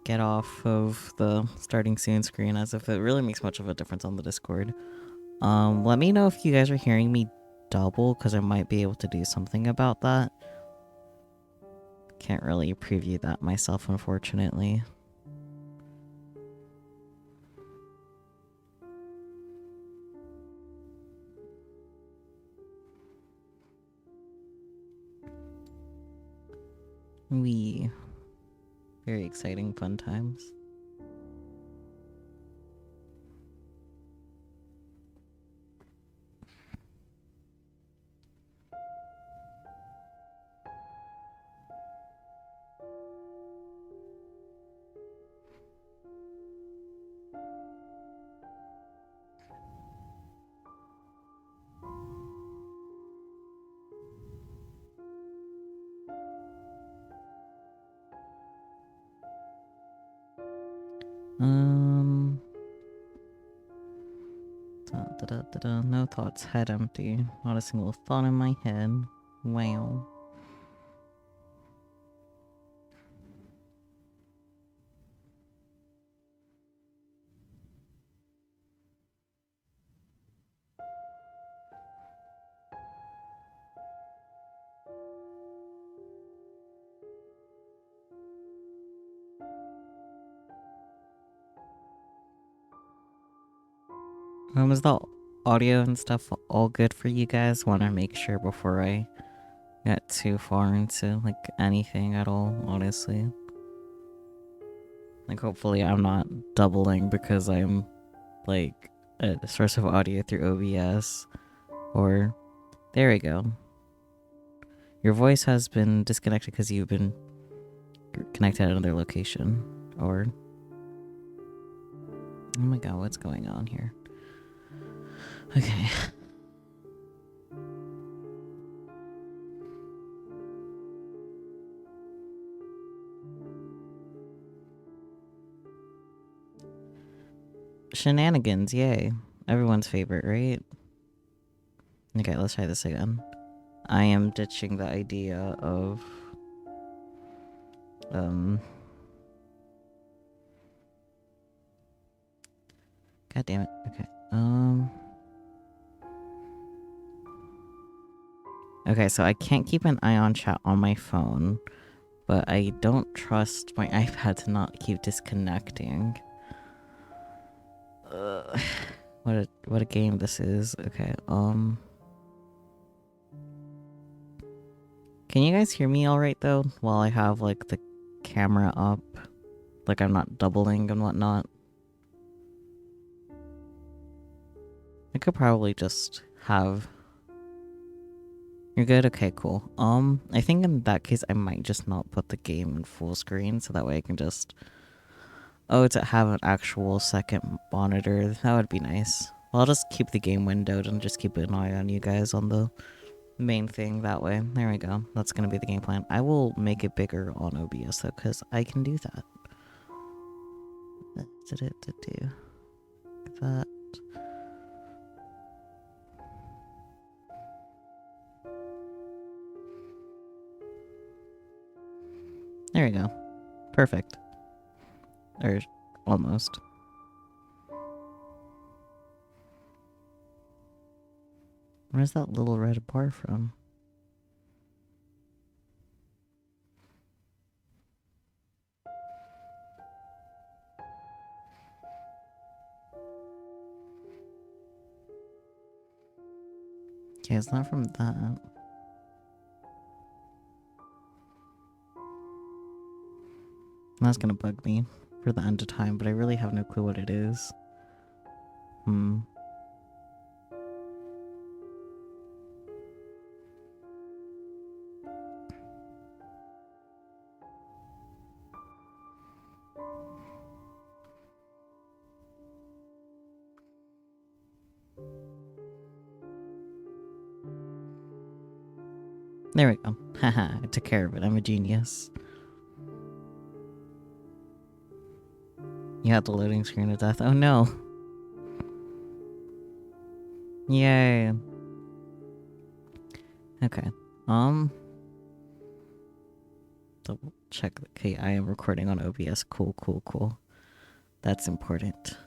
get off of the starting soon screen as if it really makes much of a difference on the Discord. Let me know if you guys are hearing me double, because I might be able to do something about that. Can't really preview that myself, unfortunately. Very exciting, fun times. No thoughts, head empty. Not a single thought in my head. Wow. Is the audio and stuff all good for you guys? Want to make sure before I get too far into, like, anything at all, honestly. Like, hopefully I'm not doubling because I'm, like, a source of audio through OBS. Or, there we go. Your voice has been disconnected because you've been connected at another location. Or, oh my god, what's going on here? Okay. Shenanigans, yay. Everyone's favorite, right? Okay, let's try this again. I am ditching the idea of... God damn it. Okay. Okay, so I can't keep an eye on chat on my phone, but I don't trust my iPad to not keep disconnecting. What a game this is. Okay, can you guys hear me alright though? While I have, like, the camera up? Like, I'm not doubling and whatnot? I could probably just have... You're good? Okay, cool. I think in that case I might just not put the game in full screen, so that way I can just... Oh, to have an actual second monitor, that would be nice. Well, I'll just keep the game windowed and just keep an eye on you guys on the main thing that way. There we go. That's gonna be the game plan. I will make it bigger on OBS though, because I can do that. That. There we go. Perfect. Or almost. Where's that little red bar from? Okay, it's not from that. That's gonna bug me for the end of time, but I really have no clue what it is. There we go. Haha, I took care of it. I'm a genius. You had the loading screen of death. Oh no. Yay. Okay. Double check. Okay, I am recording on OBS. Cool. That's important.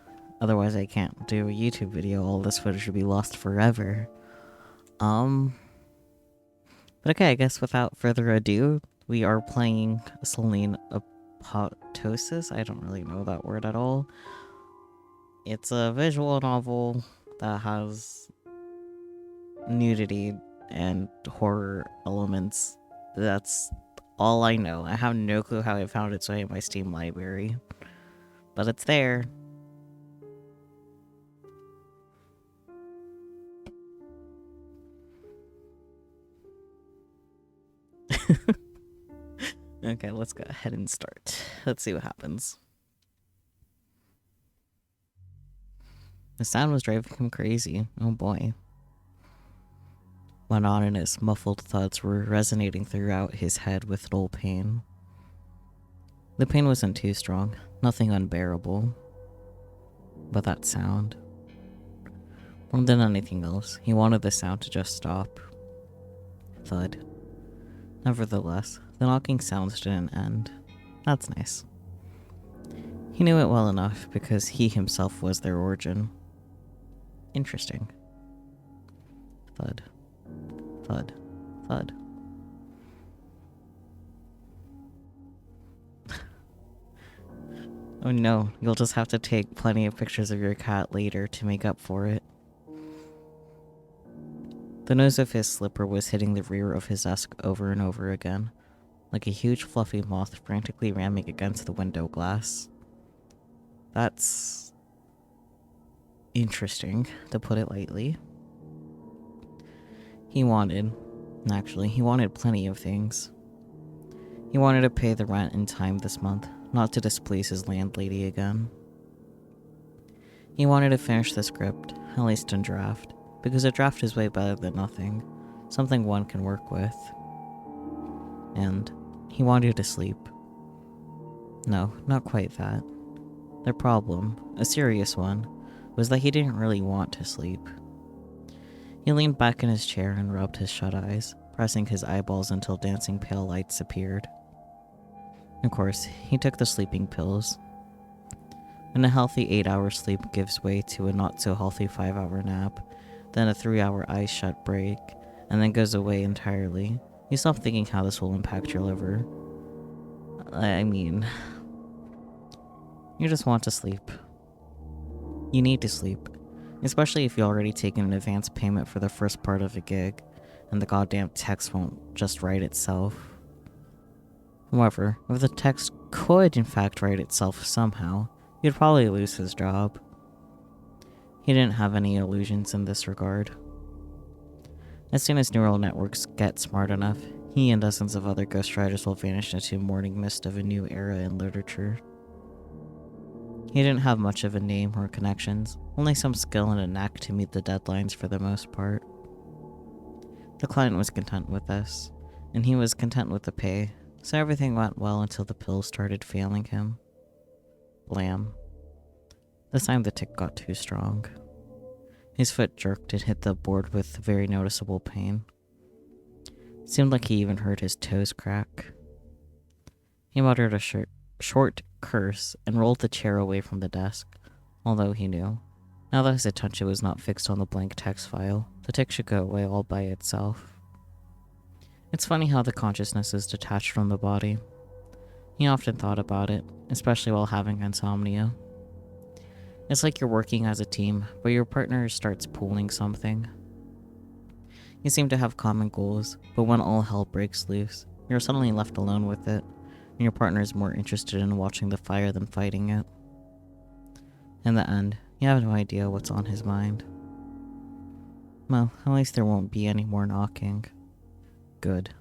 Otherwise, I can't do a YouTube video. All this footage would be lost forever. But okay, I guess without further ado, we are playing Selene Apoptosis. I don't really know that word at all. It's a visual novel that has nudity and horror elements. That's all I know. I have no clue how I found its way in my Steam library, but it's there. Okay, let's go ahead and start. Let's see what happens. The sound was driving him crazy. Oh boy. Monotonous, muffled thuds were resonating throughout his head with dull pain. The pain wasn't too strong, nothing unbearable. But that sound. More than anything else, he wanted the sound to just stop. Thud. Nevertheless, the knocking sounds didn't end. That's nice. He knew it well enough because he himself was their origin. Interesting. Thud. Thud. Thud. Oh no, you'll just have to take plenty of pictures of your cat later to make up for it. The nose of his slipper was hitting the rear of his desk over and over again, like a huge fluffy moth frantically ramming against the window glass. That's interesting, to put it lightly. He wanted plenty of things. He wanted to pay the rent in time this month, not to displease his landlady again. He wanted to finish the script, at least in draft, because a draft is way better than nothing, something one can work with. And he wanted to sleep. No, not quite that. The problem, a serious one, was that he didn't really want to sleep. He leaned back in his chair and rubbed his shut eyes, pressing his eyeballs until dancing pale lights appeared. Of course, he took the sleeping pills. When a healthy 8-hour sleep gives way to a not-so-healthy 5-hour nap, then a 3-hour eyes shut break, and then goes away entirely, you stop thinking how this will impact your liver. I mean, you just want to sleep. You need to sleep, especially if you already taken an advance payment for the first part of a gig, and the goddamn text won't just write itself. However, if the text could in fact write itself somehow, you'd probably lose his job. He didn't have any illusions in this regard. As soon as neural networks get smart enough, he and dozens of other ghostwriters will vanish into morning mist of a new era in literature. He didn't have much of a name or connections, only some skill and a knack to meet the deadlines for the most part. The client was content with this, and he was content with the pay, so everything went well until the pills started failing him. Blam. This time the tick got too strong. His foot jerked and hit the board with very noticeable pain. It seemed like he even heard his toes crack. He muttered a short curse and rolled the chair away from the desk, although he knew, now that his attention was not fixed on the blank text file, the tick should go away all by itself. It's funny how the consciousness is detached from the body. He often thought about it, especially while having insomnia. It's like you're working as a team, but your partner starts pulling something. You seem to have common goals, but when all hell breaks loose, you're suddenly left alone with it, and your partner is more interested in watching the fire than fighting it. In the end, you have no idea what's on his mind. Well, at least there won't be any more knocking. Good.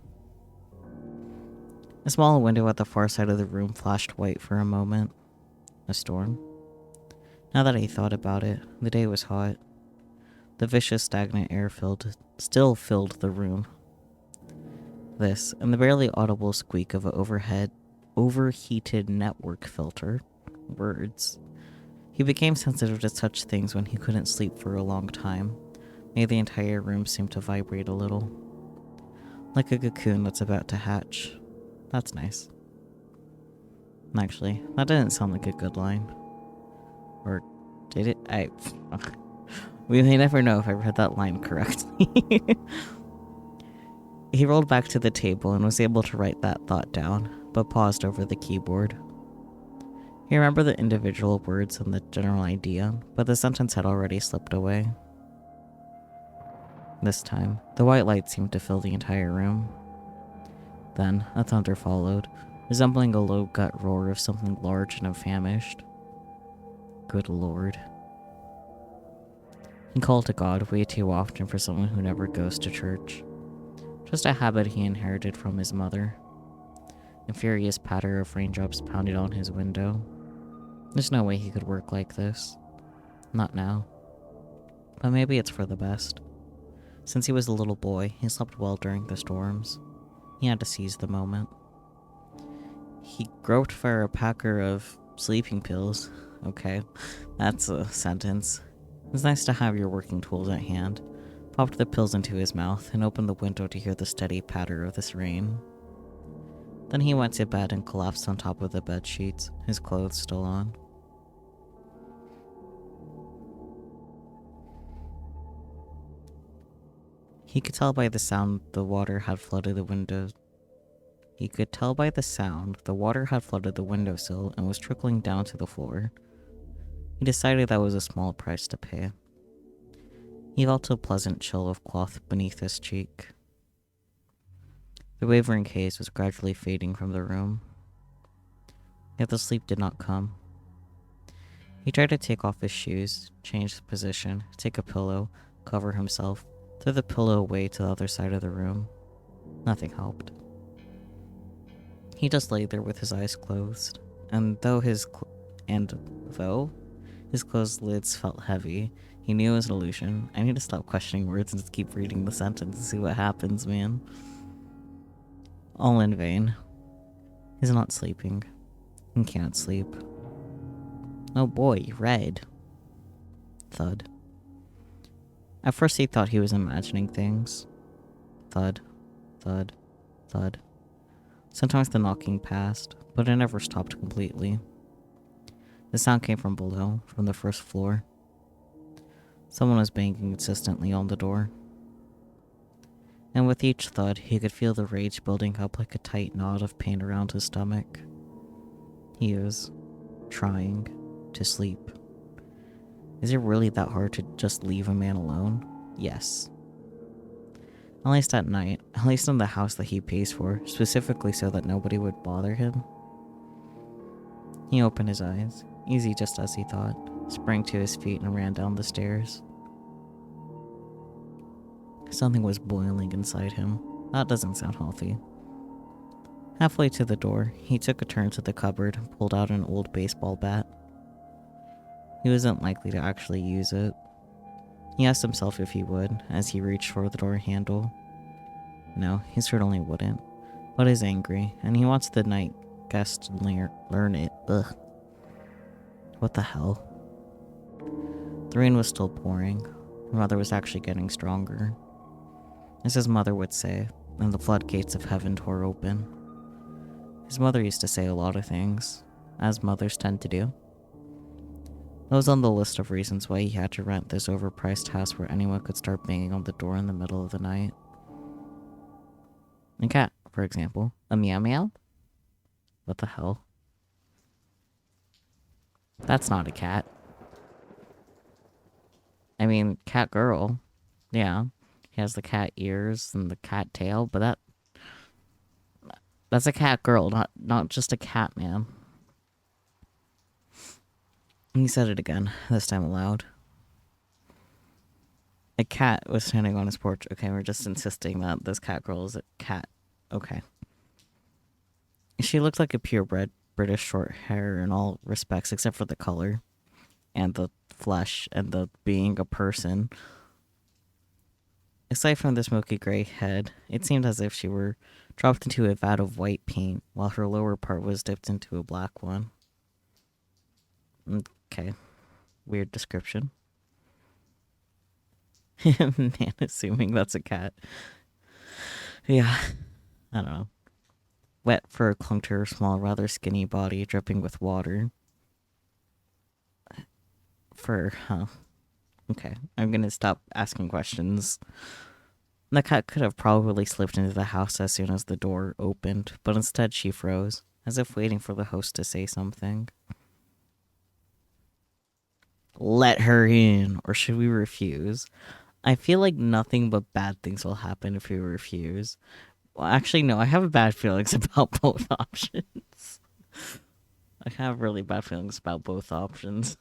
A small window at the far side of the room flashed white for a moment. A storm? Now that he thought about it, the day was hot. The vicious, stagnant air still filled the room. This, and the barely audible squeak of an overheated network filter. Words. He became sensitive to such things when he couldn't sleep for a long time. Made the entire room seem to vibrate a little. Like a cocoon that's about to hatch. That's nice. Actually, that didn't sound like a good line. Or did it? We may never know if I read that line correctly. He rolled back to the table and was able to write that thought down, but paused over the keyboard. He remembered the individual words and the general idea, but the sentence had already slipped away. This time, the white light seemed to fill the entire room. Then, a thunder followed, resembling a low gut roar of something large and famished. Good lord. He called to God way too often for someone who never goes to church. Just a habit he inherited from his mother. A furious patter of raindrops pounded on his window. There's no way he could work like this. Not now. But maybe it's for the best. Since he was a little boy, he slept well during the storms. He had to seize the moment. He groped for a packer of sleeping pills. Okay, that's a sentence. It's nice to have your working tools at hand. Popped the pills into his mouth and opened the window to hear the steady patter of this rain. Then he went to bed and collapsed on top of the bed sheets, his clothes still on. He could tell by the sound the water had flooded the window. He could tell by the sound the water had flooded the windowsill and was trickling down to the floor. He decided that was a small price to pay. He felt a pleasant chill of cloth beneath his cheek. The wavering haze was gradually fading from the room. Yet the sleep did not come. He tried to take off his shoes, change position, take a pillow, cover himself, throw the pillow away to the other side of the room. Nothing helped. He just lay there with his eyes closed, and though his closed lids felt heavy, he knew it was an illusion. I need to stop questioning words and just keep reading the sentence and see what happens, man. All in vain. He's not sleeping. He can't sleep. Oh boy, red. Thud. At first he thought he was imagining things. Thud, thud, thud. Sometimes the knocking passed, but it never stopped completely. The sound came from below, from the first floor. Someone was banging insistently on the door. And with each thud, he could feel the rage building up like a tight knot of pain around his stomach. He was trying to sleep. Is it really that hard to just leave a man alone? Yes. At least at night, at least in the house that he pays for, specifically so that nobody would bother him. He opened his eyes, easy just as he thought, sprang to his feet and ran down the stairs. Something was boiling inside him. That doesn't sound healthy. Halfway to the door, he took a turn to the cupboard and pulled out an old baseball bat. He wasn't likely to actually use it. He asked himself if he would, as he reached for the door handle. No, he certainly wouldn't. But he's angry, and he wants the night guest to learn it. Ugh. What the hell? The rain was still pouring. The weather was actually getting stronger. As his mother would say, and the floodgates of heaven tore open. His mother used to say a lot of things, as mothers tend to do. That was on the list of reasons why he had to rent this overpriced house where anyone could start banging on the door in the middle of the night. A cat, for example. A meow meow? What the hell? That's not a cat. I mean, cat girl. Yeah. He has the cat ears and the cat tail, but that's a cat girl, not just a cat man. He said it again, this time aloud. A cat was standing on his porch. Okay, we're just insisting that this cat girl is a cat. Okay. She looked like a purebred British short hair in all respects except for the color and the flesh and the being a person. Aside from the smoky gray head, it seemed as if she were dropped into a vat of white paint while her lower part was dipped into a black one. Okay. Weird description. Man, assuming that's a cat. Yeah. I don't know. wet fur clung to her small, rather skinny body, dripping with water. Fur, huh? Okay, I'm gonna stop asking questions. The cat could have probably slipped into the house as soon as the door opened, but instead she froze, as if waiting for the host to say something. Let her in, or should we refuse? I feel like nothing but bad things will happen if we refuse. Well, actually, no, I have bad feelings about both options. I have really bad feelings about both options.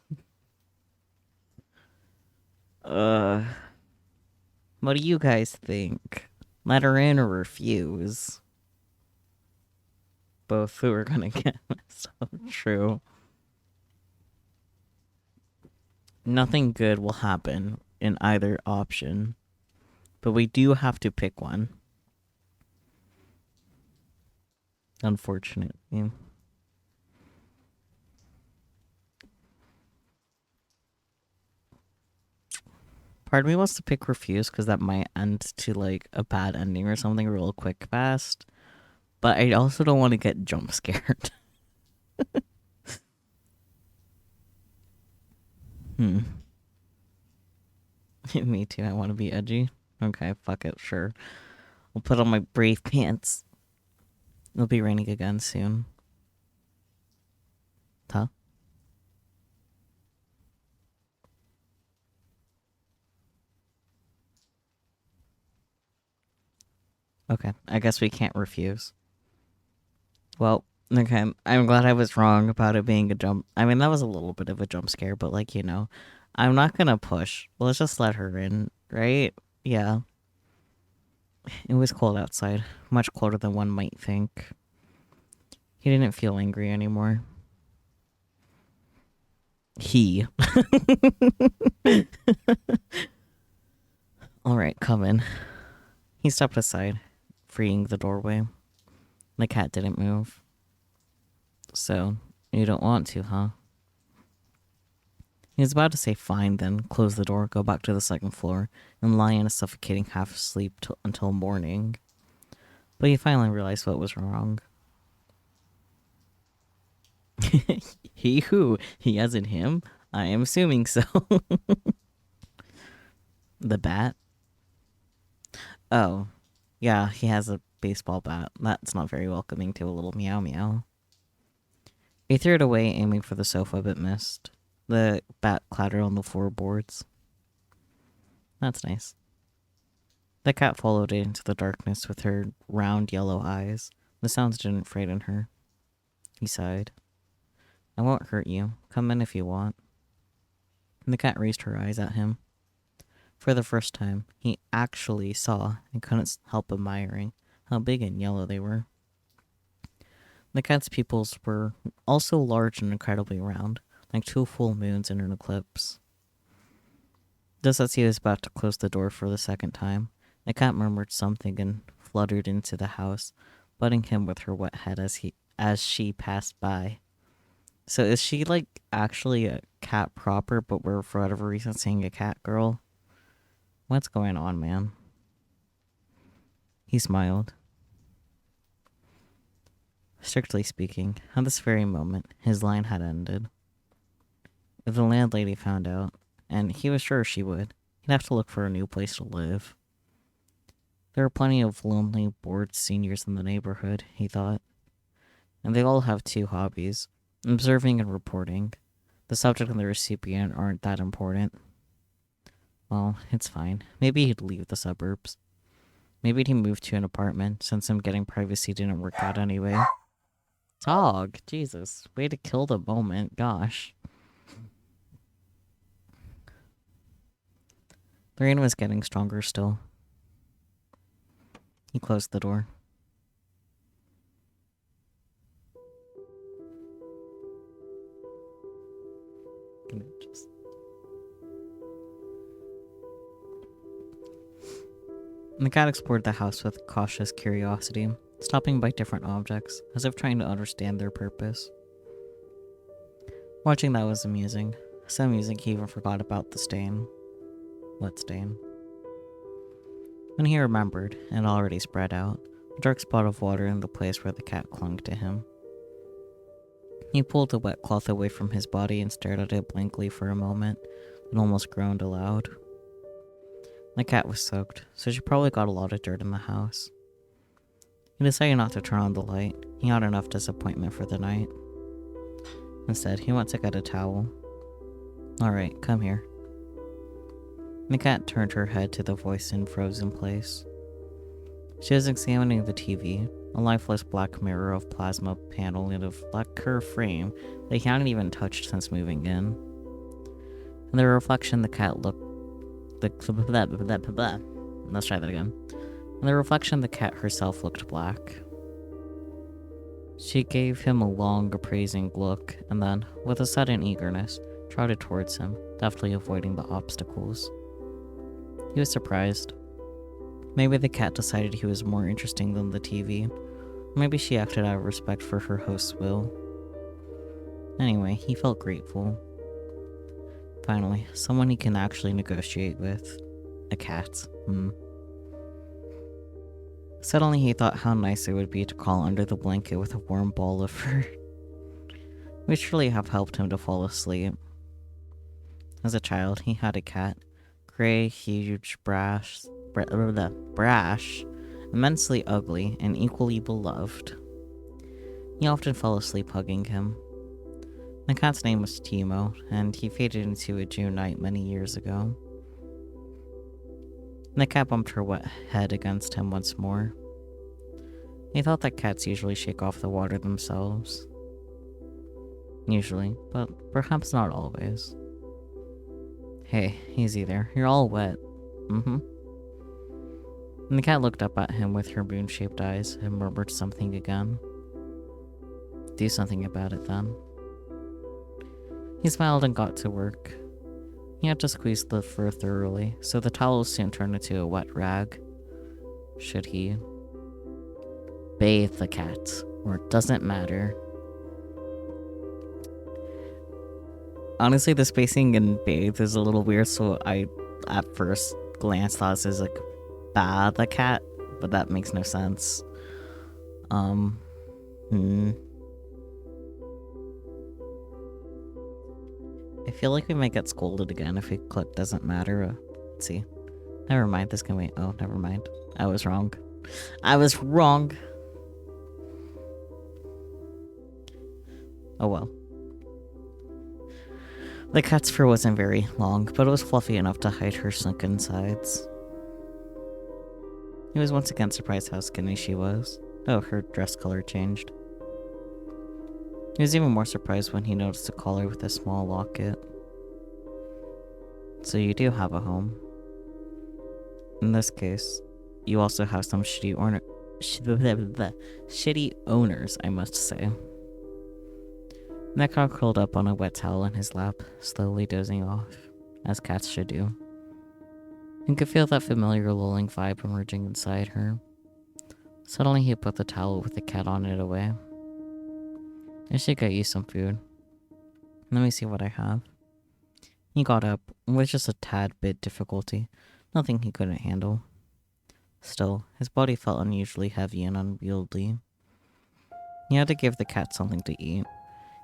Uh, what do you guys think? Let her in or refuse? Both who are gonna get messed up. True. Nothing good will happen in either option, but we do have to pick one. Unfortunately. Part of me wants to pick refuse because that might end to like a bad ending or something real quick fast. But I also don't want to get jump scared. Hmm. Me too. I want to be edgy. Okay, fuck it, sure. I'll put on my brave pants. It'll be raining again soon. Huh? Okay, I guess we can't refuse. Well, okay, I'm glad I was wrong about it being a jump. I mean, that was a little bit of a jump scare, but like, I'm not gonna push. Let's just let her in, right? Yeah. It was cold outside, much colder than one might think. He didn't feel angry anymore. He. Alright, come in. He stepped aside, freeing the doorway. The cat didn't move. So, you don't want to, huh? He was about to say fine, then close the door, go back to the second floor, and lie in a suffocating half sleep until morning. But he finally realized what was wrong. He who? He as in him? I am assuming so. The bat? Oh. Yeah, he has a baseball bat. That's not very welcoming to a little meow meow. He threw it away, aiming for the sofa, but missed. The bat clattered on the floorboards. That's nice. The cat followed it into the darkness with her round yellow eyes. The sounds didn't frighten her. He sighed. I won't hurt you. Come in if you want. And the cat raised her eyes at him. For the first time, he actually saw and couldn't help admiring how big and yellow they were. The cat's pupils were also large and incredibly round, like two full moons in an eclipse. Just as he was about to close the door for the second time, the cat murmured something and fluttered into the house, butting him with her wet head as she passed by. So is she like actually a cat proper, but we're for whatever reason seeing a cat girl? What's going on, man? He smiled. Strictly speaking, at this very moment, his line had ended. If the landlady found out, and he was sure she would, he'd have to look for a new place to live. There are plenty of lonely, bored seniors in the neighborhood, he thought. And they all have two hobbies, observing and reporting. The subject and the recipient aren't that important. Well, it's fine. Maybe he'd leave the suburbs. Maybe he'd move to an apartment, since him getting privacy didn't work out anyway. Dog, Jesus. Way to kill the moment, gosh. The rain was getting stronger still. He closed the door. The cat explored the house with cautious curiosity, stopping by different objects, as if trying to understand their purpose. Watching that was amusing. So amusing he even forgot about the stain. What stain? When he remembered, and already spread out, A dark spot of water in the place where the cat clung to him. He pulled the wet cloth away from his body and stared at it blankly for a moment, and almost groaned aloud. The cat was soaked, so she probably got a lot of dirt in the house. He decided not to turn on the light. He had enough disappointment for the night. Instead, he went to get a towel. Alright, come here. The cat turned her head to the voice in frozen place. She was examining the TV, a lifeless black mirror of plasma panel in a lacquer frame that he hadn't even touched since moving in. In the reflection, the cat looked... Let's try that again. In the reflection, the cat herself looked black. She gave him a long, appraising look, and then, with a sudden eagerness, trotted towards him, deftly avoiding the obstacles. He was surprised. Maybe the cat decided he was more interesting than the TV. Maybe she acted out of respect for her host's will. Anyway, he felt grateful. Finally, someone he can actually negotiate with. A cat. Suddenly he thought how nice it would be to crawl under the blanket with a warm ball of fur. Would surely have helped him to fall asleep. As a child, he had a cat. Gray, huge, brash, immensely ugly, and equally beloved. He often fell asleep hugging him. The cat's name was Timo, and he faded into a June night many years ago. The cat bumped her wet head against him once more. He thought that cats usually shake off the water themselves. Usually, but perhaps not always. Hey, easy there. You're all wet. And the cat looked up at him with her moon-shaped eyes and murmured something again. Do something about it, then. He smiled and got to work. He had to squeeze the fur thoroughly, so the towel soon turned into a wet rag. Should he bathe the cat, or it doesn't matter? Honestly, the spacing in bathe is a little weird, so I, at first glance, thought this is like bath the cat, but that makes no sense. I feel like we might get scolded again if we click doesn't matter. Let's see. Never mind, this can wait. Oh, never mind. I was wrong. Oh well. The cat's fur wasn't very long, but it was fluffy enough to hide her sunken sides. He was once again surprised how skinny she was. Oh, her dress color changed. He was even more surprised when he noticed a collar with a small locket. So you do have a home. In this case, you also have some shitty owners, I must say. Nekon curled up on a wet towel in his lap, slowly dozing off, as cats should do. He could feel that familiar lulling vibe emerging inside her. Suddenly he put the towel with the cat on it away. I should get you some food. Let me see what I have. He got up, with just a tad bit difficulty, nothing he couldn't handle. Still, his body felt unusually heavy and unwieldy. He had to give the cat something to eat.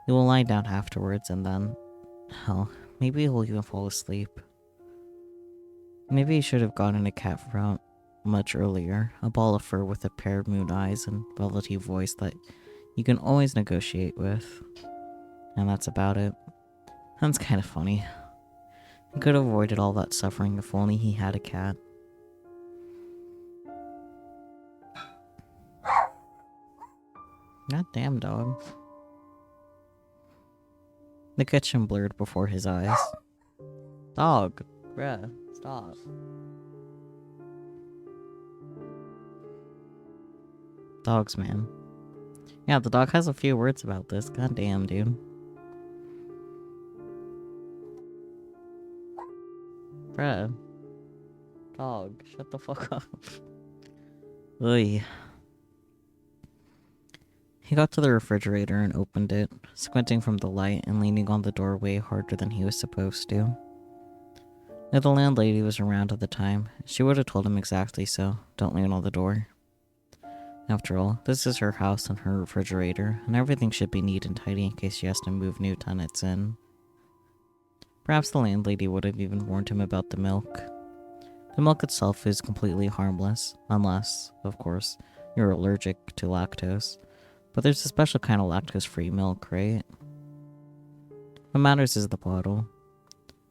He will lie down afterwards and then... hell, maybe he'll even fall asleep. Maybe he should have gotten a cat from much earlier, a ball of fur with a pair of moon eyes and velvety voice that you can always negotiate with. And that's about it. That's kind of funny. He could have avoided all that suffering if only he had a cat. God damn, dog. The kitchen blurred before his eyes. Dog. Bruh. Stop. Dogs, man. Yeah, the dog has a few words about this. God damn, dude. Bruh. Dog, shut the fuck up. Oy. He got to the refrigerator and opened it, squinting from the light and leaning on the doorway harder than he was supposed to. If the landlady was around at the time, she would have told him exactly so. Don't lean on the door. After all, this is her house and her refrigerator, and everything should be neat and tidy in case she has to move new tenants in. Perhaps the landlady would have even warned him about the milk. The milk itself is completely harmless, unless, of course, you're allergic to lactose. But there's a special kind of lactose-free milk, right? What matters is the bottle.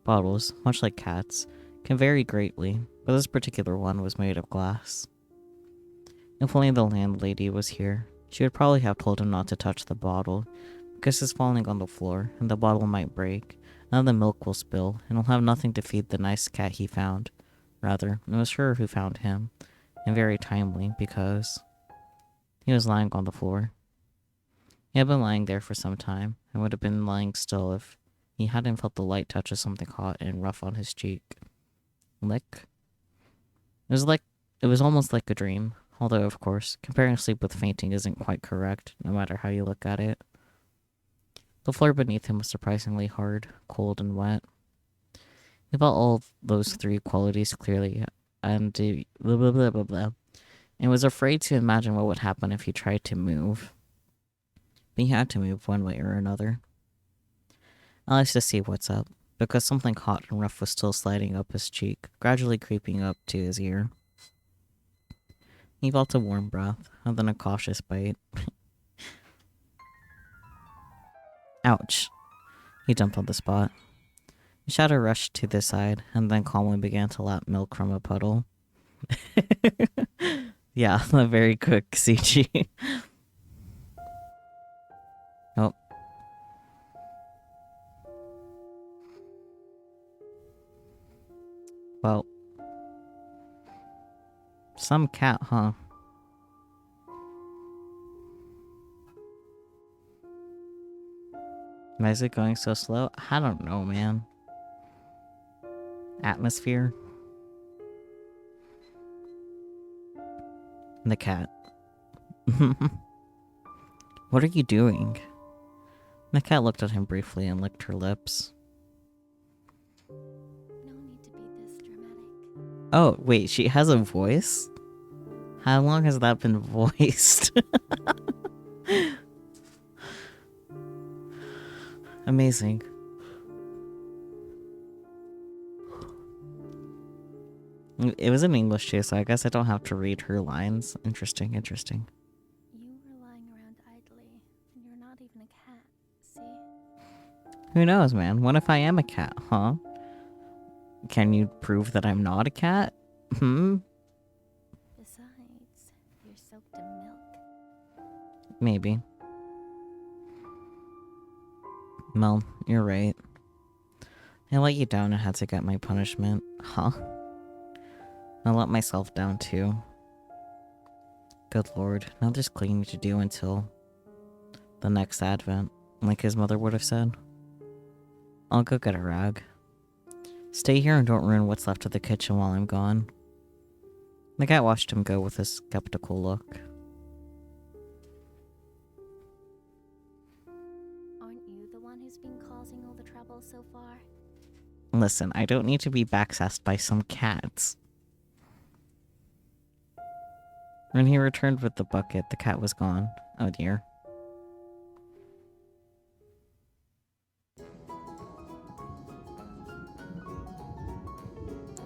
Bottles, much like cats, can vary greatly, but this particular one was made of glass. If only the landlady was here, she would probably have told him not to touch the bottle, because it's falling on the floor, and the bottle might break, and then the milk will spill, and he'll have nothing to feed the nice cat he found. Rather, it was her who found him, and very timely, because he was lying on the floor. He had been lying there for some time, and would have been lying still if he hadn't felt the light touch of something hot and rough on his cheek. Lick? It was almost like a dream, although, of course, comparing sleep with fainting isn't quite correct, no matter how you look at it. The floor beneath him was surprisingly hard, cold, and wet. He felt all those three qualities clearly, and blah blah blah blah blah, and was afraid to imagine what would happen if he tried to move. But he had to move one way or another. At least to see what's up, because something hot and rough was still sliding up his cheek, gradually creeping up to his ear. He felt a warm breath, and then a cautious bite. Ouch. He jumped on the spot. The shadow rushed to the side, and then calmly began to lap milk from a puddle. Yeah, a very quick CG. Oh. Well. Some cat, huh? Why is it going so slow? I don't know, man. Atmosphere. The cat. What are you doing? The cat looked at him briefly and licked her lips. No need to be this dramatic. Oh, wait, she has a voice? How long has that been voiced? Amazing. It was in English too, so I guess I don't have to read her lines. Interesting. You were lying around idly, and you're not even a cat, see? Who knows, man? What if I am a cat, huh? Can you prove that I'm not a cat? Besides, you're soaked in milk. Maybe. Well, you're right. I let you down and had to get my punishment. Huh? I let myself down too. Good lord, now there's cleaning to do until the next advent, like his mother would have said. I'll go get a rag. Stay here and don't ruin what's left of the kitchen while I'm gone. The cat watched him go with a skeptical look. Aren't you the one who's been causing all the trouble so far? Listen, I don't need to be backsassed by some cats. When he returned with the bucket, the cat was gone. Oh dear.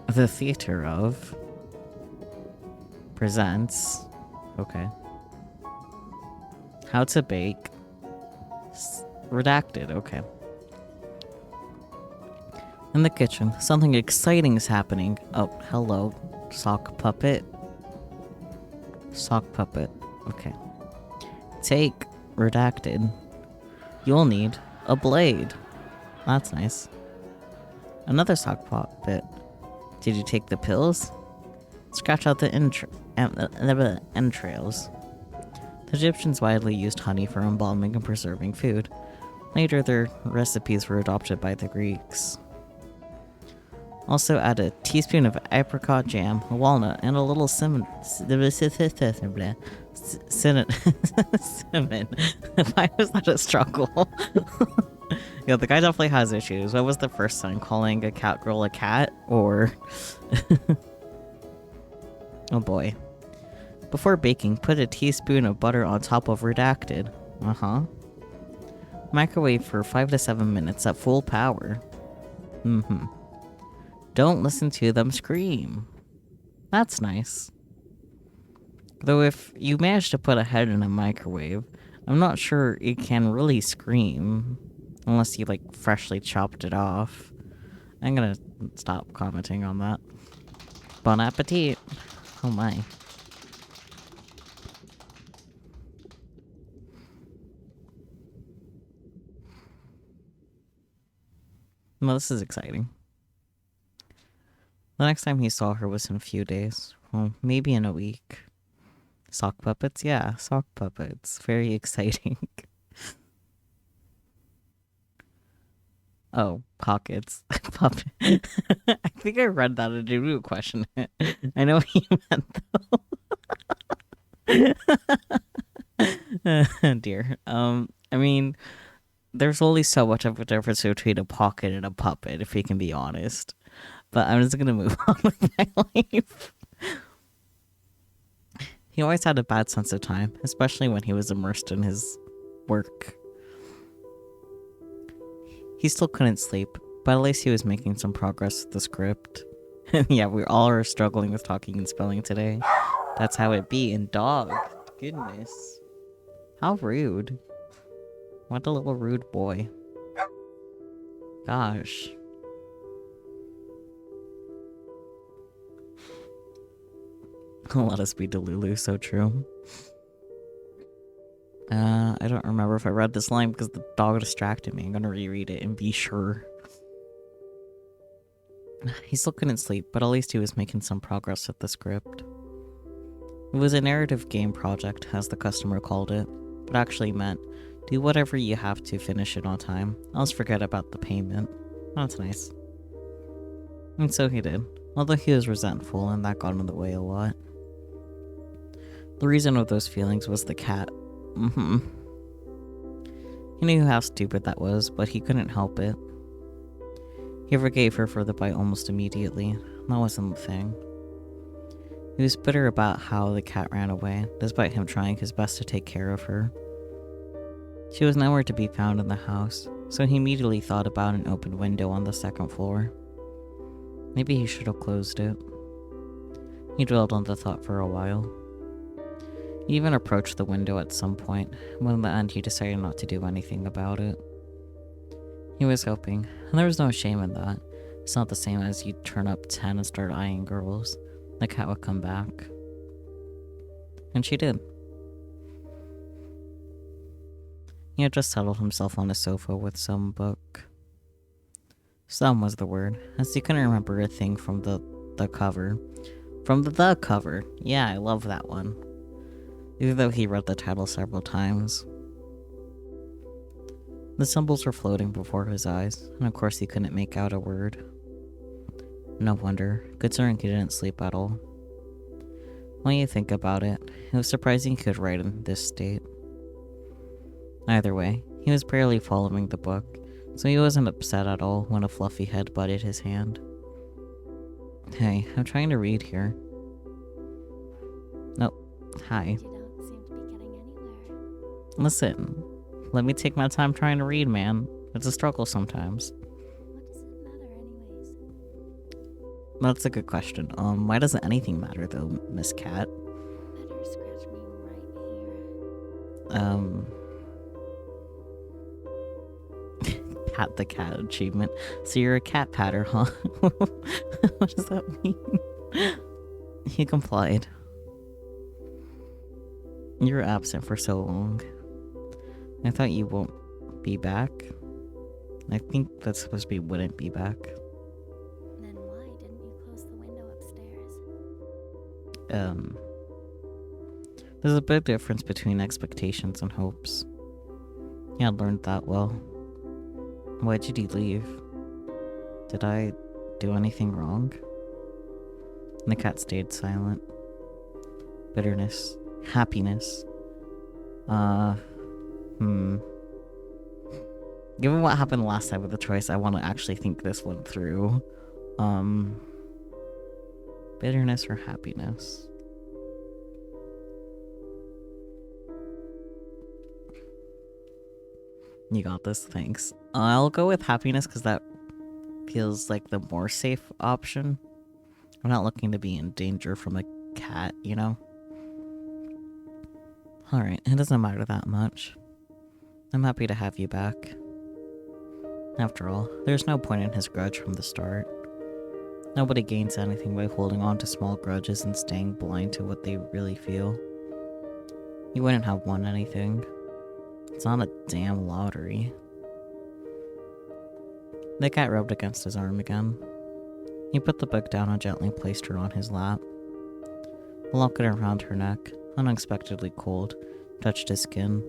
The Theater of presents. Okay. How to bake. Redacted. Okay. In the kitchen, something exciting is happening. Oh, hello, sock puppet. Sock puppet. Okay. Take redacted. You'll need a blade. That's nice. Another sock puppet. Did you take the pills? Scratch out the entrails. The Egyptians widely used honey for embalming and preserving food. Later, their recipes were adopted by the Greeks. Also add a teaspoon of apricot jam, a walnut, and a little cinnamon. Cinnamon. Why was that a struggle? Yeah, the guy definitely has issues. What was the first sign? Calling a cat girl a cat? Or... Oh boy. Before baking, put a teaspoon of butter on top of redacted. Uh-huh. Microwave for 5 to 7 minutes at full power. Mm-hmm. Don't listen to them scream. That's nice. Though if you manage to put a head in a microwave, I'm not sure it can really scream. Unless you, like, freshly chopped it off. I'm gonna stop commenting on that. Bon appetit. Oh my. Well, this is exciting. The next time he saw her was in a few days. Well, maybe in a week. Sock puppets? Yeah, sock puppets. Very exciting. Oh, pockets. Puppet. I think I read that and didn't question it. I know what you meant though. Dear. I mean, there's only so much of a difference between a pocket and a puppet, if we can be honest. But I'm just gonna move on with my life. He always had a bad sense of time, especially when he was immersed in his work. He still couldn't sleep, but at least he was making some progress with the script. Yeah, we all are struggling with talking and spelling today. That's how it be. And dog. Goodness. How rude. What a little rude boy. Gosh. Let us be Delulu, so true. I don't remember if I read this line because the dog distracted me. I'm gonna reread it and be sure. He still couldn't sleep, but at least he was making some progress with the script. It was a narrative game project, as the customer called it, but actually meant do whatever you have to finish it on time. Else forget about the payment. That's nice. And so he did, although he was resentful and that got in the way a lot. The reason of those feelings was the cat. He knew how stupid that was, but he couldn't help it. He forgave her for the bite almost immediately. That wasn't the thing. He was bitter about how the cat ran away, despite him trying his best to take care of her. She was nowhere to be found in the house, so he immediately thought about an open window on the second floor. Maybe he should have closed it. He dwelled on the thought for a while. He even approached the window at some point, but in the end he decided not to do anything about it. He was hoping, and there was no shame in that. It's not the same as you turn up 10 and start eyeing girls. The cat would come back. And she did. He had just settled himself on a sofa with some book. Some was the word, as he couldn't remember a thing from the cover. From the cover. Yeah, I love that one. Even though he read the title several times. The symbols were floating before his eyes, and of course he couldn't make out a word. No wonder, considering he didn't sleep at all. When you think about it, it was surprising he could write in this state. Either way, he was barely following the book, so he wasn't upset at all when a fluffy head butted his hand. Hey, I'm trying to read here. Nope. Hi. You don't seem to be getting anywhere. Listen, let me take my time trying to read, man. It's a struggle sometimes. What does it matter anyways? That's a good question. Why doesn't anything matter though, Miss Cat? Better scratch me right here. Pat the cat achievement. So you're a cat patter, huh? What does that mean? He complied. You were absent for so long. I thought you won't be back. I think that's supposed to be wouldn't be back. Then why didn't you close the window upstairs? There's a big difference between expectations and hopes. Yeah, I learned that well. Why did you leave? Did I do anything wrong? And the cat stayed silent. Bitterness. Happiness. Given what happened last time with the choice, I want to actually think this one through. Bitterness or happiness? You got this, thanks. I'll go with happiness because that feels like the more safe option. I'm not looking to be in danger from a cat, you know? Alright, it doesn't matter that much. I'm happy to have you back. After all, there's no point in his grudge from the start. Nobody gains anything by holding on to small grudges and staying blind to what they really feel. You wouldn't have won anything. It's not a damn lottery. The cat rubbed against his arm again. He put the book down and gently placed her on his lap. The locket around her neck, unexpectedly cold, touched his skin.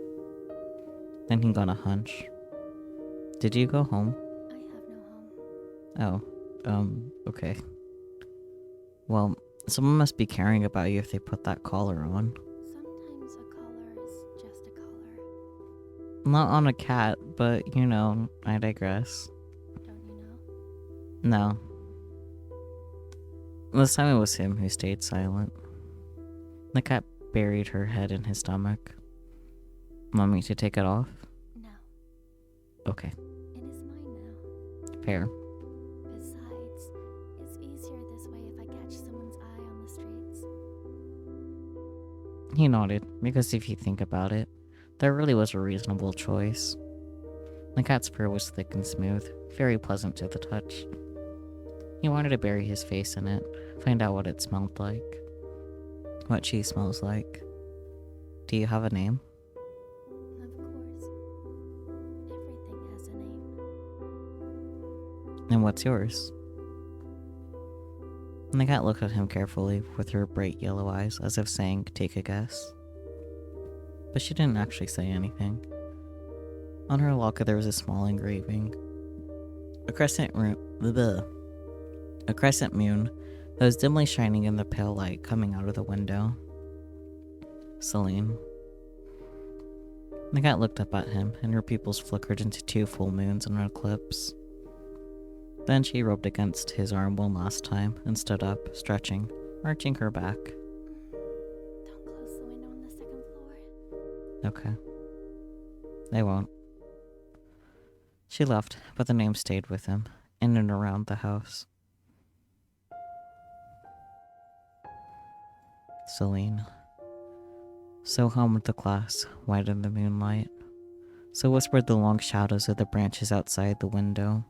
Then he got a hunch. Did you go home? I have no home. Oh, okay. Well, someone must be caring about you if they put that collar on. Sometimes a collar is just a collar. Not on a cat, but you know, I digress. Don't you know? No. This time it was him who stayed silent. The cat buried her head in his stomach. Want me to take it off? No. Okay, It is mine now. fair. Besides, it's easier this way if I catch someone's eye on the streets. He nodded, because if you think about it, that really was a reasonable choice. The cat's fur was thick and smooth, very pleasant to the touch. He wanted to bury his face in it, find out what it smelled like. What she smells like. Do you have a name? Of course. Everything has a name. And what's yours? And the cat looked at him carefully with her bright yellow eyes, as if saying, take a guess. But she didn't actually say anything. On her locket there was a small engraving. A crescent moon that was dimly shining in the pale light coming out of the window. Selene. The cat looked up at him, and her pupils flickered into 2 full moons and an eclipse. Then she rubbed against his arm one last time and stood up, stretching, arching her back. Don't close the window on the second floor. Okay. They won't. She left, but the name stayed with him, in and around the house. Selene. So hummed the class, white in the moonlight. So whispered the long shadows of the branches outside the window.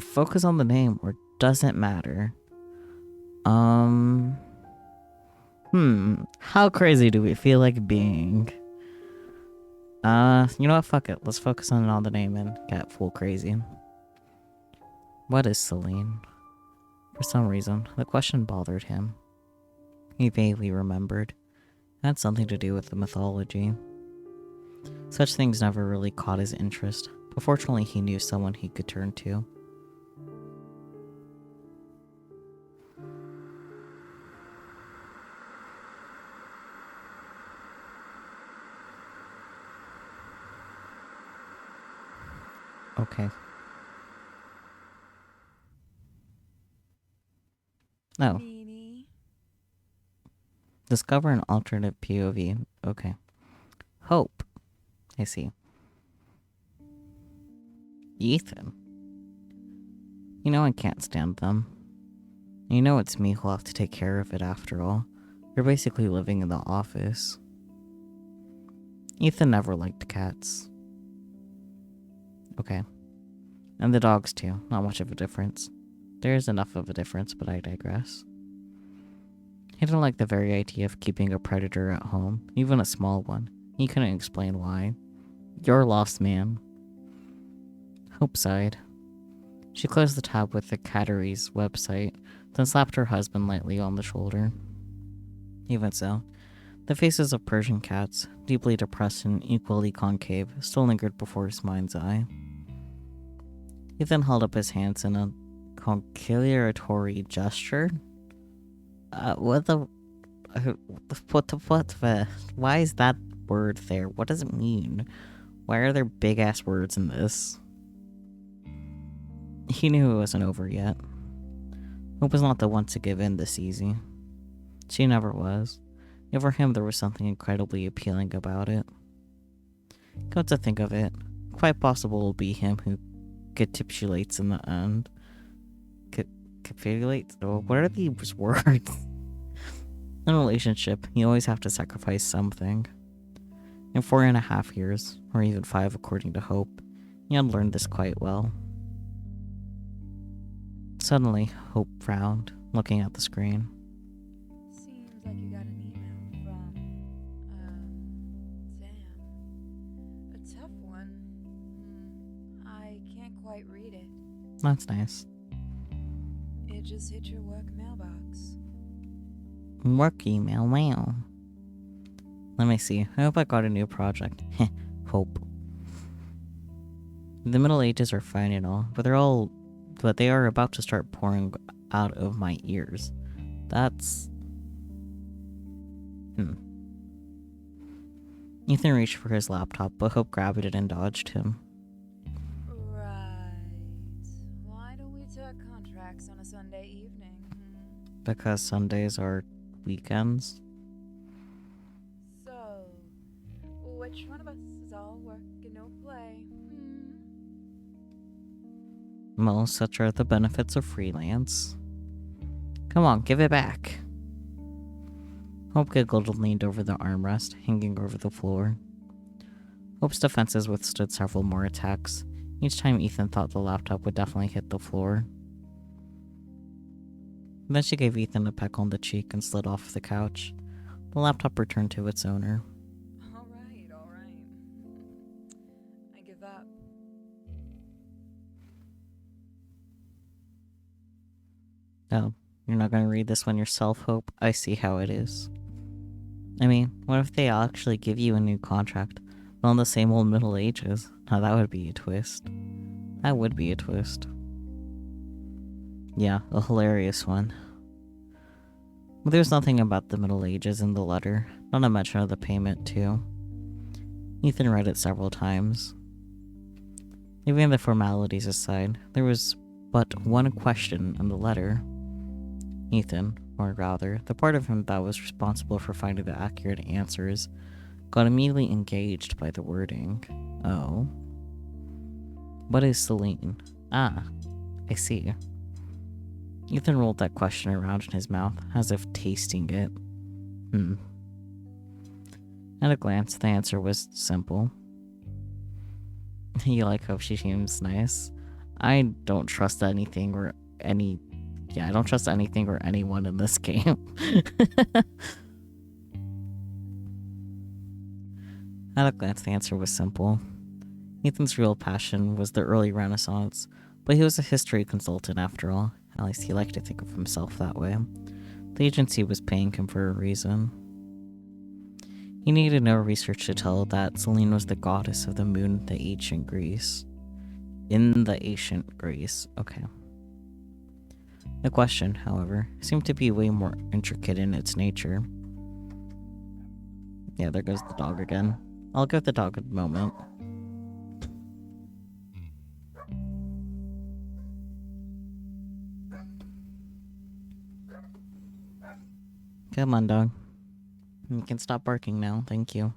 Focus on the name, or doesn't matter. How crazy do we feel like being? You know what, fuck it. Let's focus on the name and get full crazy. What is Selene? For some reason, the question bothered him. He vaguely remembered. It had something to do with the mythology. Such things never really caught his interest, but fortunately he knew someone he could turn to. Okay. No. Meanie. Discover an alternate POV. Okay. Hope. I see. Ethan. You know I can't stand them. You know it's me who'll have to take care of it after all. You're basically living in the office. Ethan never liked cats. Okay. And the dogs too. Not much of a difference. There's enough of a difference, but I digress. He didn't like the very idea of keeping a predator at home, even a small one. He couldn't explain why. You're lost, man. Hope sighed. She closed the tab with the Cattery's website, then slapped her husband lightly on the shoulder. Even so, the faces of Persian cats, deeply depressed and equally concave, still lingered before his mind's eye. He then held up his hands in a conciliatory gesture. What the why is that word there? What does it mean? Why are there big ass words in this? He knew it wasn't over yet. Hope was not the one to give in this easy. She never was. Yet for him there was something incredibly appealing about it. Come to think of it, quite possible it'll be him who capitulates in the end. Capitulates? Oh, what are these words? In a relationship, you always have to sacrifice something. In 4.5 years, or even 5 according to Hope, he had learned this quite well. Suddenly, Hope frowned, looking at the screen. Seems like you got an email from, Sam. A tough one. I can't quite read it. That's nice. It just hit your work mailbox. Work email, wow. Let me see. I hope I got a new project. Heh, Hope. The Middle Ages are fine and all, but they are about to start pouring out of my ears. That's... Ethan reached for his laptop, but Hope grabbed it and dodged him. Right. Why don't we talk contracts on a Sunday evening? Because Sundays are weekends. So, which one of us is all work and no play? Well, such are the benefits of freelance. Come on, give it back. Hope giggled and leaned over the armrest, hanging over the floor. Hope's defenses withstood several more attacks. Each time Ethan thought the laptop would definitely hit the floor. Then she gave Ethan a peck on the cheek and slid off the couch. The laptop returned to its owner. All right. I give up. Oh, you're not going to read this one yourself, Hope? I see how it is. I mean, what if they actually give you a new contract, but on the same old Middle Ages? Now that would be a twist. That would be a twist. Yeah, a hilarious one. But there's nothing about the Middle Ages in the letter, not a mention of the payment, too. Ethan read it several times. Leaving the formalities aside, there was but one question in the letter. Ethan, or rather, the part of him that was responsible for finding the accurate answers, got immediately engaged by the wording. Oh. What is Selene? Ah, I see. Ethan rolled that question around in his mouth, as if tasting it. At a glance, the answer was simple. You like how she seems nice? I don't trust anything or I don't trust anything or anyone in this game. At a glance, the answer was simple. Ethan's real passion was the early Renaissance, but he was a history consultant after all. At least he liked to think of himself that way. The agency was paying him for a reason. He needed no research to tell that Selene was the goddess of the moon in the ancient Greece. In the ancient Greece, okay. The question, however, seemed to be way more intricate in its nature. Yeah, there goes the dog again. I'll give the dog a moment. Come on, dog. You can stop barking now, thank you.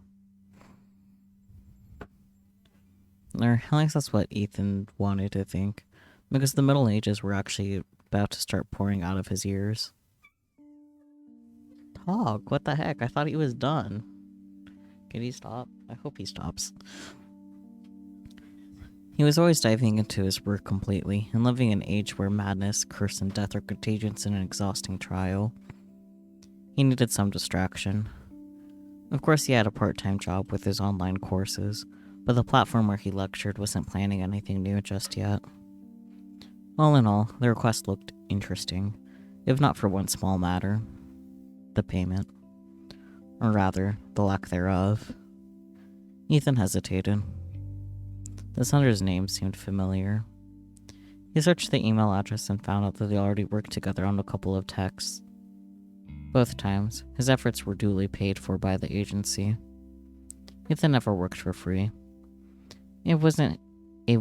Or at least that's what Ethan wanted to think, because the Middle Ages were actually about to start pouring out of his ears. Dog, what the heck? I thought he was done. Can he stop? I hope he stops. He was always diving into his work completely, and living in an age where madness, curse, and death are contagious in an exhausting trial. He needed some distraction. Of course, he had a part-time job with his online courses, but the platform where he lectured wasn't planning anything new just yet. All in all, the request looked interesting, if not for one small matter. The payment. Or rather, the lack thereof. Ethan hesitated. The sender's name seemed familiar. He searched the email address and found out that they already worked together on a couple of texts. Both times, his efforts were duly paid for by the agency. Ethan never worked for free. It wasn't his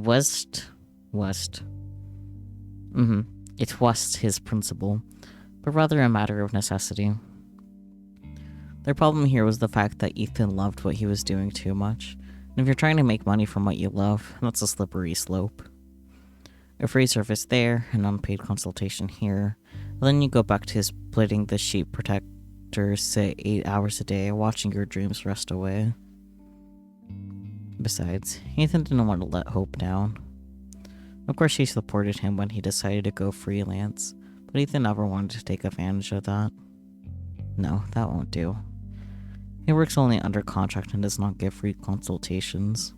principle, but rather a matter of necessity. The problem here was the fact that Ethan loved what he was doing too much, And if you're trying to make money from what you love, that's a slippery slope. A free service there, an unpaid consultation here, and then you go back to splitting the sheep protectors, say 8 hours a day, watching your dreams rust away. Besides, Ethan didn't want to let Hope down. Of course, she supported him when he decided to go freelance, but Ethan never wanted to take advantage of that. No, that won't do. He works only under contract and does not give free consultations.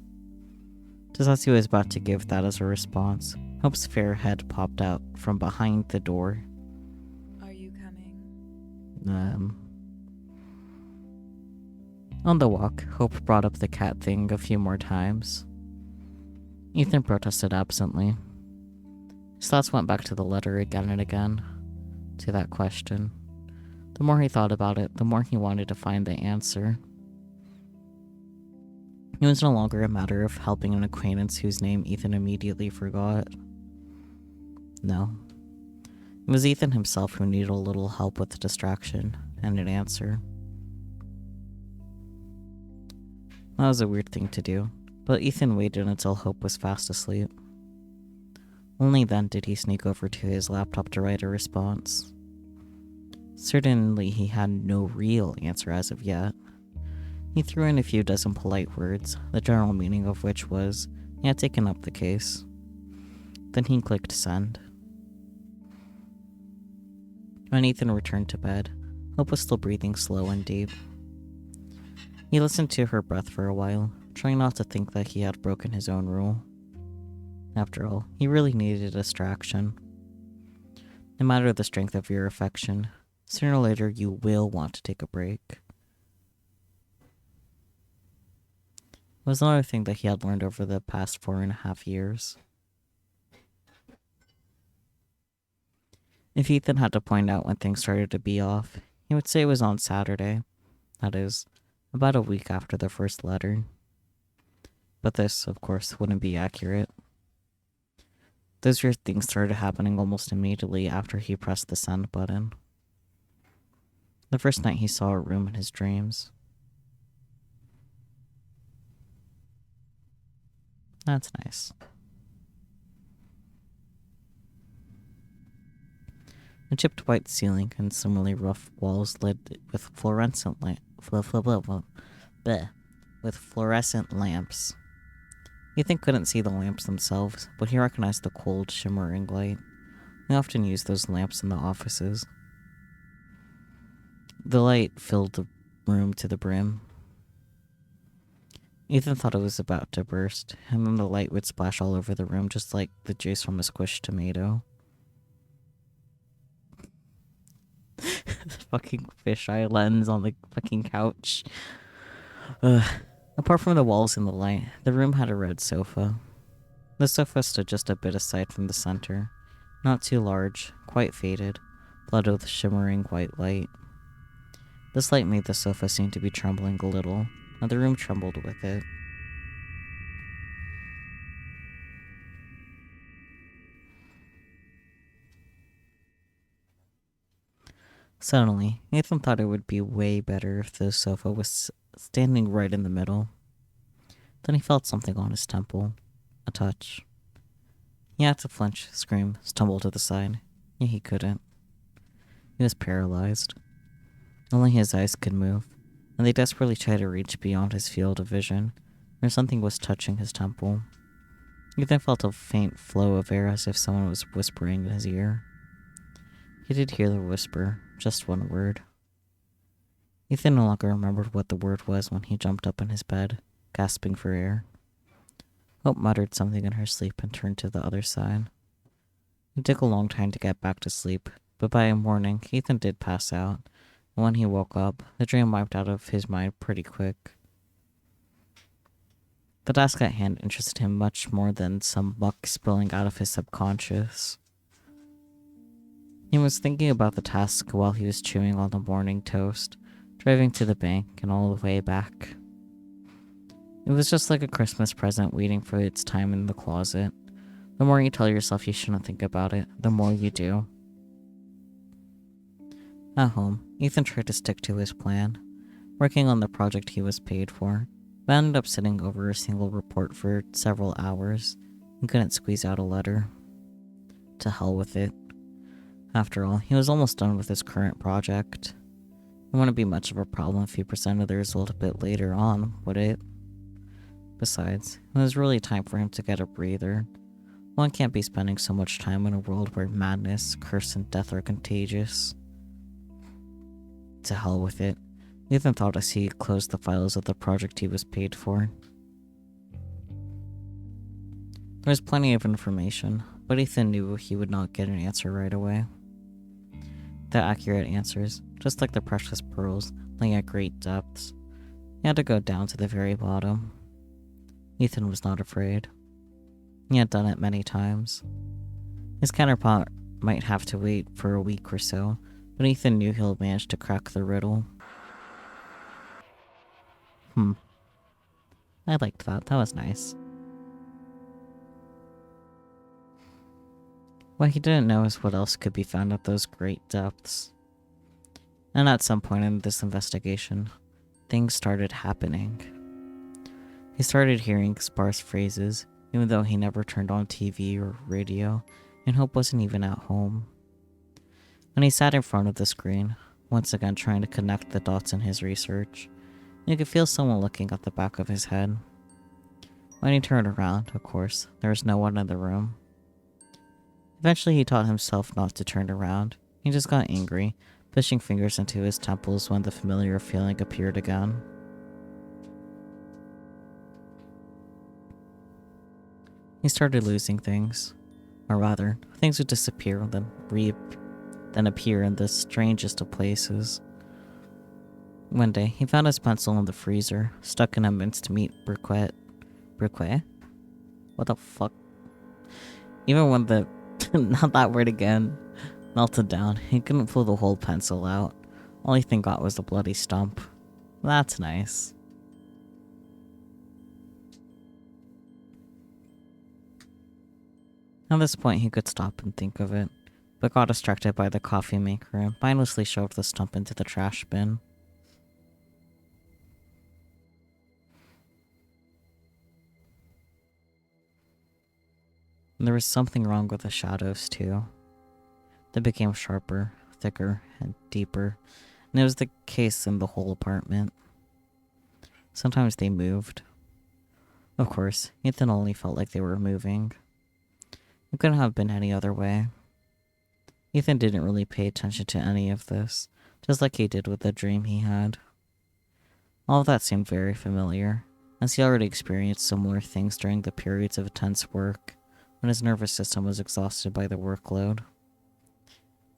Just as he was about to give that as a response, Hope's fair head popped out from behind the door. Are you coming? On the walk, Hope brought up the cat thing a few more times. Ethan protested absently. His thoughts went back to the letter again and again, to that question. The more he thought about it, the more he wanted to find the answer. It was no longer a matter of helping an acquaintance whose name Ethan immediately forgot. No. It was Ethan himself who needed a little help with the distraction and an answer. That was a weird thing to do, but Ethan waited until Hope was fast asleep. Only then did he sneak over to his laptop to write a response. Certainly he had no real answer as of yet. He threw in a few dozen polite words, the general meaning of which was he had taken up the case. Then he clicked send. When Ethan returned to bed, Hope was still breathing slow and deep. He listened to her breath for a while, trying not to think that he had broken his own rule. After all, he really needed a distraction. No matter the strength of your affection, sooner or later you will want to take a break. It was another thing that he had learned over the past 4.5 years. If Ethan had to point out when things started to be off, he would say it was on Saturday. That is, about a week after the first letter. But this, of course, wouldn't be accurate. Those weird things started happening almost immediately after he pressed the send button. The first night he saw a room in his dreams. That's nice. A chipped white ceiling and similarly rough walls lit with fluorescent lamps. Ethan couldn't see the lamps themselves, but he recognized the cold, shimmering light. We often use those lamps in the offices. The light filled the room to the brim. Ethan thought it was about to burst, and then the light would splash all over the room just like the juice from a squished tomato. Fucking fisheye lens on the fucking couch. Apart from the walls and the light, the room had a red sofa. The sofa stood just a bit aside from the center. Not too large, quite faded, flooded with shimmering white light. This light made the sofa seem to be trembling a little, and the room trembled with it. Suddenly, Nathan thought it would be way better if the sofa was standing right in the middle. Then he felt something on his temple. A touch. He had to flinch, scream, stumble to the side. Yet he couldn't. He was paralyzed. Only his eyes could move, and they desperately tried to reach beyond his field of vision, where something was touching his temple. He then felt a faint flow of air as if someone was whispering in his ear. He did hear the whisper, just one word. Ethan no longer remembered what the word was when he jumped up in his bed, gasping for air. Hope muttered something in her sleep and turned to the other side. It took a long time to get back to sleep, but by morning, Ethan did pass out, and when he woke up, the dream wiped out of his mind pretty quick. The task at hand interested him much more than some muck spilling out of his subconscious. He was thinking about the task while he was chewing on the morning toast, driving to the bank, and all the way back. It was just like a Christmas present waiting for its time in the closet. The more you tell yourself you shouldn't think about it, the more you do. At home, Ethan tried to stick to his plan, working on the project he was paid for. but ended up sitting over a single report for several hours and couldn't squeeze out a letter. To hell with it. After all, he was almost done with his current project. It wouldn't be much of a problem if he presented the result a bit later on, would it? Besides, it was really time for him to get a breather. One can't be spending so much time in a world where madness, curse, and death are contagious. To hell with it. Ethan thought as he closed the files of the project he was paid for. There was plenty of information, but Ethan knew he would not get an answer right away. The accurate answers, just like the precious pearls, lay at great depths. He had to go down to the very bottom. Ethan was not afraid. He had done it many times. His counterpart might have to wait for a week or so, but Ethan knew he'll manage to crack the riddle. I liked that. That was nice. What he didn't know is what else could be found at those great depths. And at some point in this investigation, things started happening. He started hearing sparse phrases, even though he never turned on TV or radio, and Hope wasn't even at home. When he sat in front of the screen, once again trying to connect the dots in his research, you could feel someone looking at the back of his head. When he turned around, of course, there was no one in the room. Eventually he taught himself not to turn around. He just got angry, pushing fingers into his temples when the familiar feeling appeared again. He started losing things. Or rather, things would disappear and then appear in the strangest of places. One day, he found his pencil in the freezer, stuck in a minced meat briquette. Briquette? What the fuck? Even when the not that word again melted down, he couldn't pull the whole pencil out. All Ethan got was a bloody stump. That's nice. At this point, he could stop and think of it, but got distracted by the coffee maker and mindlessly shoved the stump into the trash bin. There was something wrong with the shadows, too. They became sharper, thicker, and deeper, and it was the case in the whole apartment. Sometimes they moved. Of course, Ethan only felt like they were moving. It couldn't have been any other way. Ethan didn't really pay attention to any of this, just like he did with the dream he had. All of that seemed very familiar, as he already experienced similar things during the periods of intense work, when his nervous system was exhausted by the workload.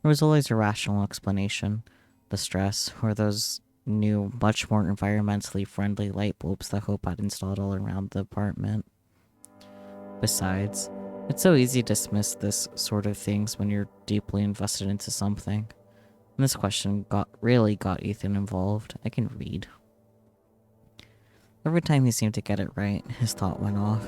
There was always a rational explanation: the stress, or those new, much more environmentally friendly light bulbs that Hope had installed all around the apartment. Besides, it's so easy to dismiss this sort of things when you're deeply invested into something. And this question really got Ethan involved. I can read. Every time he seemed to get it right, his thought went off.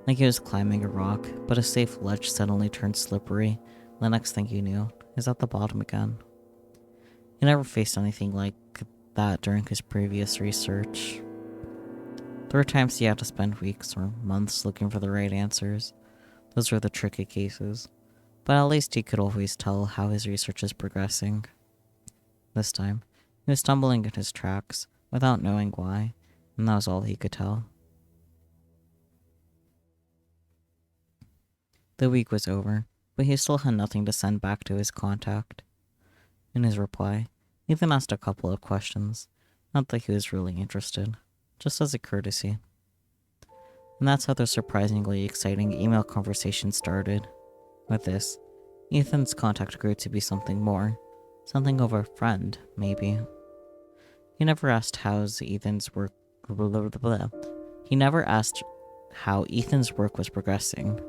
Like he was climbing a rock, but a safe ledge suddenly turned slippery. The next thing he knew, he's at the bottom again. He never faced anything like that during his previous research. There were times he had to spend weeks or months looking for the right answers. Those were the tricky cases, but at least he could always tell how his research is progressing. This time, he was stumbling in his tracks without knowing why, and that was all he could tell. The week was over, but he still had nothing to send back to his contact. In his reply, Ethan asked a couple of questions, not that he was really interested, just as a courtesy. And that's how the surprisingly exciting email conversation started. With this, Ethan's contact grew to be something more, something of a friend, maybe. He never asked how Ethan's work was progressing.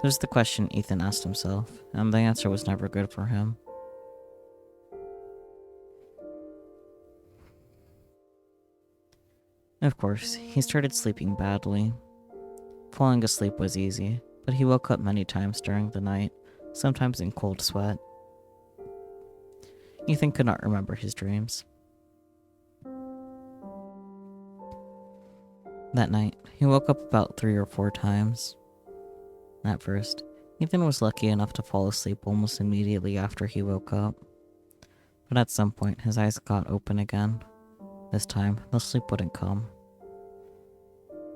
It was the question Ethan asked himself, and the answer was never good for him. Of course, he started sleeping badly. Falling asleep was easy, but he woke up many times during the night, sometimes in cold sweat. Ethan could not remember his dreams. That night, he woke up about 3 or 4 times. At first, Ethan was lucky enough to fall asleep almost immediately after he woke up. But at some point, his eyes got open again. This time, the sleep wouldn't come.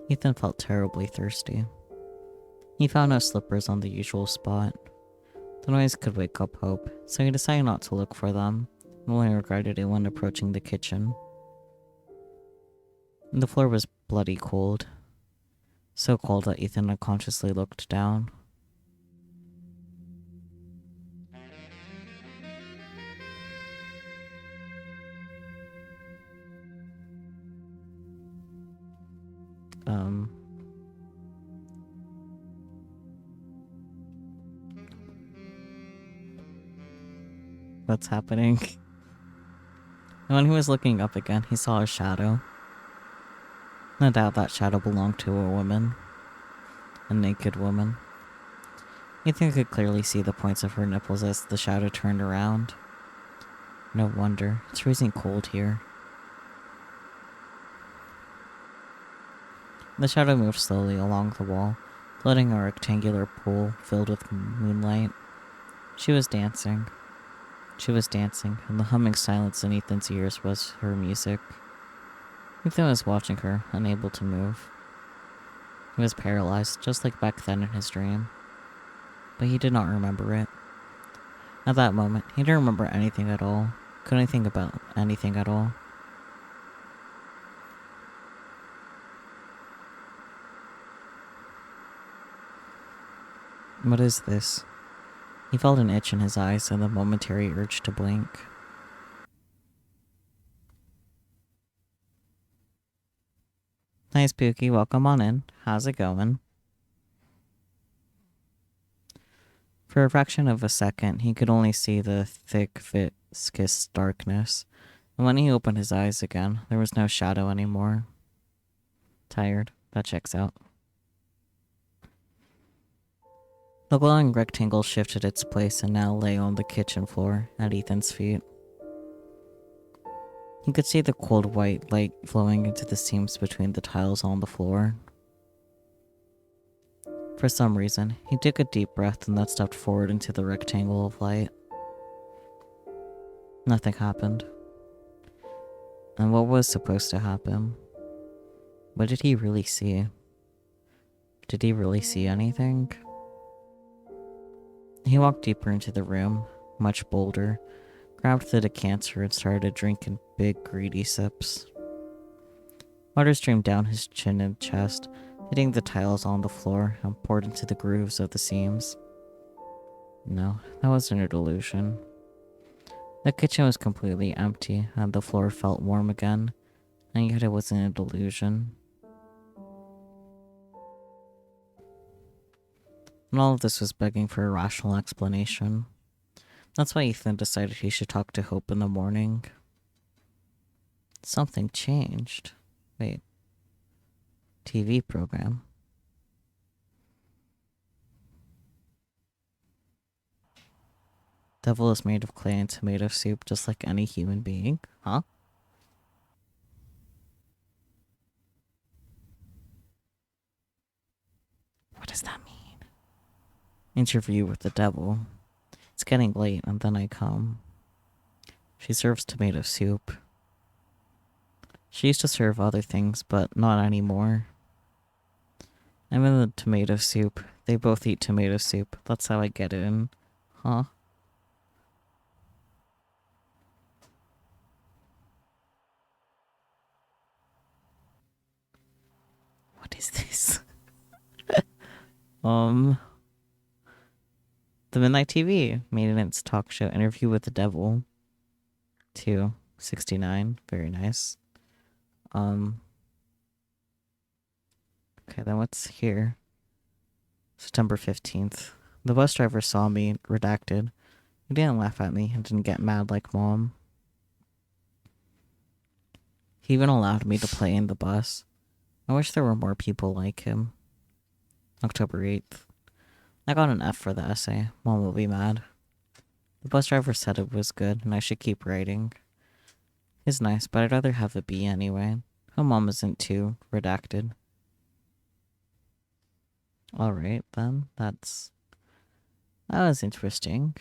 Ethan felt terribly thirsty. He found no slippers on the usual spot. The noise could wake up Hope, so he decided not to look for them, and only regretted it when approaching the kitchen. The floor was bloody cold. So cold that Ethan unconsciously looked down. What's happening? And when he was looking up again, he saw a shadow. No doubt that shadow belonged to a woman. A naked woman. Ethan could clearly see the points of her nipples as the shadow turned around. No wonder, it's freezing cold here. The shadow moved slowly along the wall, floating a rectangular pool filled with moonlight. She was dancing. She was dancing, and the humming silence in Ethan's ears was her music. Ethan was watching her, unable to move. He was paralyzed, just like back then in his dream. But he did not remember it. At that moment, he didn't remember anything at all. Couldn't think about anything at all. What is this? He felt an itch in his eyes and the momentary urge to blink. Hi, Spooky. Welcome on in. How's it going? For a fraction of a second, he could only see the thick, viscous darkness. And when he opened his eyes again, there was no shadow anymore. Tired. That checks out. The glowing rectangle shifted its place and now lay on the kitchen floor at Ethan's feet. He could see the cold white light flowing into the seams between the tiles on the floor. For some reason, he took a deep breath and then stepped forward into the rectangle of light. Nothing happened. And what was supposed to happen? What did he really see? Did he really see anything? He walked deeper into the room, much bolder, grabbed the decanter and started drinking big, greedy sips. Water streamed down his chin and chest, hitting the tiles on the floor and poured into the grooves of the seams. No, that wasn't a delusion. The kitchen was completely empty, and the floor felt warm again, and yet it wasn't a delusion. And all of this was begging for a rational explanation. That's why Ethan decided he should talk to Hope in the morning. Something changed. Wait. TV program. Devil is made of clay and tomato soup just like any human being, huh? What does that mean? Interview with the devil. It's getting late and then I come. She serves tomato soup. She used to serve other things, but not anymore. I'm in the tomato soup. They both eat tomato soup. That's how I get it in. Huh? What is this? The Midnight TV made in its talk show Interview with the Devil. 269. Very nice. Okay, then what's here? September 15th. The bus driver saw me, redacted. He didn't laugh at me and didn't get mad like Mom. He even allowed me to play in the bus. I wish there were more people like him. October 8th. I got an F for the essay. Mom will be mad. The bus driver said it was good and I should keep writing. It's nice, but I'd rather have a B anyway. Her mom isn't too redacted. Alright then, that was interesting.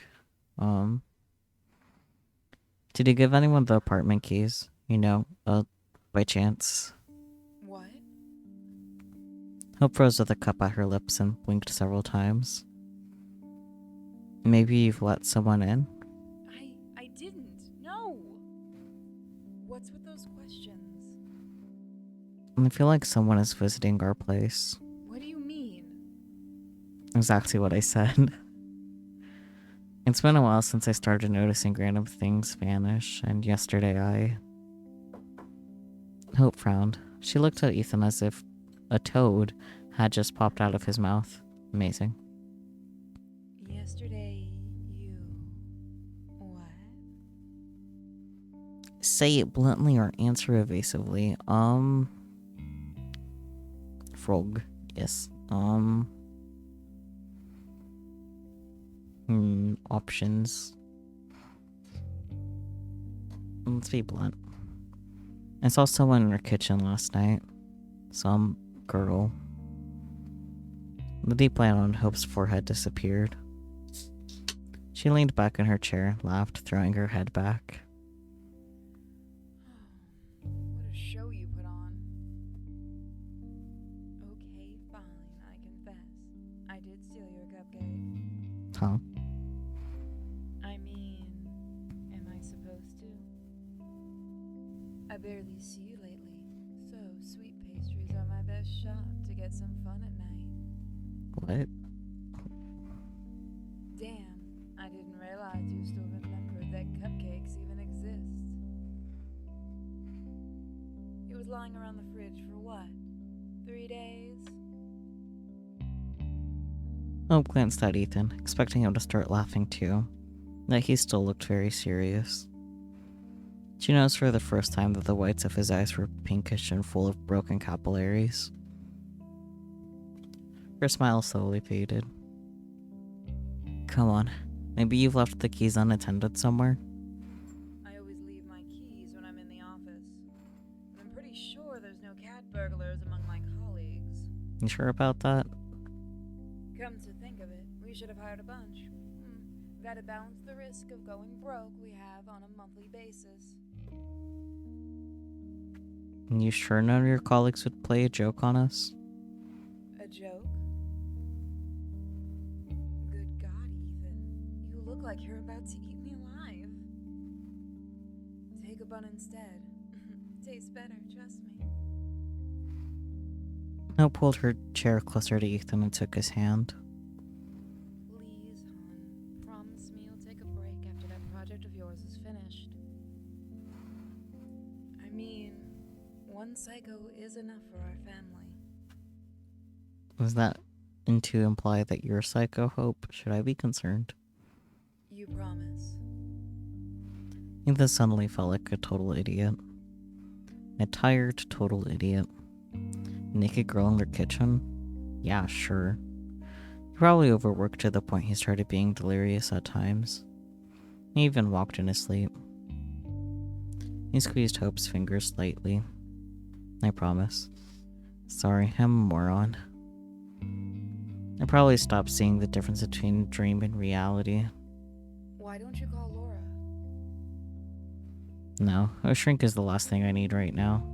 Um, did you give anyone the apartment keys? By chance? What? Hope froze with a cup at her lips and blinked several times. Maybe you've let someone in? I didn't. No. What's with those questions? I feel like someone is visiting our place. What do you mean? Exactly what I said. It's been a while since I started noticing random things vanish, and yesterday Hope frowned. She looked at Ethan as if a toad had just popped out of his mouth. Amazing. Yesterday, you... What? Say it bluntly or answer evasively. Frog. Yes. Options. Let's be blunt. I saw someone in her kitchen last night. Some girl. The deep line on Hope's forehead disappeared. She leaned back in her chair, laughed, throwing her head back. What a show you put on. Okay, fine, I confess. I did steal your cupcake. Huh? I mean, am I supposed to? I barely see you lately, so sweet pastries are my best shot to get some fun at night. What? Damn, I didn't realize you still remembered that cupcakes even exist. It was lying around the fridge for what? 3 days? Hope glanced at Ethan, expecting him to start laughing too. Yet he still looked very serious. She noticed for the first time that the whites of his eyes were pinkish and full of broken capillaries. Her smile slowly faded. Come on, maybe you've left the keys unattended somewhere? I always leave my keys when I'm in the office. And I'm pretty sure there's no cat burglars among my colleagues. You sure about that? Come to think of it, we should have hired a bunch. That'd balance the risk of going broke we have on a monthly basis. You sure none of your colleagues would play a joke on us? A joke? Good God, Ethan. You look like you're about to eat me alive. Take a bun instead. Tastes better, trust me. Hope pulled her chair closer to Ethan and took his hand. Please, hon. Promise me you'll take a break after that project of yours is finished. I mean, one psycho is enough for our family. Was that to imply that you're a psycho, Hope? Should I be concerned? You promise. Ethan suddenly felt like a total idiot. A tired, total idiot. Naked girl in their kitchen? Yeah, sure. He probably overworked to the point he started being delirious at times. He even walked in his sleep. He squeezed Hope's fingers slightly. I promise. Sorry, I'm a moron. I probably stopped seeing the difference between dream and reality. Why don't you call Laura? No, a shrink is the last thing I need right now.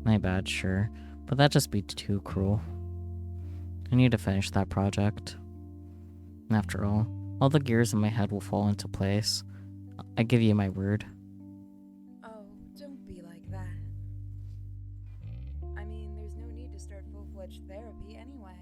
My bad, sure, but that'd just be too cruel. I need to finish that project. After all the gears in my head will fall into place. I give you my word. Oh, don't be like that. I mean, there's no need to start full-fledged therapy anyway.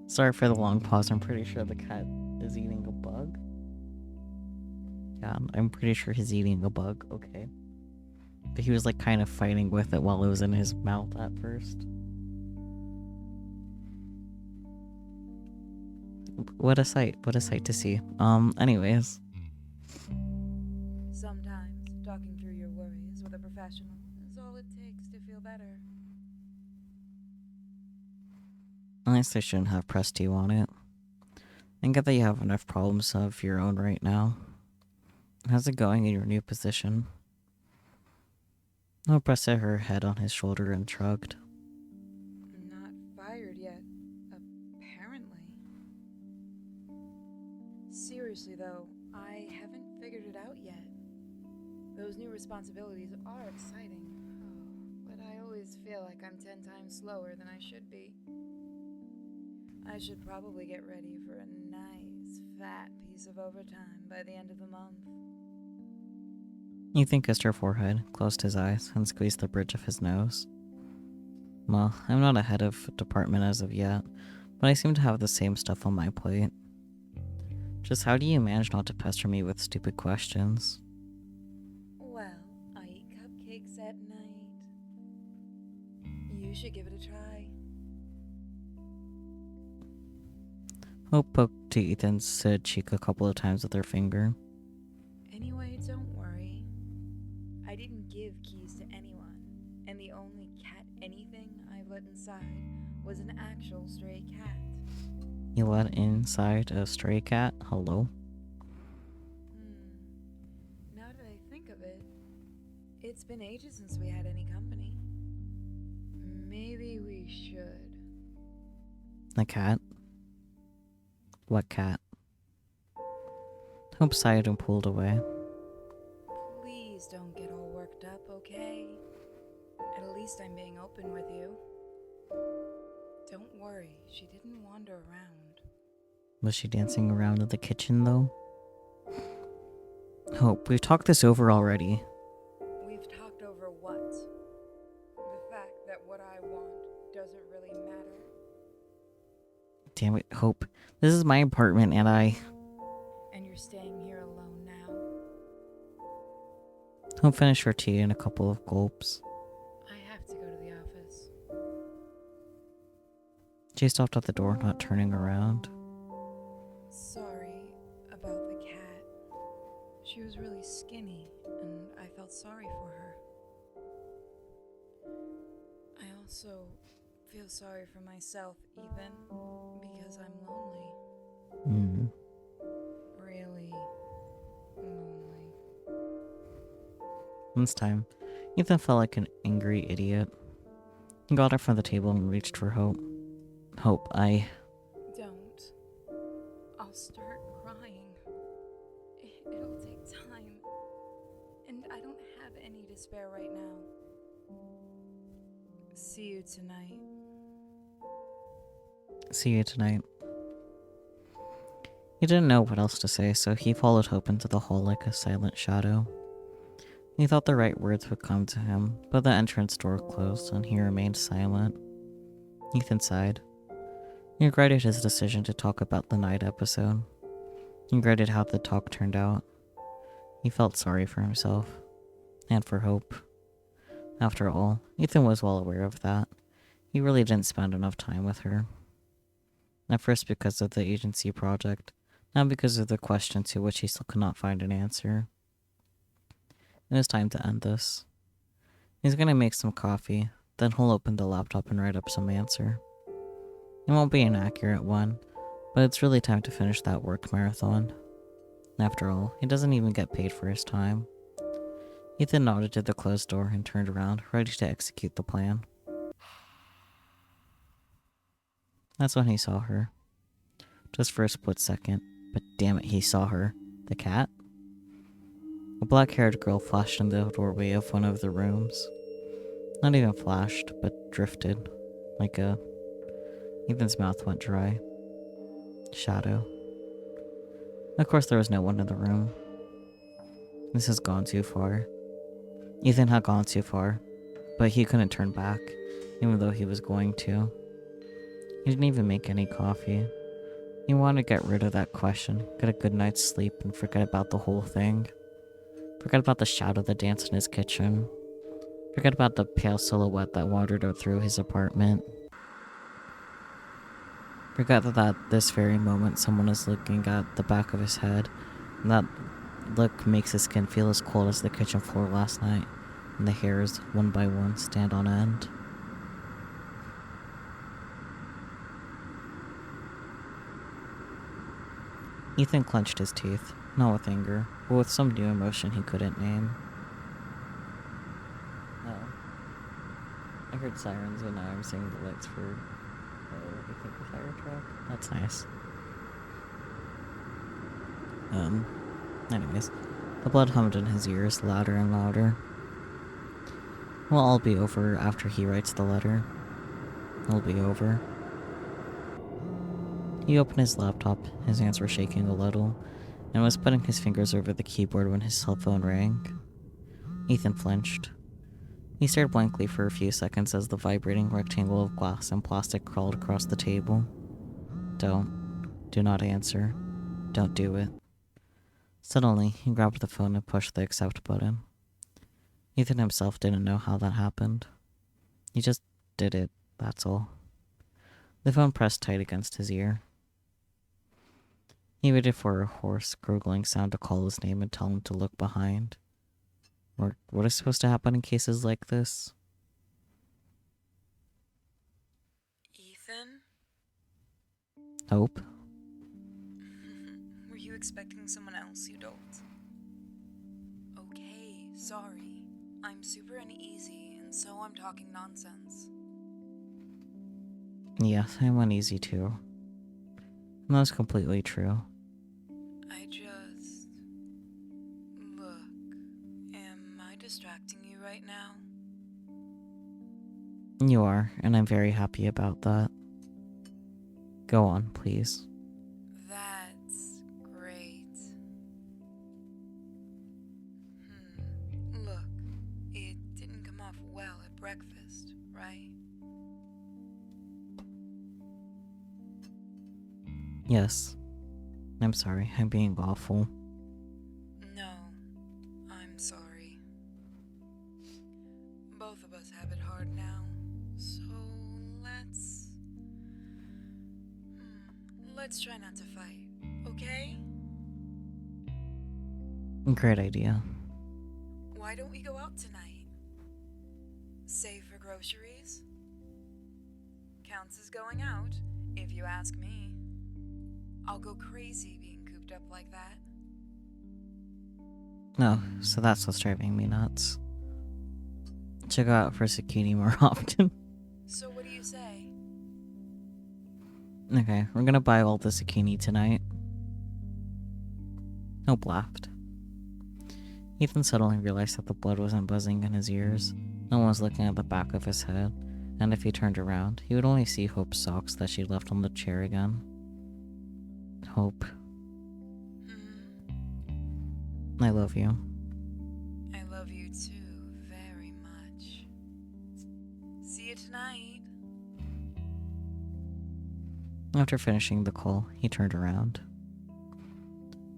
Sorry for the long pause, I'm pretty sure the cat is eating a bug. Yeah, I'm pretty sure he's eating a bug, okay. But he was like kind of fighting with it while it was in his mouth at first. What a sight to see. Anyways. Sometimes, talking through your confessional is all it takes to feel better. At least they shouldn't have pressed you on it. I get that you have enough problems of your own right now. How's it going in your new position? Hope rested her head on his shoulder and shrugged. Not fired yet, apparently. Seriously though, I haven't figured it out yet. Those new responsibilities are exciting. Oh, but I always feel like I'm 10 times slower than I should be. I should probably get ready for a nice, fat piece of overtime by the end of the month. Ethan kissed her forehead, closed his eyes, and squeezed the bridge of his nose. Well, I'm not a head of department as of yet, but I seem to have the same stuff on my plate. Just how do you manage not to pester me with stupid questions? Well, I eat cupcakes at night. You should give it a try. Hope poked to Ethan's cheek a couple of times with her finger. Anyway, don't worry. I didn't give keys to anyone, and the only cat anything I've let inside was an actual stray cat. You let inside a stray cat? Hello? Now that I think of it, it's been ages since we had any company. Maybe we should. The cat? What cat? Hope sighed and pulled away. Please don't get all worked up, okay? At least I'm being open with you. Don't worry, she didn't wander around. Was she dancing around in the kitchen, though? Hope, we've talked this over already. We've talked over what? The fact that what I want doesn't really matter. Damn it, Hope. This is my apartment and And you're staying here alone now? Hope finished her tea in a couple of gulps. I have to go to the office. She stopped at the door, not turning around. Sorry about the cat. She was really skinny, and I felt sorry for her. I also feel sorry for myself, Ethan, because I'm lonely. Really lonely. This time, Ethan felt like an angry idiot. He got up from the table and reached for Hope. Hope, Don't. I'll start crying. It'll take time. And I don't have any to spare right now. See you tonight. See you tonight. He didn't know what else to say, so he followed Hope into the hall like a silent shadow. He thought the right words would come to him, but the entrance door closed and he remained silent. Ethan sighed. He regretted his decision to talk about the night episode. He regretted how the talk turned out. He felt sorry for himself. And for Hope. After all, Ethan was well aware of that. He really didn't spend enough time with her. At first because of the agency project, now because of the question to which he still could not find an answer. It was time to end this. He's gonna make some coffee, then he'll open the laptop and write up some answer. It won't be an accurate one, but it's really time to finish that work marathon. After all, he doesn't even get paid for his time. Ethan nodded to the closed door and turned around, ready to execute the plan. That's when he saw her. Just for a split second, but damn it, he saw her. The cat? A black-haired girl flashed in the doorway of one of the rooms. Not even flashed, but drifted. Ethan's mouth went dry. Shadow. Of course there was no one in the room. This has gone too far. Ethan had gone too far, but he couldn't turn back, even though he was going to. He didn't even make any coffee. He wanted to get rid of that question, get a good night's sleep, and forget about the whole thing. Forget about the shadow that danced in his kitchen. Forget about the pale silhouette that wandered through his apartment. Forget that at this very moment someone is looking at the back of his head, and that look makes his skin feel as cold as the kitchen floor last night. and the hairs, one by one, stand on end. Ethan clenched his teeth, not with anger, but with some new emotion he couldn't name. Oh. I heard sirens, and now I'm seeing the lights for, I think a fire truck? That's nice. Anyways, the blood hummed in his ears, louder and louder. It'll all be over after he writes the letter. It'll be over. He opened his laptop, his hands were shaking a little, and was putting his fingers over the keyboard when his cell phone rang. Ethan flinched. He stared blankly for a few seconds as the vibrating rectangle of glass and plastic crawled across the table. Do not answer. Don't do it. Suddenly, he grabbed the phone and pushed the accept button. Ethan himself didn't know how that happened. He just did it, that's all. The phone pressed tight against his ear. He waited for a hoarse, gurgling sound to call his name and tell him to look behind. Or what is supposed to happen in cases like this? Ethan? Hope? Were you expecting someone else, you dolt? Okay, sorry. I'm super uneasy, and so I'm talking nonsense. Yes, I'm uneasy too. And that's completely true. Look, am I distracting you right now? You are, and I'm very happy about that. Go on, please. That's great. Look, it didn't come off well at breakfast, right? Yes. I'm sorry, I'm being awful. No, I'm sorry. Both of us have it hard now, so let's try not to fight, okay? Great idea. Why don't we go out tonight? Save for groceries? Counts as going out, if you ask me. I'll go crazy being cooped up like that. No, so that's what's driving me nuts. Should go out for zucchini more often. So what do you say? Okay, we're gonna buy all the zucchini tonight. Hope laughed. Ethan suddenly realized that the blood wasn't buzzing in his ears. No one was looking at the back of his head, and if he turned around, he would only see Hope's socks that she left on the chair again. Hope. I love you. I love you too, very much. See you tonight. After finishing the call, he turned around.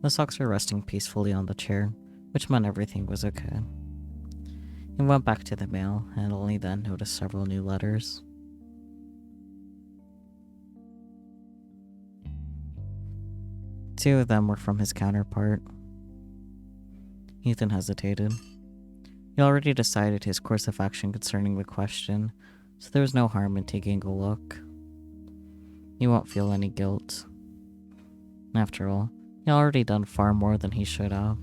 The socks were resting peacefully on the chair, which meant everything was okay. He went back to the mail and only then noticed several new letters. Two of them were from his counterpart. Ethan hesitated. He already decided his course of action concerning the question, so there was no harm in taking a look. He won't feel any guilt. After all, he already done far more than he should have.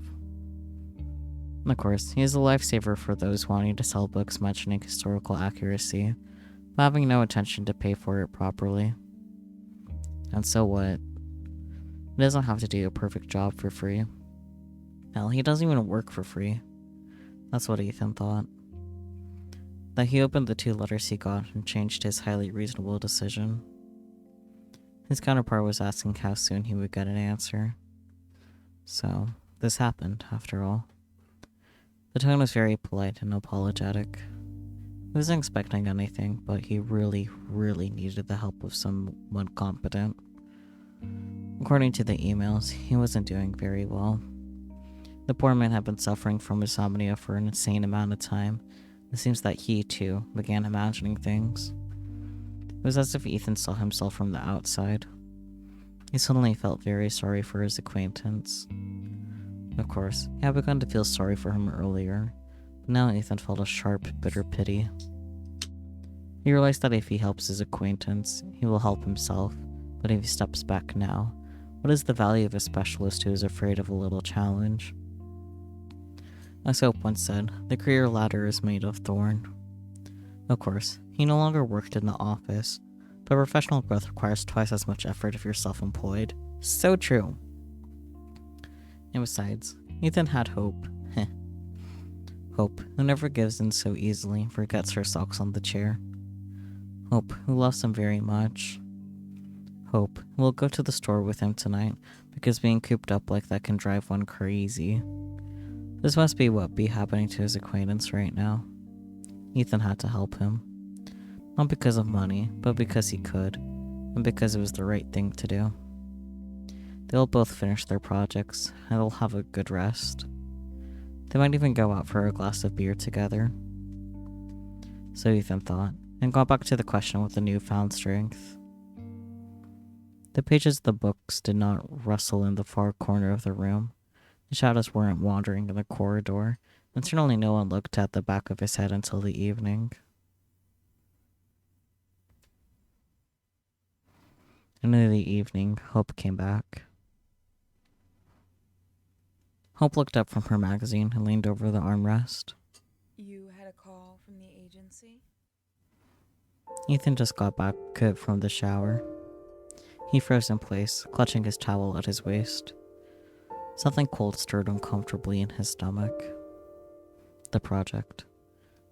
Of course, he is a lifesaver for those wanting to sell books mentioning historical accuracy, but having no intention to pay for it properly. And so what? He doesn't have to do a perfect job for free. Hell, he doesn't even work for free. That's what Ethan thought. That he opened the two letters he got and changed his highly reasonable decision. His counterpart was asking how soon he would get an answer. So, this happened, after all. The tone was very polite and apologetic. He wasn't expecting anything, but he really, really needed the help of someone competent. According to the emails, he wasn't doing very well. The poor man had been suffering from insomnia for an insane amount of time. It seems that he, too, began imagining things. It was as if Ethan saw himself from the outside. He suddenly felt very sorry for his acquaintance. Of course, he had begun to feel sorry for him earlier, Now Ethan felt a sharp, bitter pity. He realized that if he helps his acquaintance, he will help himself, but if he steps back now, what is the value of a specialist who is afraid of a little challenge? As Hope once said, the career ladder is made of thorn. Of course, he no longer worked in the office, but professional growth requires twice as much effort if you're self-employed. So true! And besides, Ethan had Hope. Hope, who never gives in so easily, forgets her socks on the chair. Hope, who loves him very much. Hope, who will go to the store with him tonight, because being cooped up like that can drive one crazy. This must be what be happening to his acquaintance right now. Ethan had to help him. Not because of money, but because he could, and because it was the right thing to do. They'll both finish their projects, and they'll have a good rest. They might even go out for a glass of beer together. So Ethan thought, and got back to the question with a newfound strength. The pages of the books did not rustle in the far corner of the room. The shadows weren't wandering in the corridor, and certainly no one looked at the back of his head until the evening. And in the evening, Hope came back. Hope looked up from her magazine and leaned over the armrest. You had a call from the agency? Ethan just got back from the shower. He froze in place, clutching his towel at his waist. Something cold stirred uncomfortably in his stomach. The project.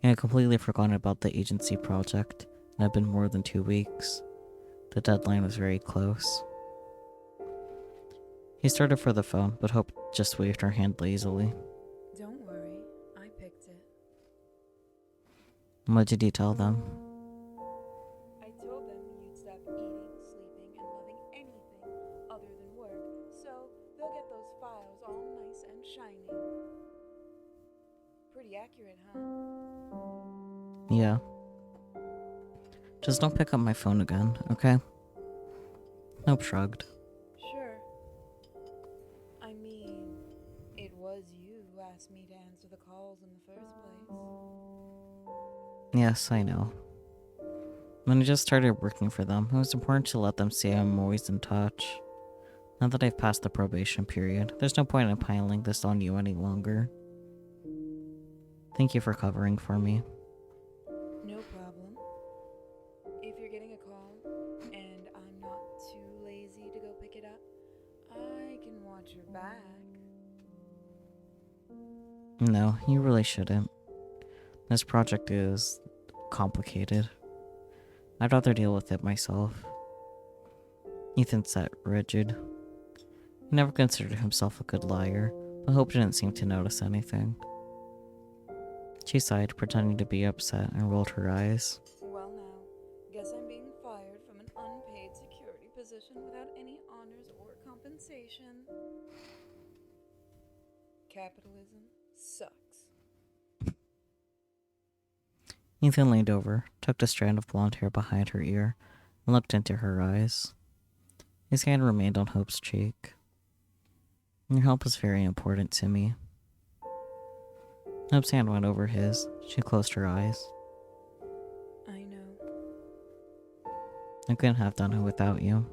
He had completely forgotten about the agency project. It had been more than 2 weeks. The deadline was very close. He started for the phone, but Hope just waved her hand lazily. Don't worry, I picked it. What did you tell them? I told them you'd stop eating, sleeping, and loving anything other than work, so they'll get those files all nice and shiny. Pretty accurate, huh? Yeah. Just don't pick up my phone again, okay? Hope shrugged. Sure. I mean, it was you who asked me to answer the calls in the first place. Yes, I know. When I just started working for them, it was important to let them see I'm always in touch. Now that I've passed the probation period, there's no point in piling this on you any longer. Thank you for covering for me. No problem. If you're getting a call and I'm not too lazy to go pick it up, I can watch your back. No, you really shouldn't. This project is complicated. I'd rather deal with it myself. Ethan sat rigid. He never considered himself a good liar, but Hope didn't seem to notice anything. She sighed, pretending to be upset, and rolled her eyes. Well now, guess I'm being fired from an unpaid security position without any honors or compensation. Capitalism sucks. Ethan leaned over, tucked a strand of blonde hair behind her ear, and looked into her eyes. His hand remained on Hope's cheek. Your help is very important to me. Hope's hand went over his. She closed her eyes. I know. I couldn't have done it without you.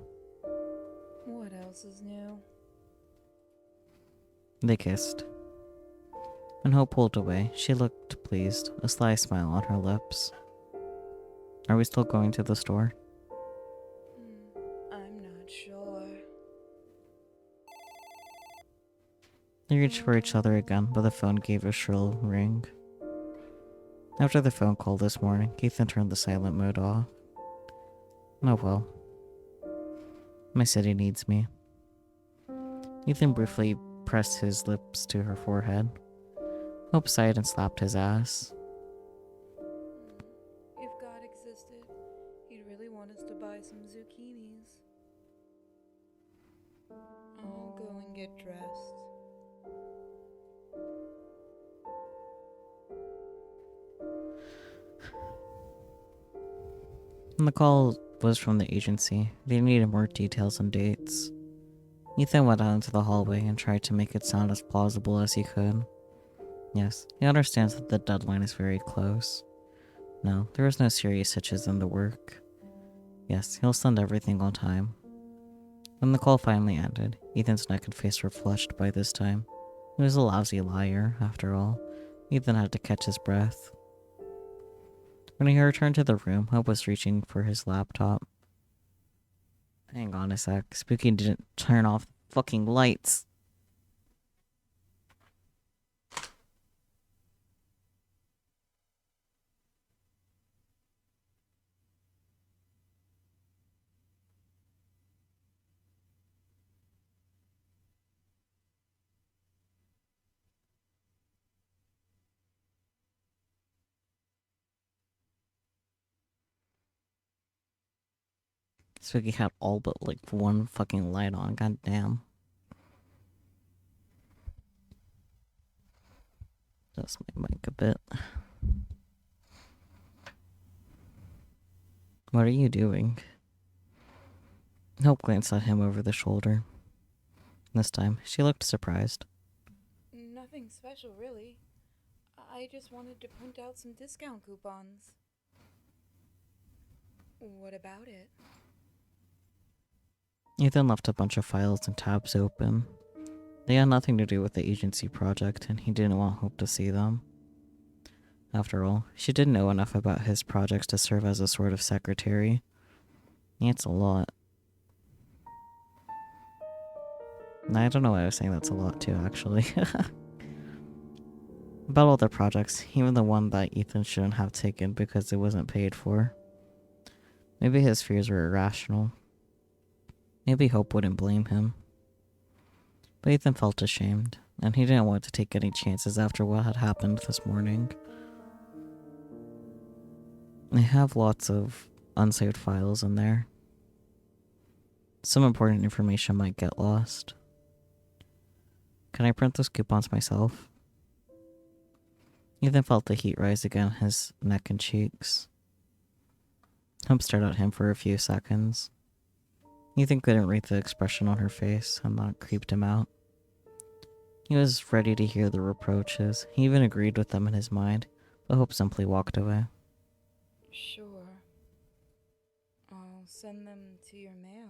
What else is new? They kissed. When Hope pulled away, she looked pleased, a sly smile on her lips. Are we still going to the store? I'm not sure. They reached for each other again, but the phone gave a shrill ring. After the phone call this morning, Ethan turned the silent mode off. Oh well. My city needs me. Ethan briefly pressed his lips to her forehead. Hope sighed and slapped his ass. If God existed, he'd really want us to buy some zucchinis. I'll go and get dressed. And the call was from the agency. They needed more details and dates. Ethan went out into the hallway and tried to make it sound as plausible as he could. Yes, he understands that the deadline is very close. No, there is no serious hitches in the work. Yes, he'll send everything on time. When the call finally ended, Ethan's neck and face were flushed by this time. He was a lousy liar, after all. Ethan had to catch his breath. When he returned to the room, Hope was reaching for his laptop. Hang on a sec. Spooky didn't turn off the fucking lights. Spooky had all but like one fucking light on. God damn. Just my mic a bit. What are you doing? Hope glanced at him over the shoulder. This time, she looked surprised. Nothing special, really. I just wanted to print out some discount coupons. What about it? Ethan left a bunch of files and tabs open. They had nothing to do with the agency project, and he didn't want Hope to see them. After all, she didn't know enough about his projects to serve as a sort of secretary. It's a lot. I don't know why I was saying that's a lot too, actually. About all the projects, even the one that Ethan shouldn't have taken because it wasn't paid for. Maybe his fears were irrational. Maybe Hope wouldn't blame him. But Ethan felt ashamed, and he didn't want to take any chances after what had happened this morning. I have lots of unsaved files in there. Some important information might get lost. Can I print those coupons myself? Ethan felt the heat rise again his neck and cheeks. Hope stared at him for a few seconds. Ethan couldn't read the expression on her face, and that creeped him out. He was ready to hear the reproaches. He even agreed with them in his mind, but Hope simply walked away. Sure. I'll send them to your mail.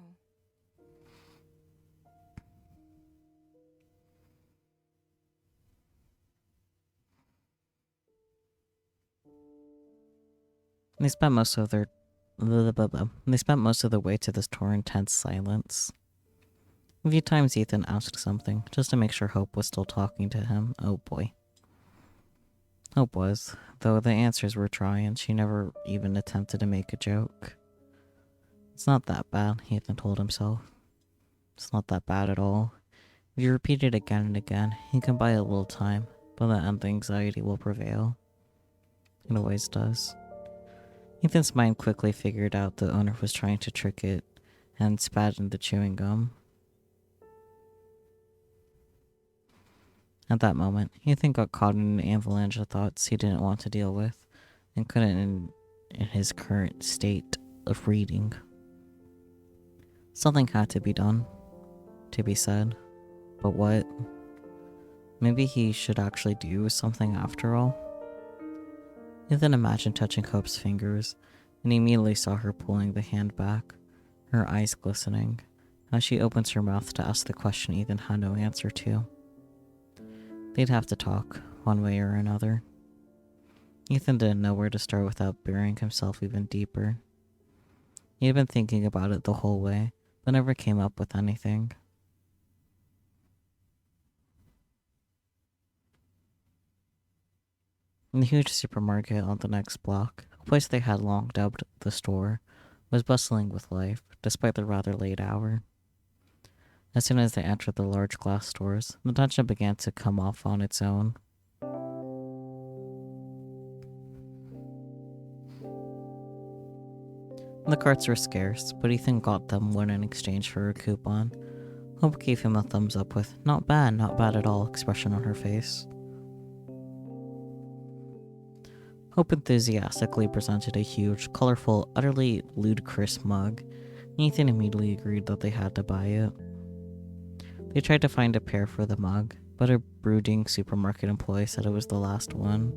They spent most of the way to this tour in tense silence. A few times Ethan asked something, just to make sure Hope was still talking to him. Oh boy. Hope was, though the answers were dry and she never even attempted to make a joke. It's not that bad, Ethan told himself. It's not that bad at all. If you repeat it again and again, you can buy a little time, but then the anxiety will prevail. It always does. Ethan's mind quickly figured out the owner was trying to trick it and spat in the chewing gum. At that moment, Ethan got caught in an avalanche of thoughts he didn't want to deal with and couldn't in his current state of reading. Something had to be done, to be said, but what? Maybe he should actually do something after all? Ethan imagined touching Hope's fingers, and he immediately saw her pulling the hand back, her eyes glistening, as she opens her mouth to ask the question Ethan had no answer to. They'd have to talk, one way or another. Ethan didn't know where to start without burying himself even deeper. He had been thinking about it the whole way, but never came up with anything. In the huge supermarket on the next block, a place they had long dubbed the store, was bustling with life, despite the rather late hour. As soon as they entered the large glass doors, the tension began to come off on its own. The carts were scarce, but Ethan got them one in exchange for a coupon. Hope gave him a thumbs up with not bad at all expression on her face. Hope enthusiastically presented a huge, colorful, utterly ludicrous mug. Ethan immediately agreed that they had to buy it. They tried to find a pair for the mug, but a brooding supermarket employee said it was the last one.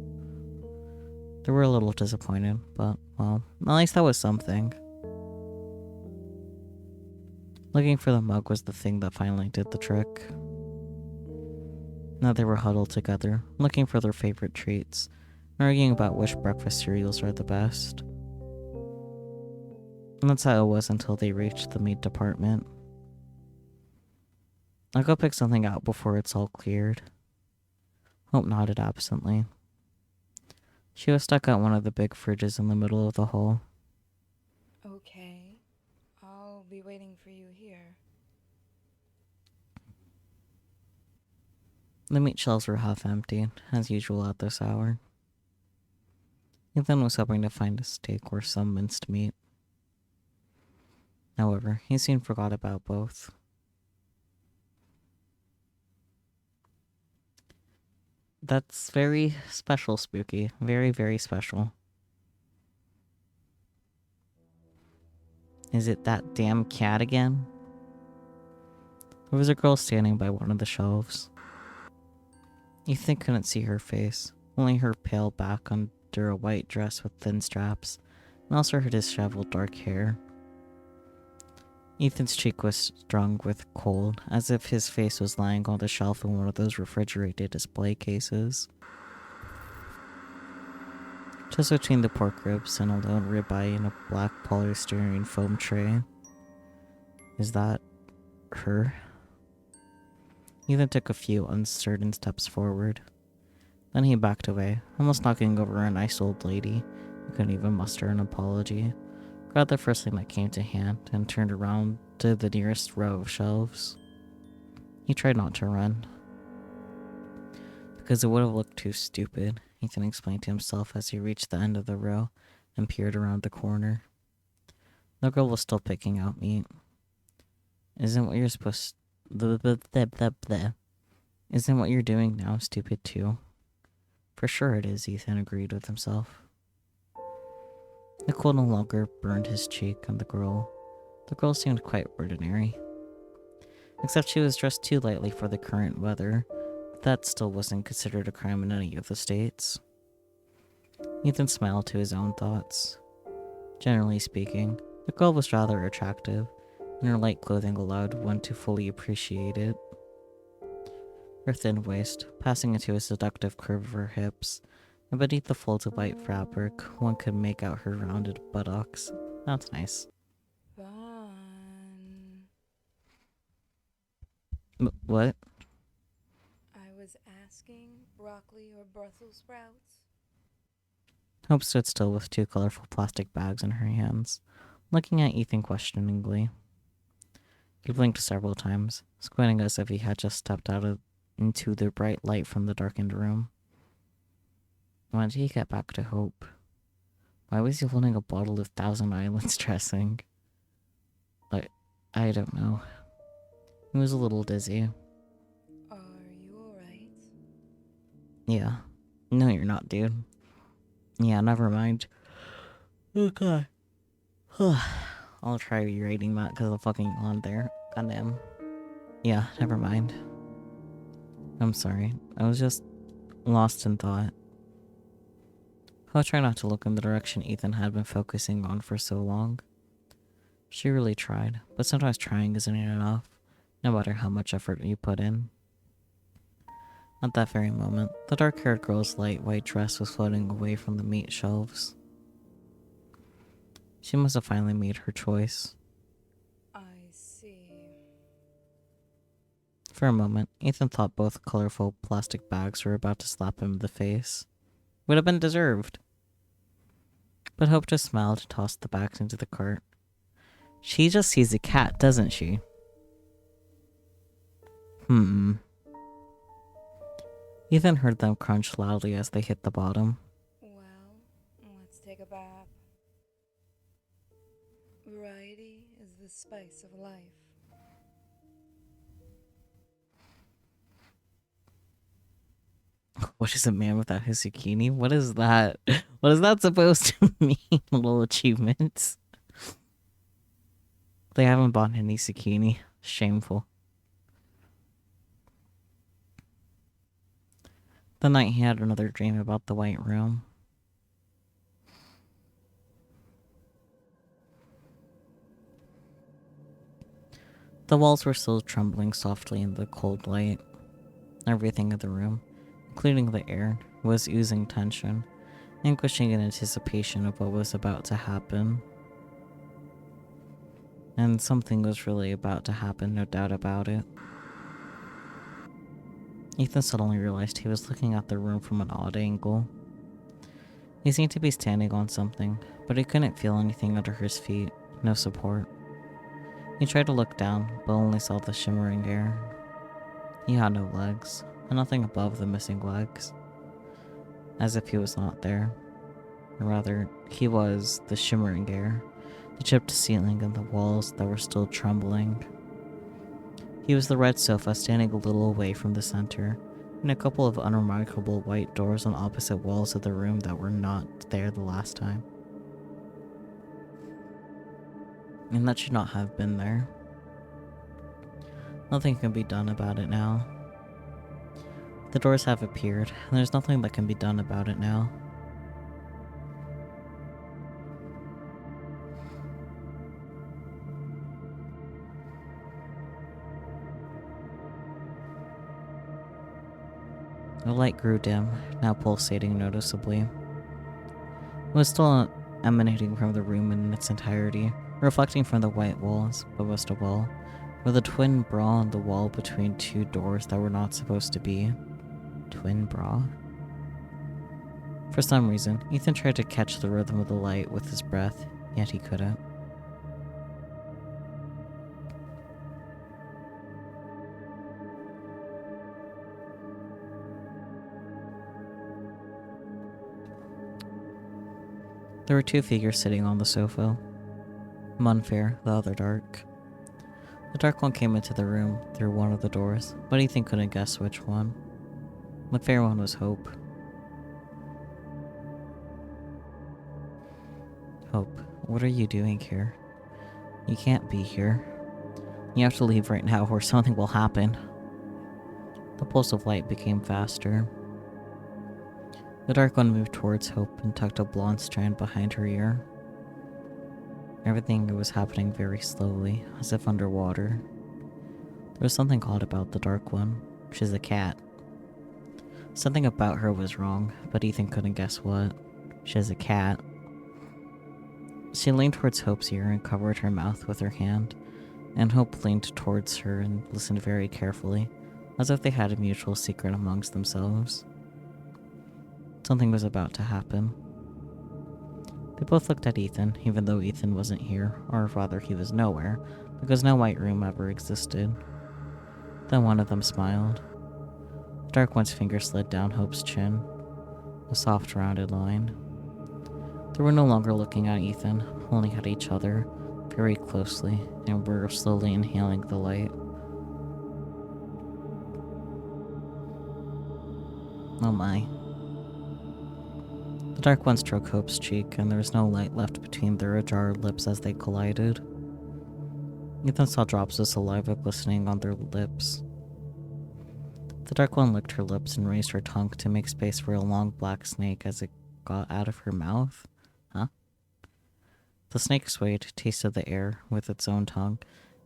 They were a little disappointed, but, well, at least that was something. Looking for the mug was the thing that finally did the trick. Now they were huddled together, looking for their favorite treats, and arguing about which breakfast cereals are the best. And that's how it was until they reached the meat department. I'll go pick something out before it's all cleared. Hope nodded absently. She was stuck at one of the big fridges in the middle of the hall. Okay. I'll be waiting for you here. The meat shelves were half empty, as usual at this hour. Ethan was hoping to find a steak or some minced meat. However, he soon forgot about both. That's very special, Spooky. Very, very special. Is it that damn cat again? There was a girl standing by one of the shelves. Ethan couldn't see her face, only her pale back under a white dress with thin straps, and also her disheveled dark hair. Ethan's cheek was strung with cold, as if his face was lying on the shelf in one of those refrigerated display cases. Just between the pork ribs and a lone ribeye in a black polystyrene foam tray. Is that her? Ethan took a few uncertain steps forward. Then he backed away, almost knocking over a nice old lady who couldn't even muster an apology. Grabbed the first thing that came to hand and turned around to the nearest row of shelves. He tried not to run, because it would have looked too stupid, Ethan explained to himself as he reached the end of the row and peered around the corner. The girl was still picking out meat. Isn't what you're supposed Isn't what you're doing now stupid too? For sure it is, Ethan agreed with himself. The cold no longer burned his cheek on the girl. The girl seemed quite ordinary. Except she was dressed too lightly for the current weather. That still wasn't considered a crime in any of the states. Ethan smiled to his own thoughts. Generally speaking, the girl was rather attractive, and her light clothing allowed one to fully appreciate it. Her thin waist, passing into a seductive curve of her hips, and beneath the folds of white fabric, one could make out her rounded buttocks. That's nice. Fun. What? I was asking, broccoli or Brussels sprouts? Hope stood still with two colorful plastic bags in her hands, looking at Ethan questioningly. He blinked several times, squinting as if he had just stepped into the bright light from the darkened room. When did he get back to Hope? Why was he holding a bottle of Thousand Islands dressing? I don't know. He was a little dizzy. Are you alright? Yeah. No, you're not, dude. Yeah, never mind. Okay. I'll try rewriting that because of the fucking on there. Goddamn. Yeah, never mind. I'm sorry. I was just lost in thought. I'll try not to look in the direction Ethan had been focusing on for so long. She really tried, but sometimes trying isn't enough, no matter how much effort you put in. At that very moment, the dark-haired girl's light white dress was floating away from the meat shelves. She must have finally made her choice. I see. For a moment, Ethan thought both colorful plastic bags were about to slap him in the face. Would have been deserved. But Hope just smiled and tossed the bags into the cart. She just sees a cat, doesn't she? Ethan heard them crunch loudly as they hit the bottom. Well, let's take a bath. Variety is the spice of life. What is a man without his zucchini? What is that? What is that supposed to mean? Little achievements. They haven't bought any zucchini. Shameful. The night he had another dream about the White Room. The walls were still trembling softly in the cold light. Everything in the room, including the air, was oozing tension, anguishing in anticipation of what was about to happen. And something was really about to happen, no doubt about it. Ethan suddenly realized he was looking at the room from an odd angle. He seemed to be standing on something, but he couldn't feel anything under his feet, no support. He tried to look down, but only saw the shimmering air. He had no legs, and nothing above the missing legs. As if he was not there. Or rather, he was the shimmering air, the chipped ceiling and the walls that were still trembling. He was the red sofa standing a little away from the center, and a couple of unremarkable white doors on opposite walls of the room that were not there the last time. And that should not have been there. Nothing can be done about it now. The doors have appeared, and there's nothing that can be done about it now. The light grew dim, now pulsating noticeably. It was still emanating from the room in its entirety, reflecting from the white walls, but most of all, with a twin bra on the wall between two doors that were not supposed to be. Twin bra? For some reason, Ethan tried to catch the rhythm of the light with his breath, yet he couldn't. There were two figures sitting on the sofa. One fair, the other dark. The dark one came into the room through one of the doors, but Ethan couldn't guess which one. The fair one was Hope. Hope, what are you doing here? You can't be here. You have to leave right now or something will happen. The pulse of light became faster. The dark one moved towards Hope and tucked a blonde strand behind her ear. Everything was happening very slowly, as if underwater. There was something odd about the dark one. She's a cat. Something about her was wrong, but Ethan couldn't guess what. She's a cat. She leaned towards Hope's ear and covered her mouth with her hand, and Hope leaned towards her and listened very carefully, as if they had a mutual secret amongst themselves. Something was about to happen. They both looked at Ethan, even though Ethan wasn't here, or rather he was nowhere, because no white room ever existed. Then one of them smiled. The dark one's finger slid down Hope's chin, a soft rounded line. They were no longer looking at Ethan, only at each other, very closely, and were slowly inhaling the light. Oh my. The dark one stroked Hope's cheek, and there was no light left between their ajar lips as they collided. Ethan saw drops of saliva glistening on their lips. The dark one licked her lips and raised her tongue to make space for a long black snake as it got out of her mouth. Huh? The snake swayed, tasted the air with its own tongue,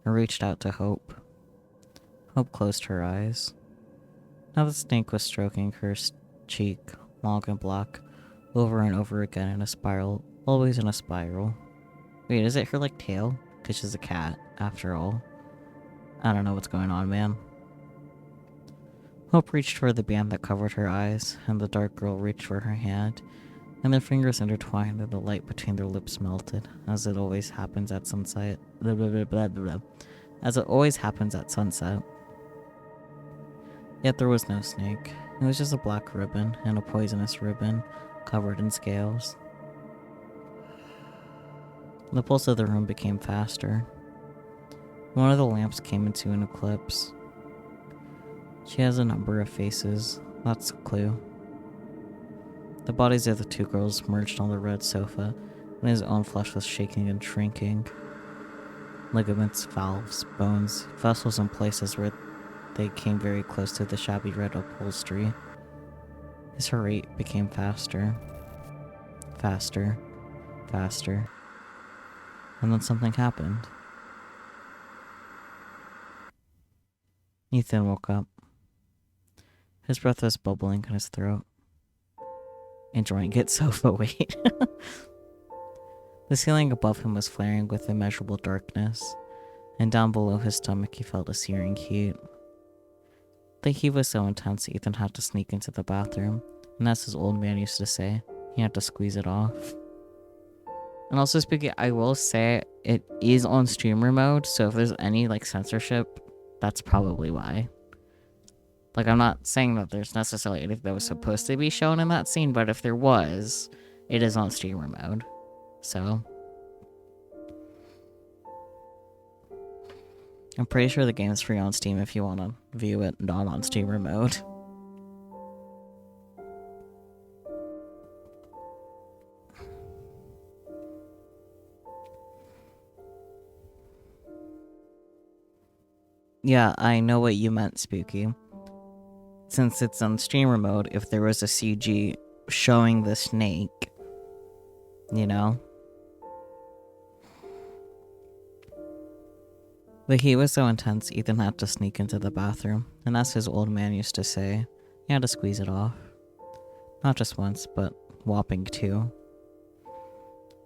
and reached out to Hope. Hope closed her eyes. Now the snake was stroking her cheek, long and black, over and over again in a spiral, always in a spiral. Wait, is it her, tail? Because she's a cat, after all. I don't know what's going on, man. Hope reached for the band that covered her eyes, and the dark girl reached for her hand, and their fingers intertwined and the light between their lips melted, as it always happens at sunset. Blah, blah, blah, blah, blah, as it always happens at sunset. Yet there was no snake. It was just a black ribbon, and a poisonous ribbon, covered in scales. The pulse of the room became faster. One of the lamps came into an eclipse. She has a number of faces. That's a clue. The bodies of the two girls merged on the red sofa, and his own flesh was shaking and shrinking. Ligaments, valves, bones, vessels in places where they came very close to the shabby red upholstery. His heart rate became faster, faster, faster, and then something happened. Ethan woke up. His breath was bubbling in his throat. Enjoying it, sofa weight. The ceiling above him was flaring with immeasurable darkness, and down below his stomach he felt a searing heat. The heat was so intense Ethan had to sneak into the bathroom, and as his old man used to say, he had to squeeze it off. And also speaking, I will say it is on streamer mode, so if there's any like censorship, that's probably why. Like, I'm not saying that there's necessarily anything that was supposed to be shown in that scene, but if there was, it is on streamer mode. So I'm pretty sure the game's free on Steam if you want to view it not on streamer mode. Yeah, I know what you meant, Spooky. Since it's on streamer mode, if there was a CG showing the snake, you know? The heat was so intense, Ethan had to sneak into the bathroom, and as his old man used to say, he had to squeeze it off. Not just once, but whopping 2.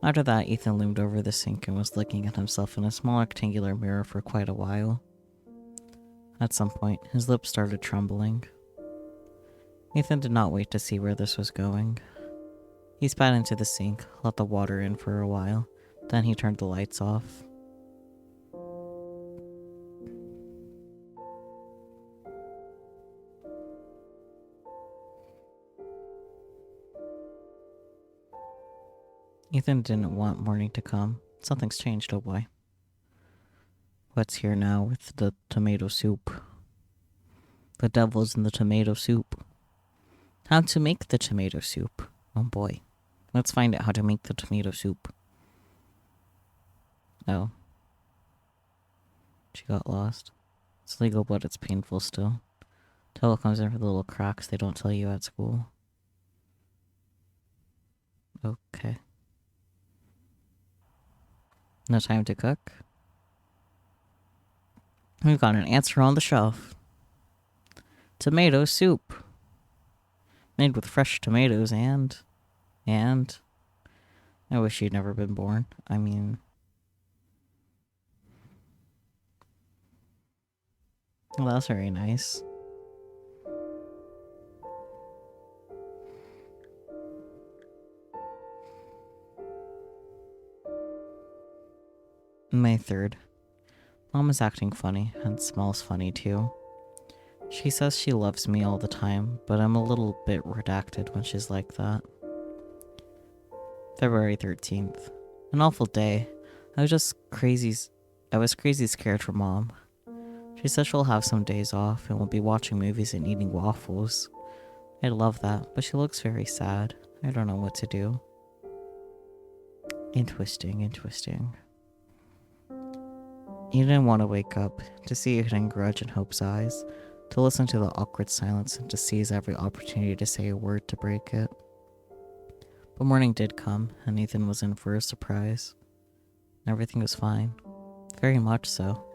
After that, Ethan loomed over the sink and was looking at himself in a small rectangular mirror for quite a while. At some point, his lips started trembling. Ethan did not wait to see where this was going. He spat into the sink, let the water in for a while, then he turned the lights off. Ethan didn't want morning to come. Something's changed, oh boy. What's here now with the tomato soup? The devil's in the tomato soup. How to make the tomato soup? Oh boy. Let's find out how to make the tomato soup. Oh. She got lost. It's legal, but it's painful still. Till it comes in for the little cracks they don't tell you at school. Okay. No time to cook? We've got an answer on the shelf. Tomato soup. Made with fresh tomatoes and... I wish you'd never been born. I mean... Well, that's very nice. May 3rd. Mom is acting funny, and smells funny too. She says she loves me all the time, but I'm a little bit redacted when she's like that. February 13th. An awful day. I was crazy scared for Mom. She says she'll have some days off and will be watching movies and eating waffles. I love that, but she looks very sad. I don't know what to do. Interesting. You didn't want to wake up, to see a hidden grudge in Hope's eyes, to listen to the awkward silence and to seize every opportunity to say a word to break it. But morning did come, and Ethan was in for a surprise. Everything was fine. Very much so.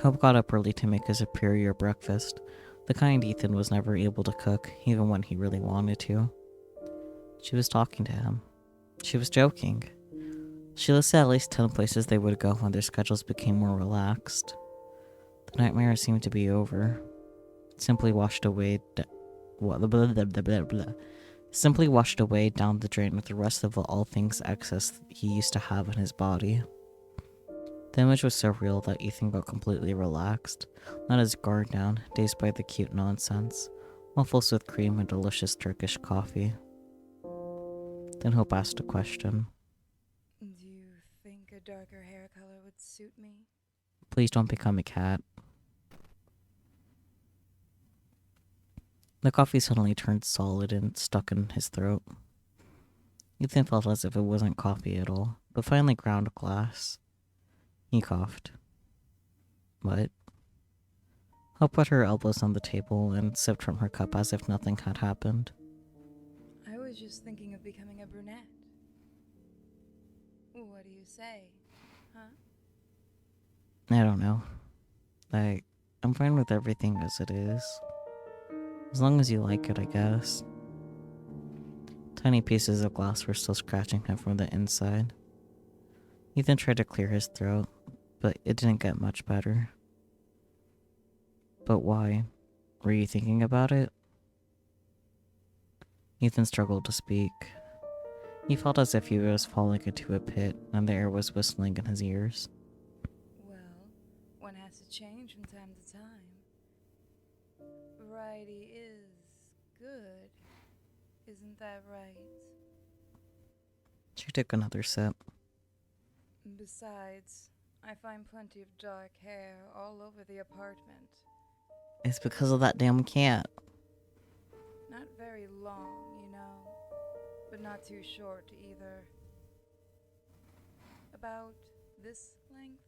Hope got up early to make a superior breakfast, the kind Ethan was never able to cook, even when he really wanted to. She was talking to him. She was joking. She listed at least 10 places they would go when their schedules became more relaxed. The nightmare seemed to be over. Simply washed away down the drain with the rest of the all things excess he used to have in his body. The image was so real that Ethan got completely relaxed, let his guard down, dazed by the cute nonsense, waffles with cream and delicious Turkish coffee. Then Hope asked a question. Do you think a darker hair color would suit me? Please don't become a cat. The coffee suddenly turned solid and stuck in his throat. Ethan felt as if it wasn't coffee at all, but finally ground glass. He coughed. What? Hope put her elbows on the table and sipped from her cup as if nothing had happened. I was just thinking of becoming a brunette. What do you say? Huh? I don't know. I'm fine with everything as it is. As long as you like it, I guess. Tiny pieces of glass were still scratching him from the inside. Ethan tried to clear his throat, but it didn't get much better. But why? Were you thinking about it? Ethan struggled to speak. He felt as if he was falling into a pit, and the air was whistling in his ears. Well, one has to change from time to time. Variety is good. Isn't that right? She took another sip. Besides, I find plenty of dark hair all over the apartment. It's because of that damn cat. Not very long, you know, but not too short either. About this length?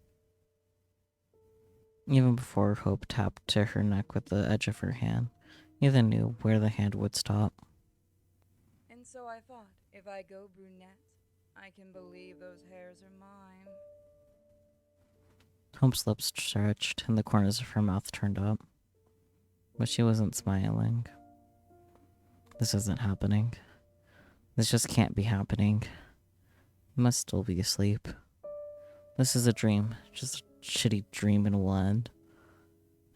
Even before Hope tapped to her neck with the edge of her hand, Ethan knew where the hand would stop. And so I thought, if I go brunette, I can believe those hairs are mine. Hope's lips stretched and the corners of her mouth turned up. But she wasn't smiling. This isn't happening. This just can't be happening. You must still be asleep. This is a dream. Just a shitty dream and will end.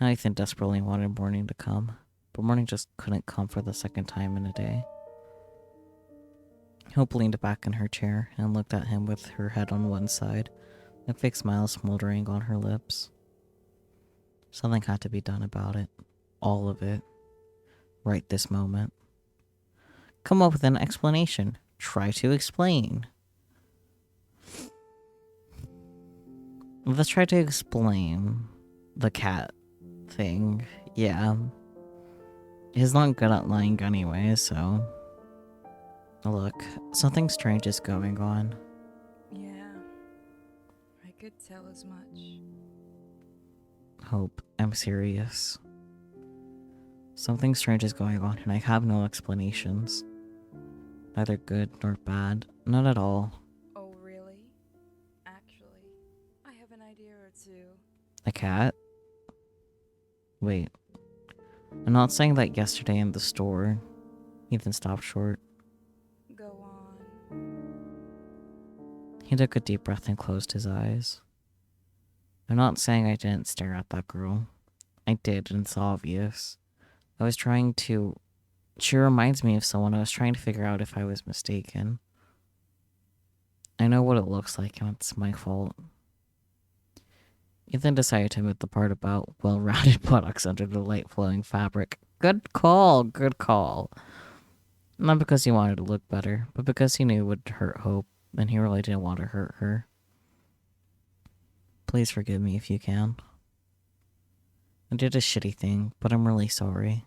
Now Ethan desperately wanted morning to come, but morning just couldn't come for the second time in a day. Hope leaned back in her chair and looked at him with her head on one side, a fake smile smoldering on her lips. Something had to be done about it. All of it. Right this moment. Come up with an explanation. Try to explain. Let's try to explain the cat thing. Yeah. He's not good at lying anyway, so... Look, something strange is going on. Yeah, I could tell as much. Hope, I'm serious. Something strange is going on and I have no explanations. Neither good nor bad. Not at all. Oh, really? Actually, I have an idea or two. A cat? Wait. I'm not saying that yesterday in the store. Ethan stopped short. Go on. He took a deep breath and closed his eyes. I'm not saying I didn't stare at that girl. I did, and it's obvious. I was trying to... She reminds me of someone. I was trying to figure out if I was mistaken. I know what it looks like, and it's my fault. Ethan decided to omit the part about well-rounded buttocks under the light-flowing fabric. Good call, good call. Not because he wanted to look better, but because he knew it would hurt Hope, and he really didn't want to hurt her. Please forgive me if you can. I did a shitty thing, but I'm really sorry.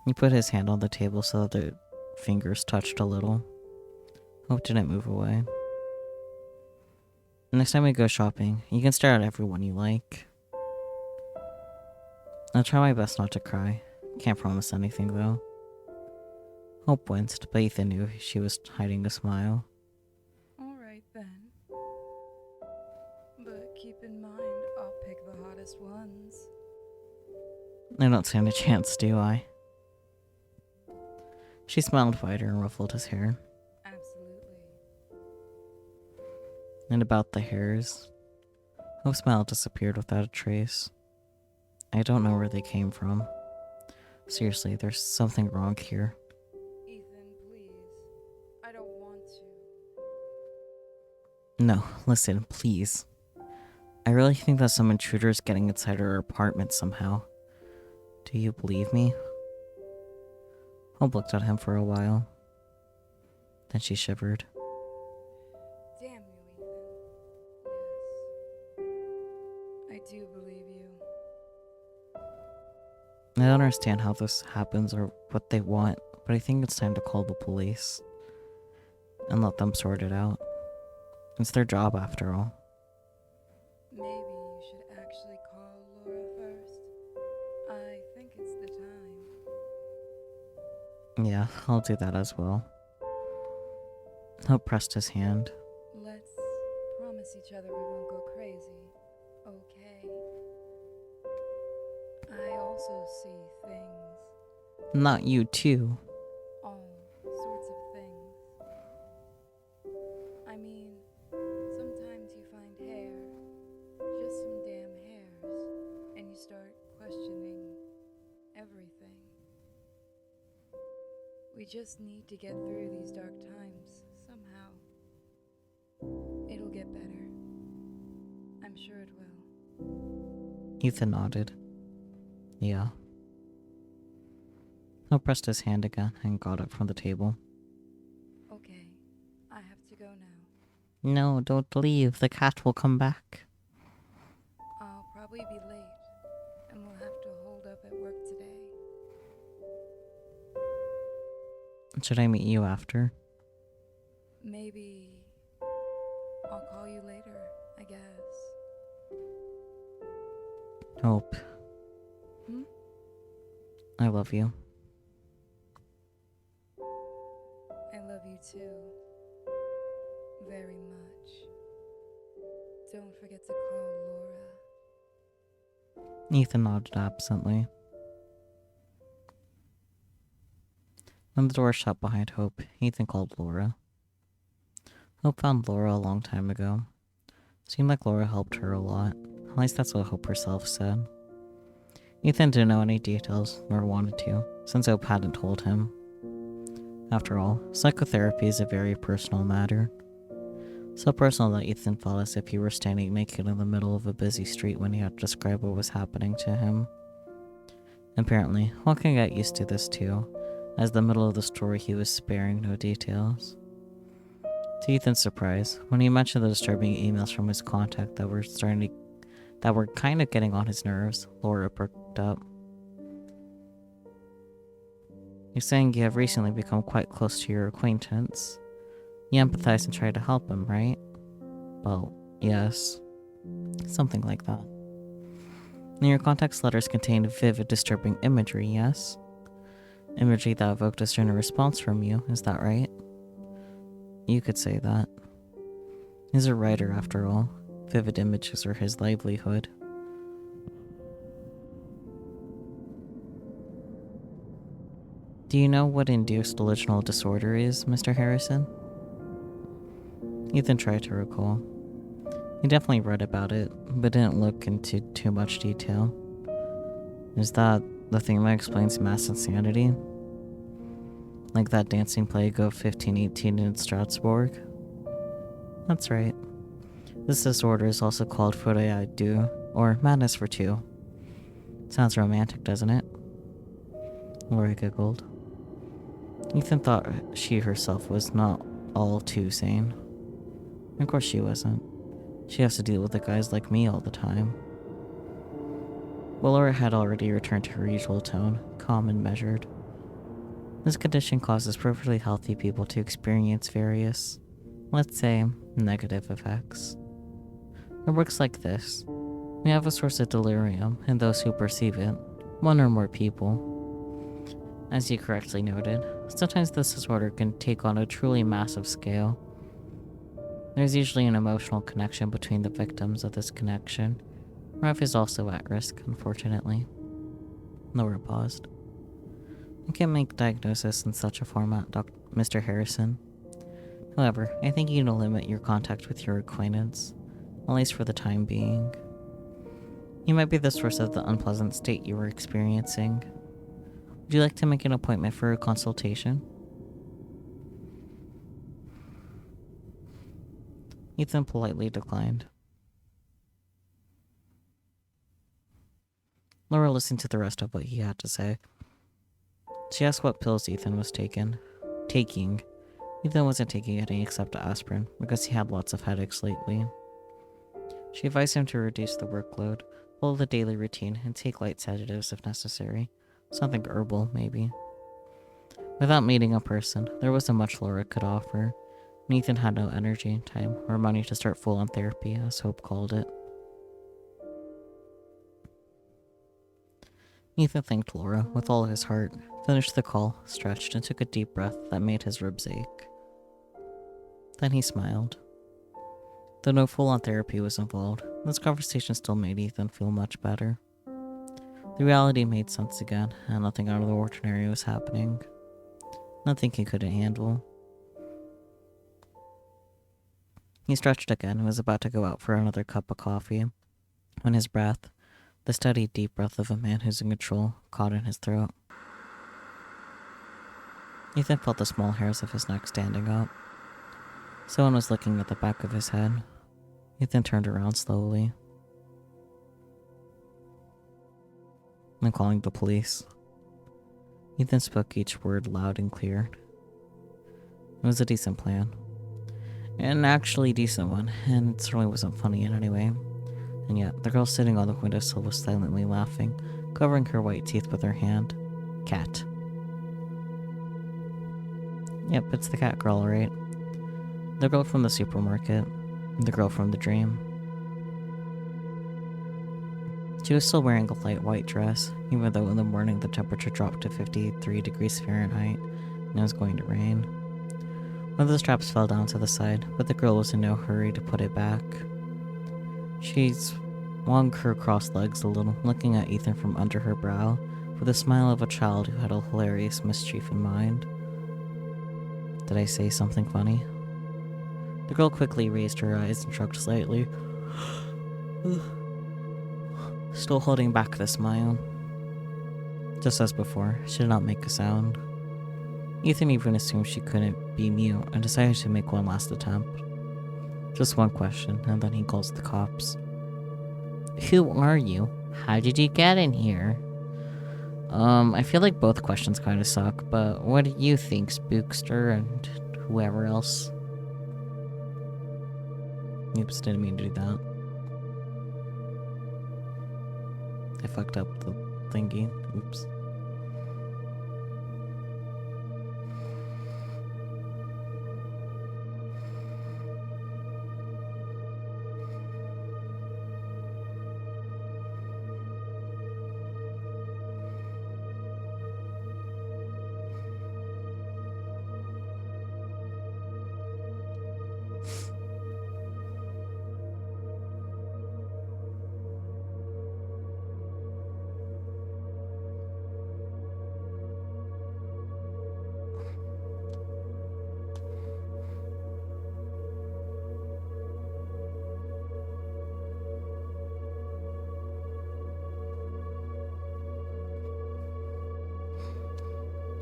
He put his hand on the table so that the fingers touched a little. Hope didn't move away. Next time we go shopping, you can stare at everyone you like. I'll try my best not to cry. Can't promise anything though. Hope winced, but Ethan knew she was hiding a smile. Alright then. But keep in mind, I'll pick the hottest ones. I don't stand a chance, do I? She smiled wider and ruffled his hair. Absolutely. And about the hairs, Hope's smile disappeared without a trace. I don't know where they came from. Seriously, there's something wrong here. Ethan, please. I don't want to. No, listen, please. I really think that some intruder is getting inside our apartment somehow. Do you believe me? Hope looked at him for a while. Then she shivered. Damn you, Ethan. Yes. I do believe you. I don't understand how this happens or what they want, but I think it's time to call the police. And let them sort it out. It's their job after all. Maybe you should actually call Laura first. Yeah, I'll do that as well. Hope pressed his hand. Let's promise each other we won't go crazy, okay? I also see things, Not you too. all sorts of things. I mean, sometimes you find hair, just some damn hairs, and you start questioning everything. We just need to get through these dark times somehow. It'll get better. I'm sure it will. Ethan nodded. Yeah. Hope pressed his hand again and got up from the table. Okay, I have to go now. No, don't leave. The cat will come back. I'll probably be late, and we'll have to hold up at work today. Should I meet you after? Maybe I'll call you later, I guess. Hope. Hmm? I love you. I love you too. Very much. Don't forget to call Laura. Ethan nodded absently. When the door shut behind Hope, Ethan called Laura. Hope found Laura a long time ago. Seemed like Laura helped her a lot. At least that's what Hope herself said. Ethan didn't know any details, nor wanted to, since Hope hadn't told him. After all, psychotherapy is a very personal matter. So personal that Ethan felt as if he were standing naked in the middle of a busy street when he had to describe what was happening to him. Apparently, Hawking got used to this too, as the middle of the story he was sparing no details. To Ethan's surprise, when he mentioned the disturbing emails from his contact that were kind of getting on his nerves, Laura perked up. You're saying you have recently become quite close to your acquaintance. You empathize and try to help him, right? Well, yes. Something like that. And your contact's letters contained vivid, disturbing imagery, yes? Imagery that evoked a certain response from you, is that right? You could say that. He's a writer, after all. Vivid images are his livelihood. Do you know what induced delusional disorder is, Mr. Harrison? Ethan tried to recall. He definitely read about it, but didn't look into too much detail. Is that the thing that explains mass insanity? Like that dancing plague of 1518 in Strasbourg? That's right. This disorder is also called folie à deux, or madness for two. Sounds romantic, doesn't it? Laura giggled. Ethan thought she herself was not all too sane. Of course she wasn't. She has to deal with the guys like me all the time. But Laura had already returned to her usual tone, calm and measured. This condition causes perfectly healthy people to experience various, let's say, negative effects. It works like this. We have a source of delirium in those who perceive it, one or more people. As you correctly noted, sometimes this disorder can take on a truly massive scale. There's usually an emotional connection between the victims of this connection. Rev is also at risk, unfortunately. Laura paused. I can't make diagnosis in such a format, Mr. Harrison. However, I think you need to limit your contact with your acquaintance, at least for the time being. He might be the source of the unpleasant state you were experiencing. Would you like to make an appointment for a consultation? Ethan politely declined. Laura listened to the rest of what he had to say. She asked what pills Ethan was taking. Ethan wasn't taking any except aspirin, because he had lots of headaches lately. She advised him to reduce the workload, follow the daily routine, and take light sedatives if necessary. Something herbal, maybe. Without meeting a person, there wasn't much Laura could offer, and Ethan had no energy, time, or money to start full-on therapy, as Hope called it. Ethan thanked Laura with all his heart, finished the call, stretched, and took a deep breath that made his ribs ache. Then he smiled. Though no full-on therapy was involved, this conversation still made Ethan feel much better. The reality made sense again, and nothing out of the ordinary was happening. Nothing he couldn't handle. He stretched again and was about to go out for another cup of coffee, when his breath, the steady, deep breath of a man who's in control, caught in his throat. Ethan felt the small hairs of his neck standing up. Someone was looking at the back of his head. Ethan turned around slowly. "I'm calling the police." Ethan spoke each word loud and clear. It was a decent plan. An actually decent one, and it certainly wasn't funny in any way. And yet, the girl sitting on the windowsill was silently laughing, covering her white teeth with her hand. Cat. Yep, it's the cat girl, alright. The girl from the supermarket. The girl from the dream. She was still wearing a light white dress, even though in the morning the temperature dropped to 53 degrees Fahrenheit and it was going to rain. One of the straps fell down to the side, but the girl was in no hurry to put it back. She swung her crossed legs a little, looking at Ethan from under her brow, with the smile of a child who had a hilarious mischief in mind. Did I say something funny? The girl quickly raised her eyes and shrugged slightly, still holding back the smile. Just as before, she did not make a sound. Ethan even assumed she couldn't be mute and decided to make one last attempt. Just one question, and then he calls the cops. "Who are you? How did you get in here?" I feel like both questions kind of suck, but what do you think, Spookster and whoever else? Oops, didn't mean to do that. I fucked up the thingy. Oops.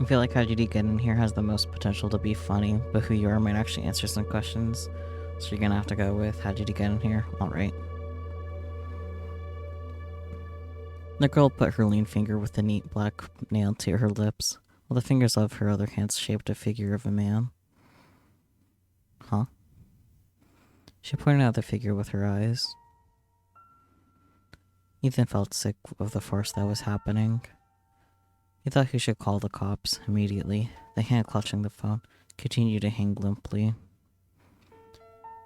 I feel like How Did You Get In Here has the most potential to be funny, but Who You Are might actually answer some questions. So you're gonna have to go with How Did You Get In Here? Alright. The girl put her lean finger with the neat black nail to her lips, while the fingers of her other hands shaped a figure of a man. Huh? She pointed out the figure with her eyes. Ethan felt sick of the farce that was happening. He thought he should call the cops immediately. The hand clutching the phone continued to hang limply.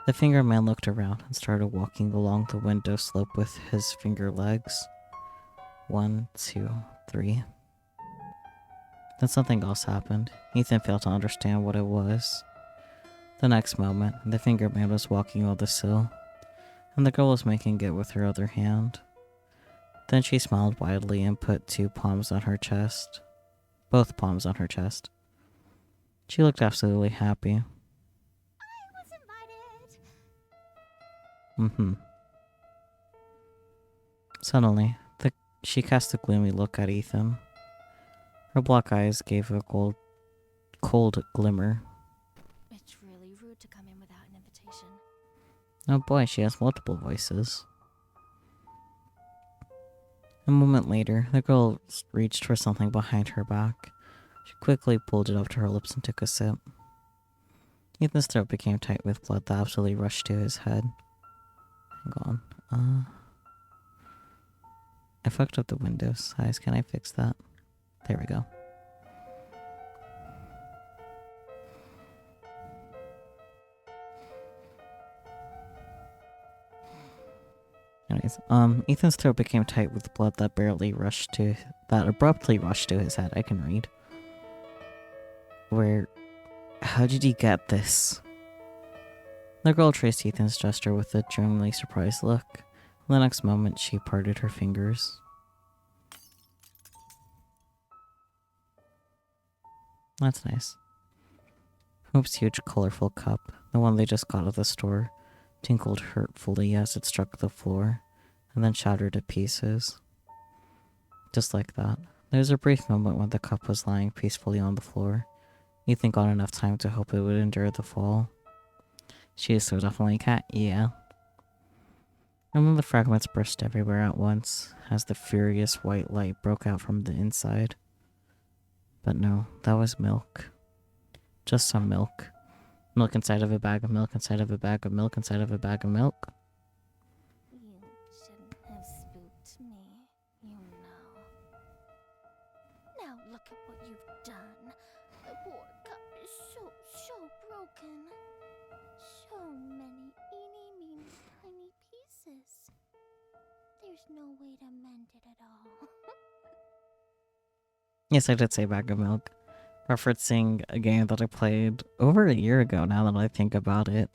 The finger man looked around and started walking along the window slope with his finger legs. 1, 2, 3. Then something else happened. Ethan failed to understand what it was. The next moment, the finger man was walking on the sill, and the girl was making it with her other hand. Then she smiled widely and put 2 palms on her chest. Both palms on her chest. She looked absolutely happy. I was invited. Suddenly, she cast a gloomy look at Ethan. Her black eyes gave a cold glimmer. It's really rude to come in without an invitation. Oh boy, she has multiple voices. A moment later, the girl reached for something behind her back. She quickly pulled it up to her lips and took a sip. Ethan's throat became tight with blood that absolutely rushed to his head. Hang on. I fucked up the window size. Can I fix that? There we go. Anyway, Anyways, Ethan's throat became tight with blood that abruptly rushed to his head. I can read. How did he get this? The girl traced Ethan's gesture with a genuinely surprised look. The next moment, she parted her fingers. That's nice. Hope's huge, colorful cup, the one they just got at the store, tinkled hurtfully as it struck the floor, and then shattered to pieces. Just like that. There was a brief moment when the cup was lying peacefully on the floor. Ethan got enough time to hope it would endure the fall. She is so definitely a cat, yeah. And then the fragments burst everywhere at once, as the furious white light broke out from the inside. But no, that was milk. Just some milk. Milk inside of a bag of milk inside of a bag of milk inside of a bag of milk. You shouldn't have spooked me, you know. Now look at what you've done. The poor cup is so broken. So many eeny-meeny tiny pieces. There's no way to mend it at all. Yes, I did say bag of milk. Referencing a game that I played over a year ago now that I think about it.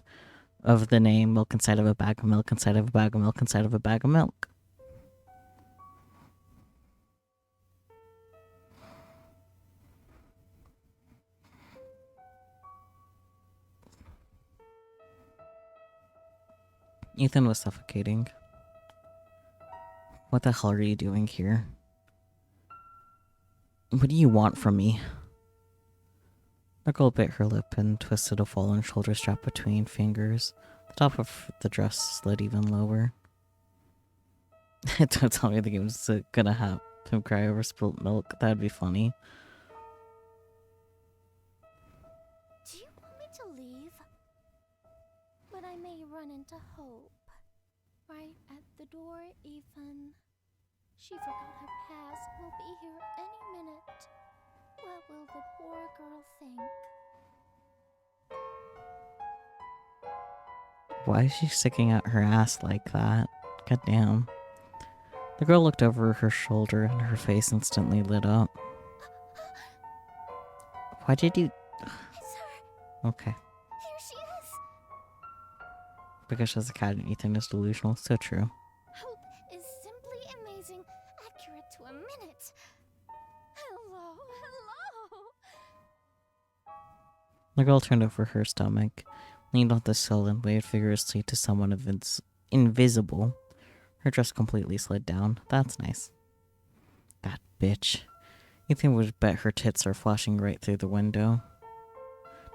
Of the name milk inside of a bag of milk inside of a bag of milk inside of a bag of milk. Ethan was suffocating. What the hell are you doing here? What do you want from me? The girl bit her lip and twisted a fallen shoulder strap between fingers. The top of the dress slid even lower. Don't tell me the game's gonna have him cry over spilt milk. That'd be funny. Do you want me to leave? But I may run into Hope. Right at the door, Ethan. She forgot her pass and will be here any minute. What will the poor girl think? Why is she sticking out her ass like that? God damn. The girl looked over her shoulder and her face instantly lit up. Why did you... It's her. Okay. Here she is. Because she's a cat and Ethan is delusional. So true. Hope is simply amazing, accurate to a minute. Hello. The girl turned over her stomach, leaned on the sill and waved vigorously to someone invisible. Her dress completely slid down. That's nice. That bitch. Ethan would bet her tits are flashing right through the window.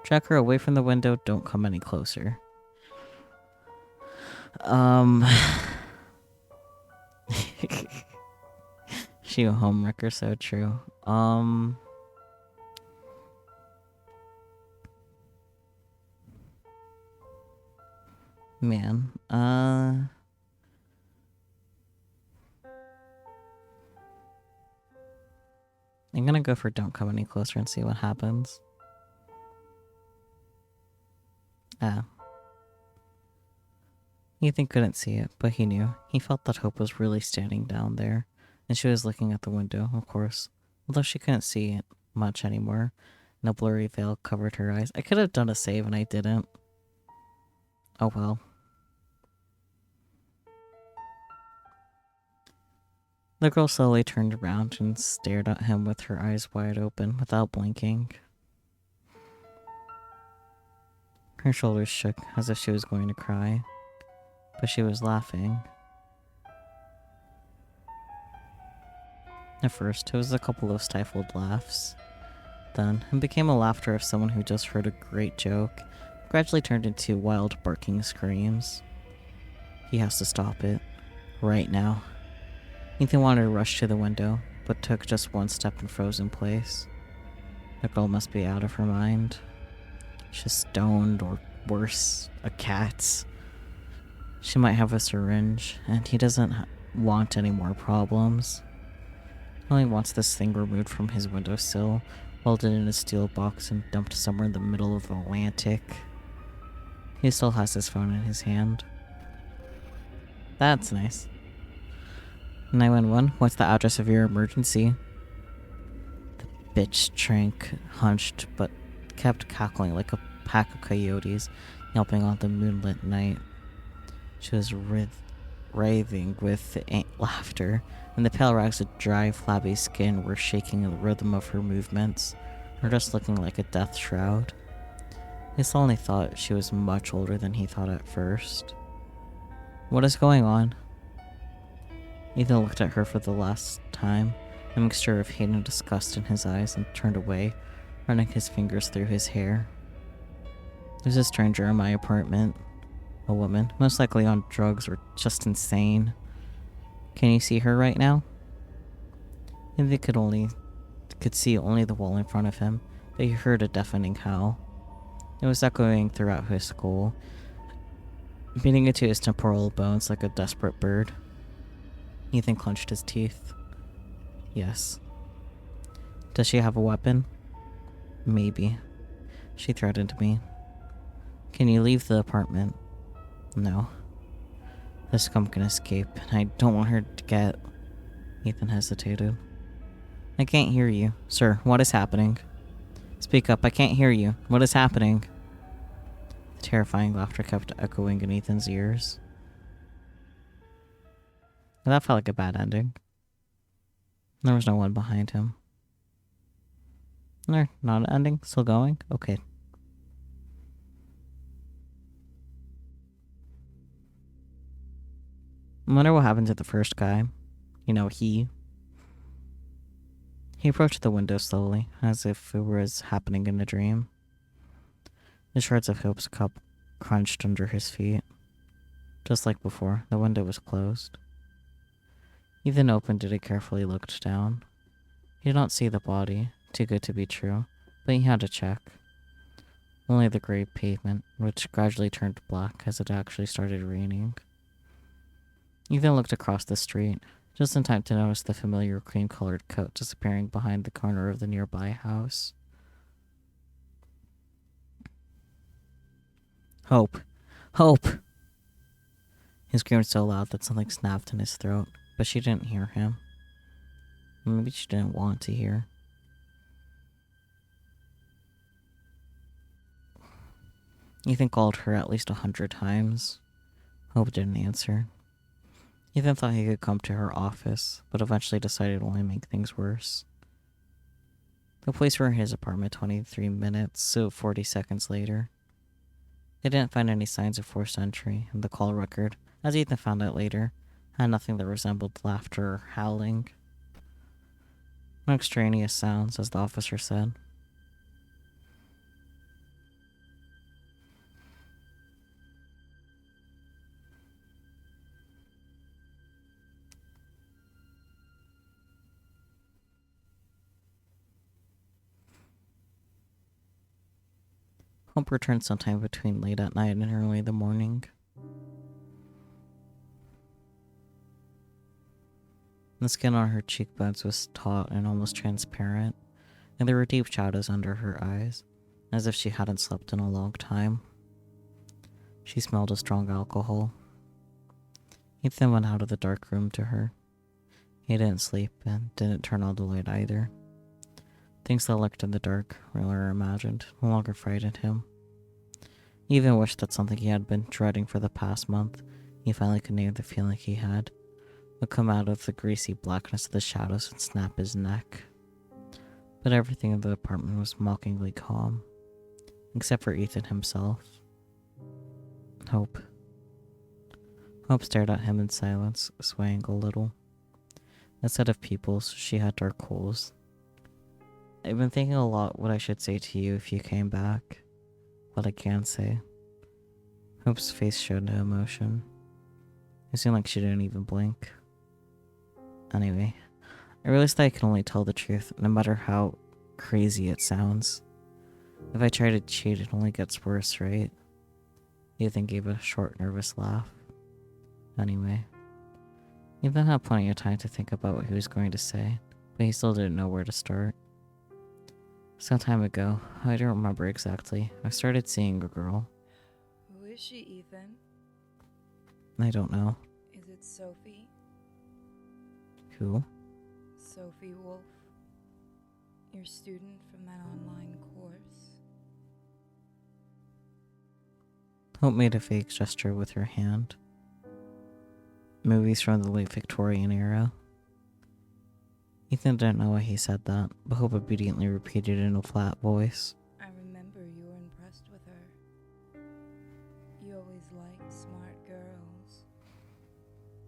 Track her away from the window, don't come any closer. She a homewrecker, so true. Man, I'm gonna go for don't come any closer and see what happens. Ethan couldn't see it, but he knew. He felt that Hope was really standing down there, and she was looking at the window, of course, although she couldn't see it much anymore, and a blurry veil covered her eyes. I could have done a save and I didn't. Oh well. The girl slowly turned around and stared at him with her eyes wide open without blinking. Her shoulders shook as if she was going to cry, but she was laughing. At first, it was a couple of stifled laughs. Then, it became a laughter of someone who just heard a great joke, gradually turned into wild barking screams. He has to stop it. Right now. Ethan wanted to rush to the window, but took just one step and froze in place. The girl must be out of her mind. She's stoned, or worse, a cat. She might have a syringe, and he doesn't want any more problems. He only wants this thing removed from his windowsill, welded in a steel box and dumped somewhere in the middle of the Atlantic. He still has his phone in his hand. That's nice. 911, what's the address of your emergency? The bitch shrank, hunched, but kept cackling like a pack of coyotes, yelping on the moonlit night. She was writhing with laughter, and the pale rags of dry, flabby skin were shaking the rhythm of her movements, her dress looking like a death shroud. He suddenly thought she was much older than he thought at first. What is going on? Ethan looked at her for the last time, a mixture of hate and disgust in his eyes, and turned away, running his fingers through his hair. There's a stranger in my apartment. A woman, most likely on drugs or just insane. Can you see her right now? Ethan could see only the wall in front of him, but he heard a deafening howl. It was echoing throughout his skull, beating into his temporal bones like a desperate bird. Ethan clenched his teeth. Yes. Does she have a weapon? Maybe. She threatened me. Can you leave the apartment? No. This scum can escape, and I don't want her to get... Ethan hesitated. I can't hear you. Sir, what is happening? Speak up, I can't hear you. What is happening? The terrifying laughter kept echoing in Ethan's ears. That felt like a bad ending. There was no one behind him. No, not an ending? Still going? Okay. I wonder what happened to the first guy. You know, he approached the window slowly, as if it was happening in a dream. The shards of Hope's cup crunched under his feet. Just like before, the window was closed. Ethan opened it and carefully looked down. He did not see the body, too good to be true, but he had to check. Only the gray pavement, which gradually turned black as it actually started raining. Ethan looked across the street, just in time to notice the familiar cream-colored coat disappearing behind the corner of the nearby house. Hope! Hope! He screamed so loud that something snapped in his throat, but she didn't hear him. Maybe she didn't want to hear. Ethan called her at least 100 times. Hope didn't answer. Ethan thought he could come to her office, but eventually decided to only make things worse. The police were in his apartment 23 minutes, so 40 seconds later. They didn't find any signs of forced entry, and the call record, as Ethan found out later, had nothing that resembled laughter or howling. No extraneous sounds, as the officer said. Hope returned sometime between late at night and early in the morning. The skin on her cheekbones was taut and almost transparent, and there were deep shadows under her eyes, as if she hadn't slept in a long time. She smelled of strong alcohol. Ethan went out of the dark room to her. He didn't sleep and didn't turn on the light either. Things that lurked in the dark, or imagined, no longer frightened him. He even wished that something he had been dreading for the past month, he finally could name the feeling he had, would come out of the greasy blackness of the shadows and snap his neck. But everything in the apartment was mockingly calm, except for Ethan himself. Hope. Hope stared at him in silence, swaying a little. Instead of pupils, she had dark holes. I've been thinking a lot what I should say to you if you came back. What I can say. Hope's face showed no emotion. It seemed like she didn't even blink. Anyway, I realized that I can only tell the truth, no matter how crazy it sounds. If I try to cheat, it only gets worse, right? Ethan gave a short, nervous laugh. Anyway, Ethan had plenty of time to think about what he was going to say, but he still didn't know where to start. Some time ago, I don't remember exactly, I started seeing a girl. Who is she, Ethan? I don't know. Is it Sophie? Who? Sophie Wolf. Your student from that online course. Hope made a vague gesture with her hand. Movies from the late Victorian era. Ethan didn't know why he said that, but Hope obediently repeated in a flat voice. I remember you were impressed with her. You always liked smart girls.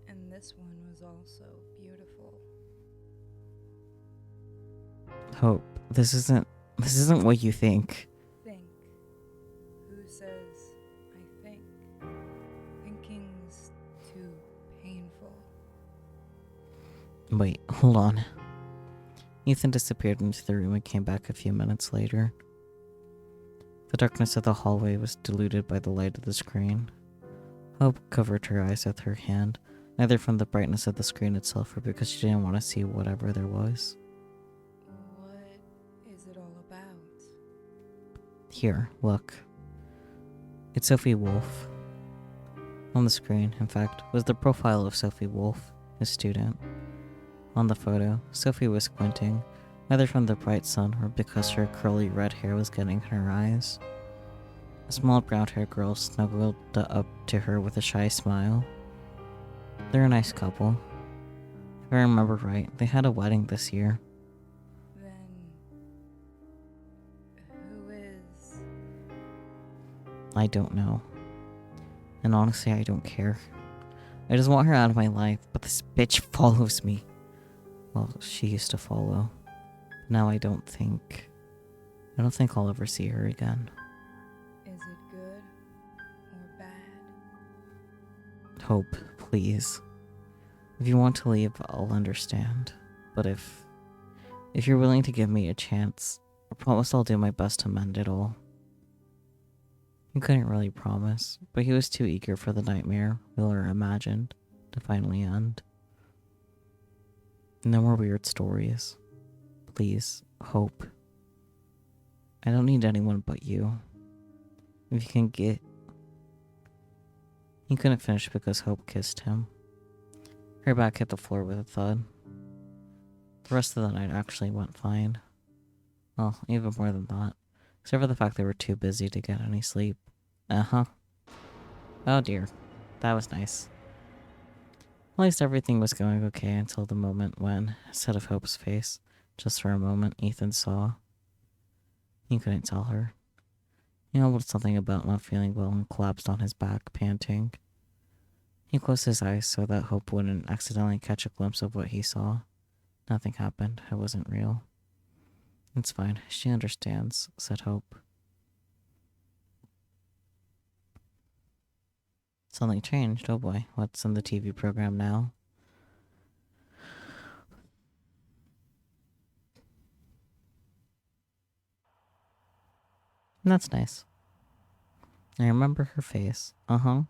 And this one was also beautiful. Hope, this isn't what you think. Think. Who says I think? Thinking's too painful. Wait, hold on. Ethan disappeared into the room and came back a few minutes later. The darkness of the hallway was diluted by the light of the screen. Hope covered her eyes with her hand, neither from the brightness of the screen itself or because she didn't want to see whatever there was. What is it all about? Here, look. It's Sophie Wolf. On the screen, in fact, was the profile of Sophie Wolf, his student. On the photo, Sophie was squinting, either from the bright sun or because her curly red hair was getting in her eyes. A small brown-haired girl snuggled up to her with a shy smile. They're a nice couple. If I remember right, they had a wedding this year. Then who is? I don't know. And honestly, I don't care. I just want her out of my life, but this bitch follows me. Well, she used to follow. Now I don't think I'll ever see her again. Is it good or bad? Hope, please. If you want to leave, I'll understand. But if you're willing to give me a chance, I promise I'll do my best to mend it all. He couldn't really promise, but he was too eager for the nightmare Wheeler imagined to finally end. No more weird stories. Please, Hope. I don't need anyone but you. If you can get... He couldn't finish because Hope kissed him. Her back hit the floor with a thud. The rest of the night actually went fine. Well, even more than that. Except for the fact they were too busy to get any sleep. Uh-huh. Oh dear. That was nice. At least everything was going okay until the moment when, instead of Hope's face, just for a moment, Ethan saw. He couldn't tell her. He mumbled something about not feeling well and collapsed on his back, panting. He closed his eyes so that Hope wouldn't accidentally catch a glimpse of what he saw. Nothing happened. It wasn't real. It's fine. She understands, said Hope. Something changed. Oh boy. What's in the TV program now? That's nice. I remember her face. Uh-huh.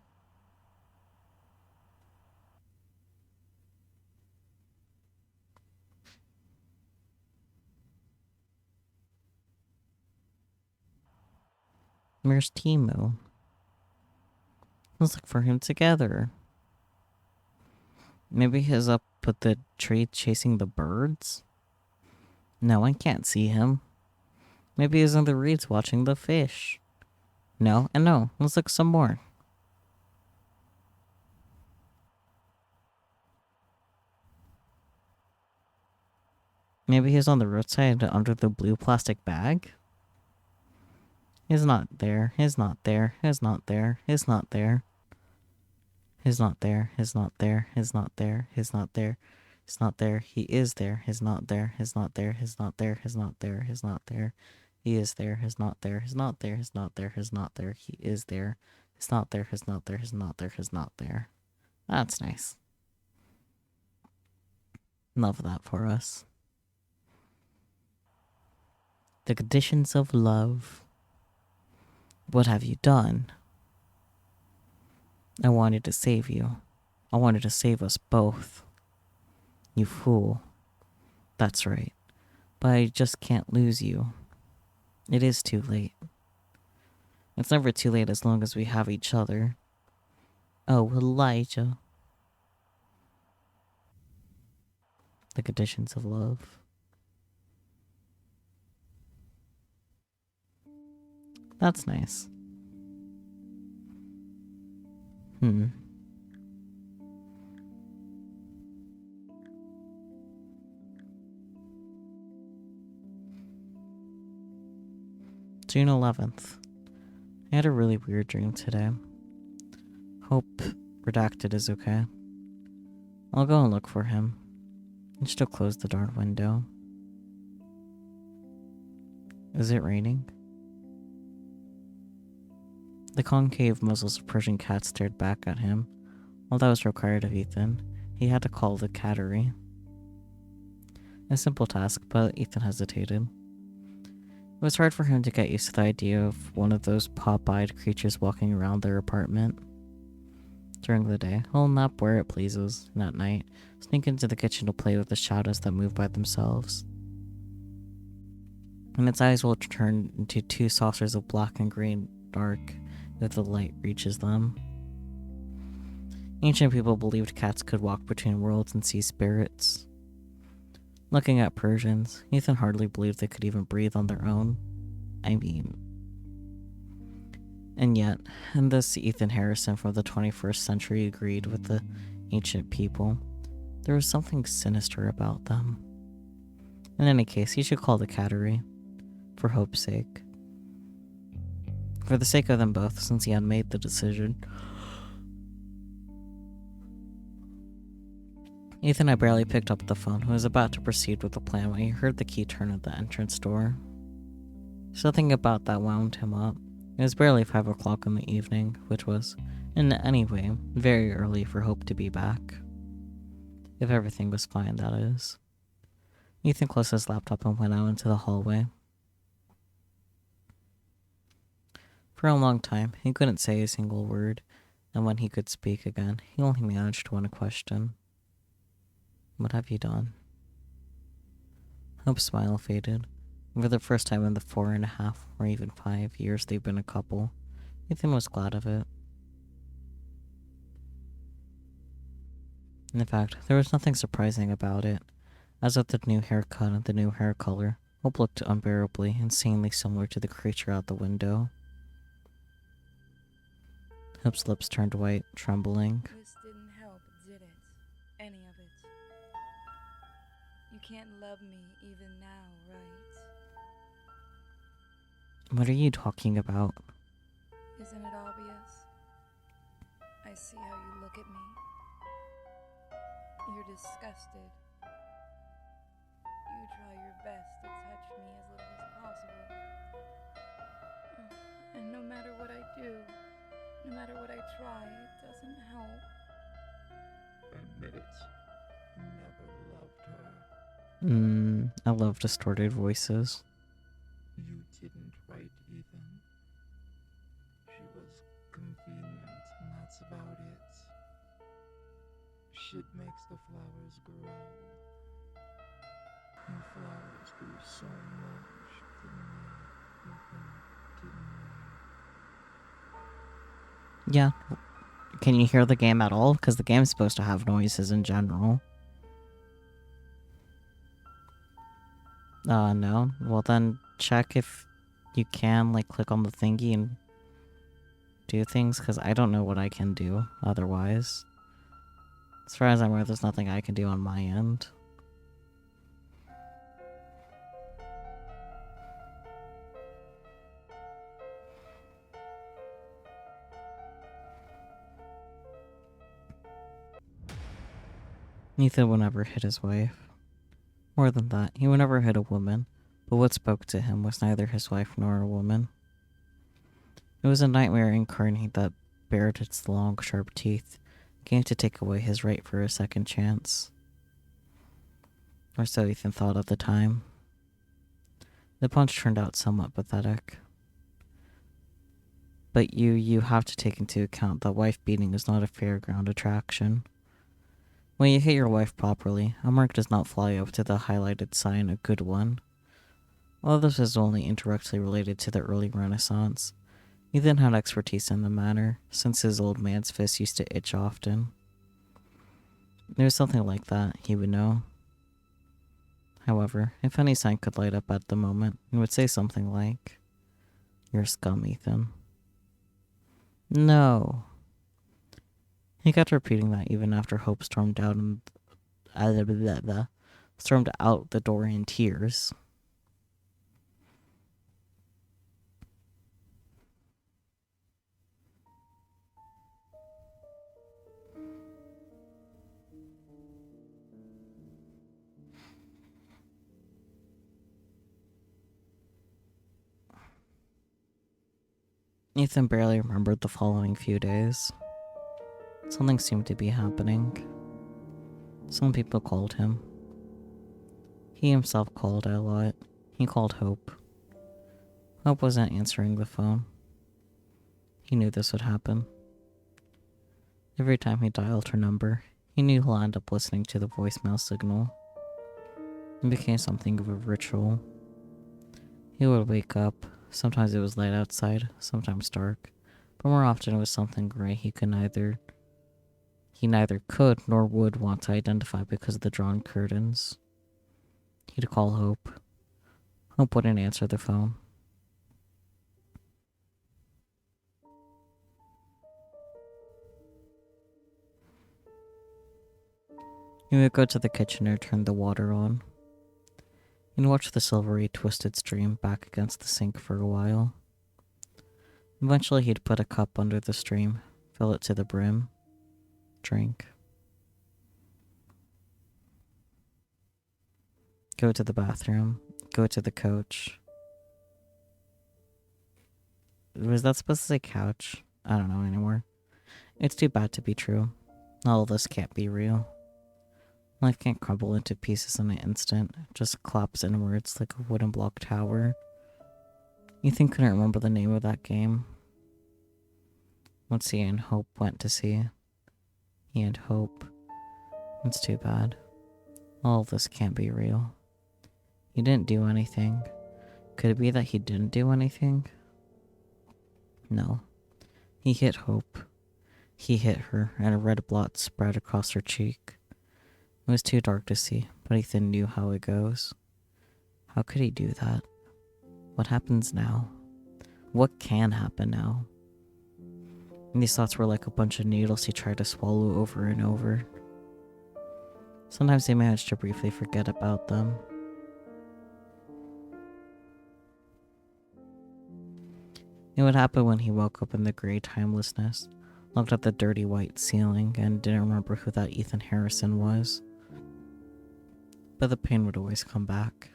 Where's Timu? Let's look for him together. Maybe he's up at the tree chasing the birds? No, I can't see him. Maybe he's in the reeds watching the fish. No, and no. Let's look some more. Maybe he's on the roadside under the blue plastic bag? He's not there. He's not there. He's not there. He's not there. He's not there. He's not there. He's not there. He's not there. He's not there. He is there. He's not there. He's not there. He's not there. He's not there. He's not there. He is there. He's not there. He's not there. He's not there. He's not there. He is there. He's not there. He's not there. He's not there. He's not there. That's nice. Love that for us. The conditions of love. What have you done? I wanted to save you. I wanted to save us both. You fool. That's right. But I just can't lose you. It is too late. It's never too late as long as we have each other. Oh, Elijah. The conditions of love. That's nice. June 11th. I had a really weird dream today. Hope Redacted is okay. I'll go and look for him. I should have closed the darn window. Is it raining? The concave muzzles of Persian cats stared back at him. All that was required of Ethan, he had to call the cattery. A simple task, but Ethan hesitated. It was hard for him to get used to the idea of one of those pop-eyed creatures walking around their apartment. During the day, he'll nap where it pleases, and at night, sneak into the kitchen to play with the shadows that move by themselves. And its eyes will turn into two saucers of black and green dark if the light reaches them. Ancient people believed cats could walk between worlds and see spirits. Looking at Persians, Ethan hardly believed they could even breathe on their own. And yet, in this Ethan Harrison from the 21st century agreed with the ancient people. There was something sinister about them. In any case, he should call the cattery, for Hope's sake. For the sake of them both, since he had made the decision. Ethan had barely picked up the phone and was about to proceed with the plan when he heard the key turn at the entrance door. Something about that wound him up. It was barely 5 o'clock in the evening, which was, in any way, very early for Hope to be back. If everything was fine, that is. Ethan closed his laptop and went out into the hallway. For a long time, he couldn't say a single word, and when he could speak again, he only managed one question. What have you done? Hope's smile faded. For the first time in the 4.5 or even 5 years they've been a couple, Ethan was glad of it. In fact, there was nothing surprising about it. As with the new haircut and the new hair color, Hope looked unbearably, insanely similar to the creature out the window. Hope's lips turned white, trembling. This didn't help, did it? Any of it. You can't love me even now, right? What are you talking about? Isn't it obvious? I see how you look at me. You're disgusted. You try your best to touch me as little as possible. And no matter what I do, no matter what I try, it doesn't help. Admit it. Never loved her. I love distorted voices. You didn't, right, Ethan? She was convenient, and that's about it. Shit makes the flowers grow. And flowers grew so much, didn't they, Ethan? Didn't they? Yeah. Can you hear the game at all? Because the game's supposed to have noises in general. No. Well then, check if you can, like, click on the thingy and do things, because I don't know what I can do otherwise. As far as I'm aware, there's nothing I can do on my end. Ethan would never hit his wife. More than that, he would never hit a woman, but what spoke to him was neither his wife nor a woman. It was a nightmare incarnate that bared its long, sharp teeth, came to take away his right for a second chance. Or so Ethan thought at the time. The punch turned out somewhat pathetic. But you have to take into account that wife beating is not a fairground attraction. When you hit your wife properly, a mark does not fly up to the highlighted sign, a good one. While this is only indirectly related to the early Renaissance, Ethan had expertise in the matter, since his old man's fist used to itch often. There was something like that, he would know. However, if any sign could light up at the moment, it would say something like, "You're scum, Ethan." No. He kept repeating that even after Hope stormed out stormed out the door in tears. Ethan barely remembered the following few days. Something seemed to be happening. Some people called him. He himself called a lot. He called Hope. Hope wasn't answering the phone. He knew this would happen. Every time he dialed her number, he knew he'll end up listening to the voicemail signal. It became something of a ritual. He would wake up. Sometimes it was light outside, sometimes dark, but more often it was something gray he neither could nor would want to identify because of the drawn curtains. He'd call Hope. Hope wouldn't answer the phone. He would go to the kitchen and turn the water on. He'd watch the silvery, twisted stream back against the sink for a while. Eventually, he'd put a cup under the stream, fill it to the brim, drink. Go to the bathroom, go to the couch. Was that supposed to say couch? I don't know anymore. It's too bad to be true. All this can't be real. Life can't crumble into pieces in an instant, it just collapse inwards like a wooden block tower. Ethan couldn't remember the name of that game. Once he and Hope went to see. He and Hope. It's too bad. All of this can't be real. He didn't do anything. Could it be that he didn't do anything? No. He hit Hope. He hit her, and a red blot spread across her cheek. It was too dark to see, but Ethan knew how it goes. How could he do that? What happens now? What can happen now? And these thoughts were like a bunch of needles he tried to swallow over and over. Sometimes he managed to briefly forget about them. It would happen when he woke up in the gray timelessness, looked at the dirty white ceiling, and didn't remember who that Ethan Harrison was. But the pain would always come back.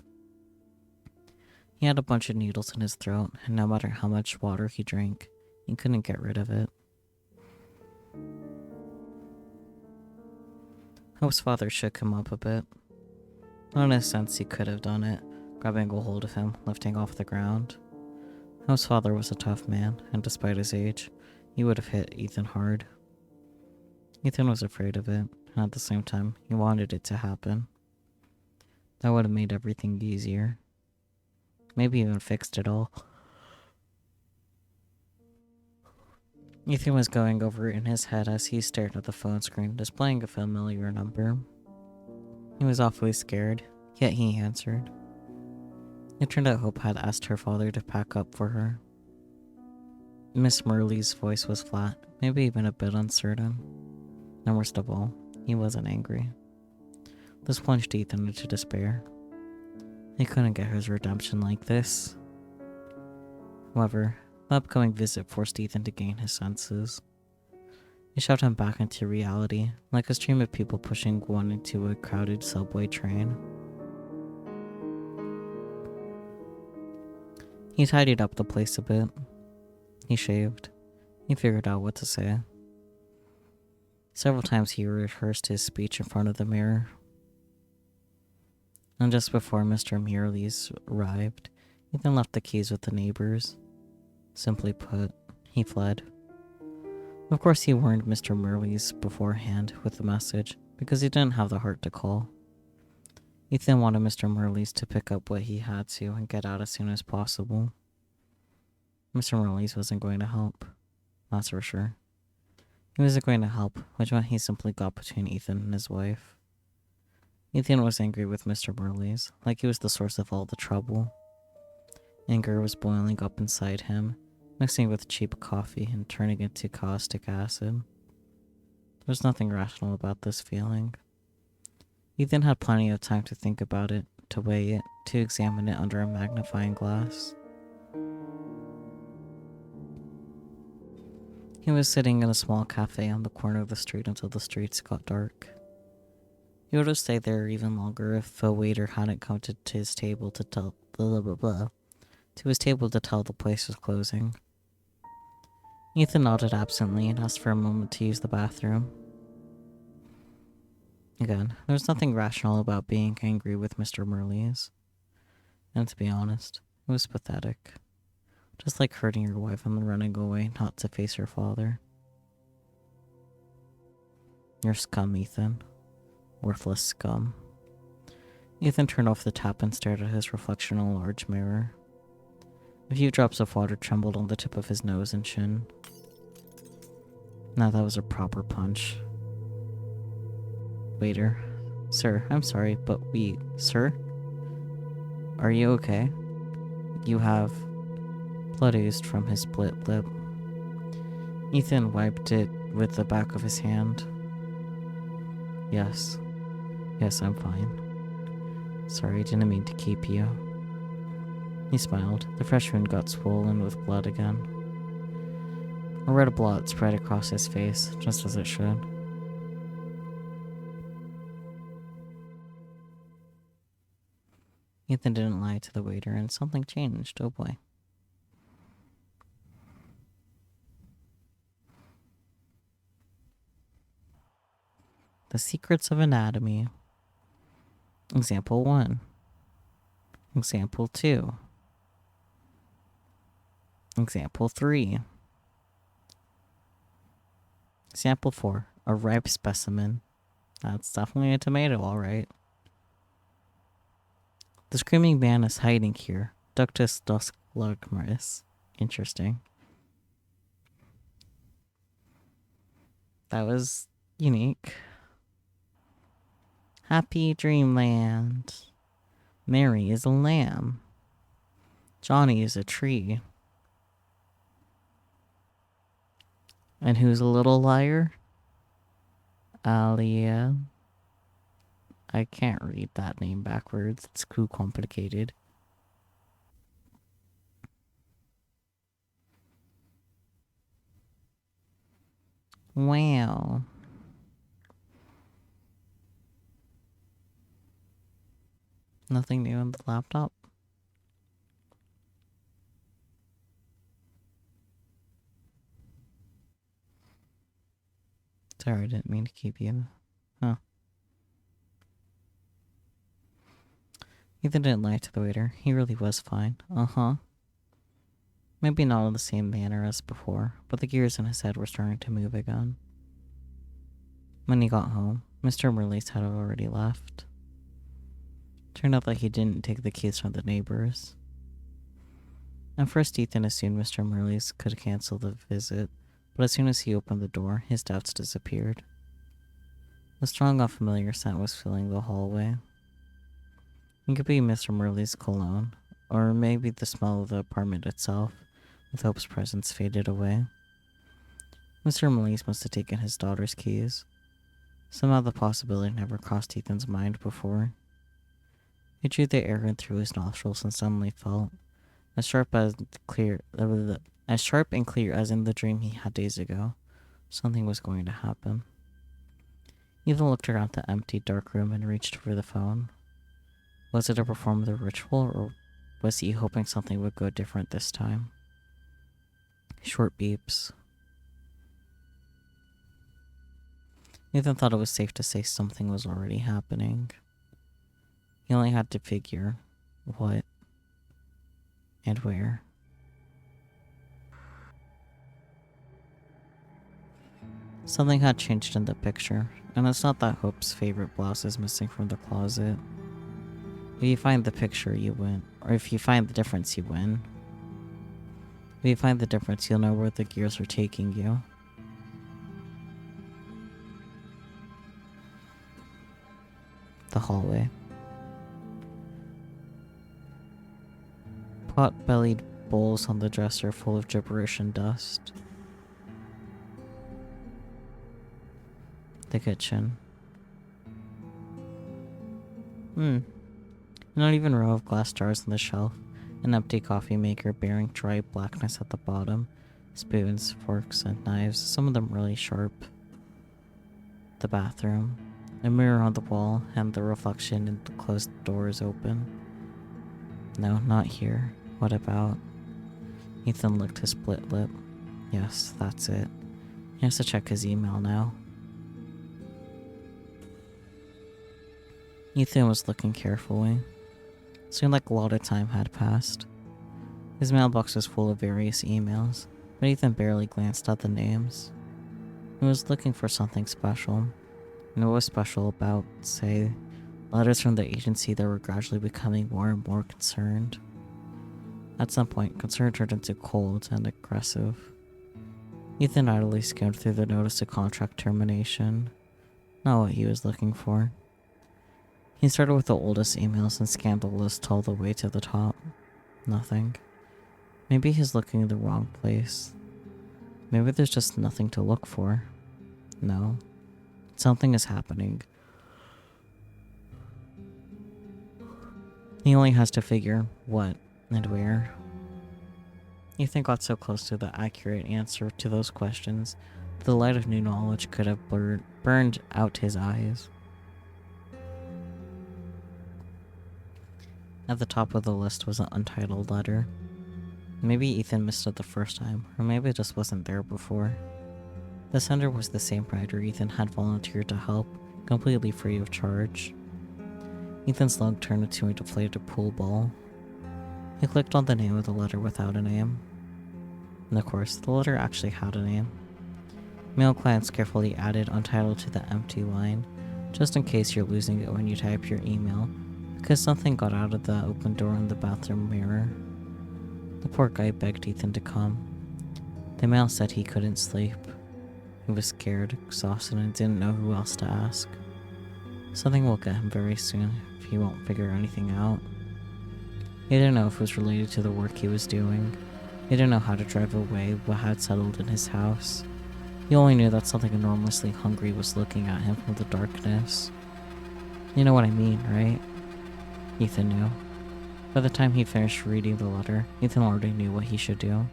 He had a bunch of needles in his throat, and no matter how much water he drank, he couldn't get rid of it. Hope's father shook him up a bit. In a sense, he could have done it, grabbing a hold of him, lifting off the ground. Hope's father was a tough man, and despite his age, he would have hit Ethan hard. Ethan was afraid of it, and at the same time, he wanted it to happen. That would have made everything easier. Maybe even fixed it all. Ethan was going over it in his head as he stared at the phone screen, displaying a familiar number. He was awfully scared, yet he answered. It turned out Hope had asked her father to pack up for her. Miss Murley's voice was flat, maybe even a bit uncertain. And worst of all, he wasn't angry. This plunged Ethan into despair. He couldn't get his redemption like this. However, the upcoming visit forced Ethan to gain his senses. It shoved him back into reality, like a stream of people pushing one into a crowded subway train. He tidied up the place a bit. He shaved. He figured out what to say. Several times he rehearsed his speech in front of the mirror. And just before Mr. Murley's arrived, Ethan left the keys with the neighbors. Simply put, he fled. Of course, he warned Mr. Murley's beforehand with the message, because he didn't have the heart to call. Ethan wanted Mr. Murley's to pick up what he had to and get out as soon as possible. Mr. Murley's wasn't going to help, that's for sure. He wasn't going to help, which meant he simply got between Ethan and his wife. Ethan was angry with Mr. Burley's, like he was the source of all the trouble. Anger was boiling up inside him, mixing with cheap coffee and turning into caustic acid. There was nothing rational about this feeling. Ethan had plenty of time to think about it, to weigh it, to examine it under a magnifying glass. He was sitting in a small cafe on the corner of the street until the streets got dark. He would have stayed there even longer if a waiter hadn't come to his table to tell the place was closing. Ethan nodded absently and asked for a moment to use the bathroom. Again, there was nothing rational about being angry with Mr. Merleys. And to be honest, it was pathetic. Just like hurting your wife and then running away not to face your father. You're scum, Ethan. Worthless scum. Ethan turned off the tap and stared at his reflection in a large mirror. A few drops of water trembled on the tip of his nose and chin. Now that was a proper punch. Waiter. Sir, I'm sorry, but sir? Are you okay? You have blood oozed from his split lip. Ethan wiped it with the back of his hand. Yes, I'm fine. Sorry, I didn't mean to keep you. He smiled. The fresh wound got swollen with blood again. A red blot spread across his face, just as it should. Ethan didn't lie to the waiter, and something changed. Oh boy. The Secrets of Anatomy. Example 1. Example 2. Example 3. Example 4. A ripe specimen. That's definitely a tomato, alright. The screaming man is hiding here. Ductus dosclagmaris. Interesting. That was unique. Happy Dreamland. Mary is a lamb. Johnny is a tree. And who's a little liar? Alia. I can't read that name backwards. It's too complicated. Wow. Nothing new on the laptop. Sorry, I didn't mean to keep you. Huh. Ethan didn't lie to the waiter. He really was fine. Uh-huh. Maybe not in the same manner as before, but the gears in his head were starting to move again. When he got home, Mr. Merleys had already left. Turned out that he didn't take the keys from the neighbors. At first, Ethan assumed Mr. Merleys could cancel the visit, but as soon as he opened the door, his doubts disappeared. A strong, unfamiliar scent was filling the hallway. It could be Mr. Merleys' cologne, or maybe the smell of the apartment itself, with Hope's presence faded away. Mr. Merleys must have taken his daughter's keys. Somehow the possibility never crossed Ethan's mind before. He drew the air in through his nostrils and suddenly felt as sharp and clear as in the dream he had days ago. Something was going to happen. Ethan looked around the empty, dark room and reached for the phone. Was it to perform the ritual, or was he hoping something would go different this time? Short beeps. Ethan thought it was safe to say something was already happening. He only had to figure what and where. Something had changed in the picture, and it's not that Hope's favorite blouse is missing from the closet. If you find the picture, you win. Or if you find the difference, you win. If you find the difference, you'll know where the gears are taking you. the hallway. Pot-bellied bowls on the dresser full of gibberish and dust. The kitchen. Not even a row of glass jars on the shelf. An empty coffee maker bearing dry blackness at the bottom. Spoons, forks, and knives, some of them really sharp. The bathroom. A mirror on the wall, and the reflection in the closed door is open. No, not here. What about? Ethan licked his split lip. Yes, that's it. He has to check his email now. Ethan was looking carefully. It seemed like a lot of time had passed. His mailbox was full of various emails, but Ethan barely glanced at the names. He was looking for something special. And what was special about, say, letters from the agency that were gradually becoming more and more concerned? At some point, concern turned into cold and aggressive. Ethan idly skimmed through the notice of contract termination. Not what he was looking for. He started with the oldest emails and scanned the list all the way to the top. Nothing. Maybe he's looking in the wrong place. Maybe there's just nothing to look for. No. Something is happening. He only has to figure what and where. Ethan got so close to the accurate answer to those questions, the light of new knowledge could have burned out his eyes. At the top of the list was an untitled letter. Maybe Ethan missed it the first time, or maybe it just wasn't there before. The sender was the same writer Ethan had volunteered to help, completely free of charge. Ethan's lung turned into a deflated pool ball. He clicked on the name of the letter without a name. And of course, the letter actually had a name. Mail clients carefully added untitled to the empty line, just in case you're losing it when you type your email, because something got out of the open door in the bathroom mirror. The poor guy begged Ethan to come. The mail said he couldn't sleep. He was scared, exhausted, and didn't know who else to ask. Something will get him very soon if he won't figure anything out. He didn't know if it was related to the work he was doing. He didn't know how to drive away what had settled in his house. He only knew that something enormously hungry was looking at him from the darkness. You know what I mean, right? Ethan knew. By the time he finished reading the letter, Ethan already knew what he should do.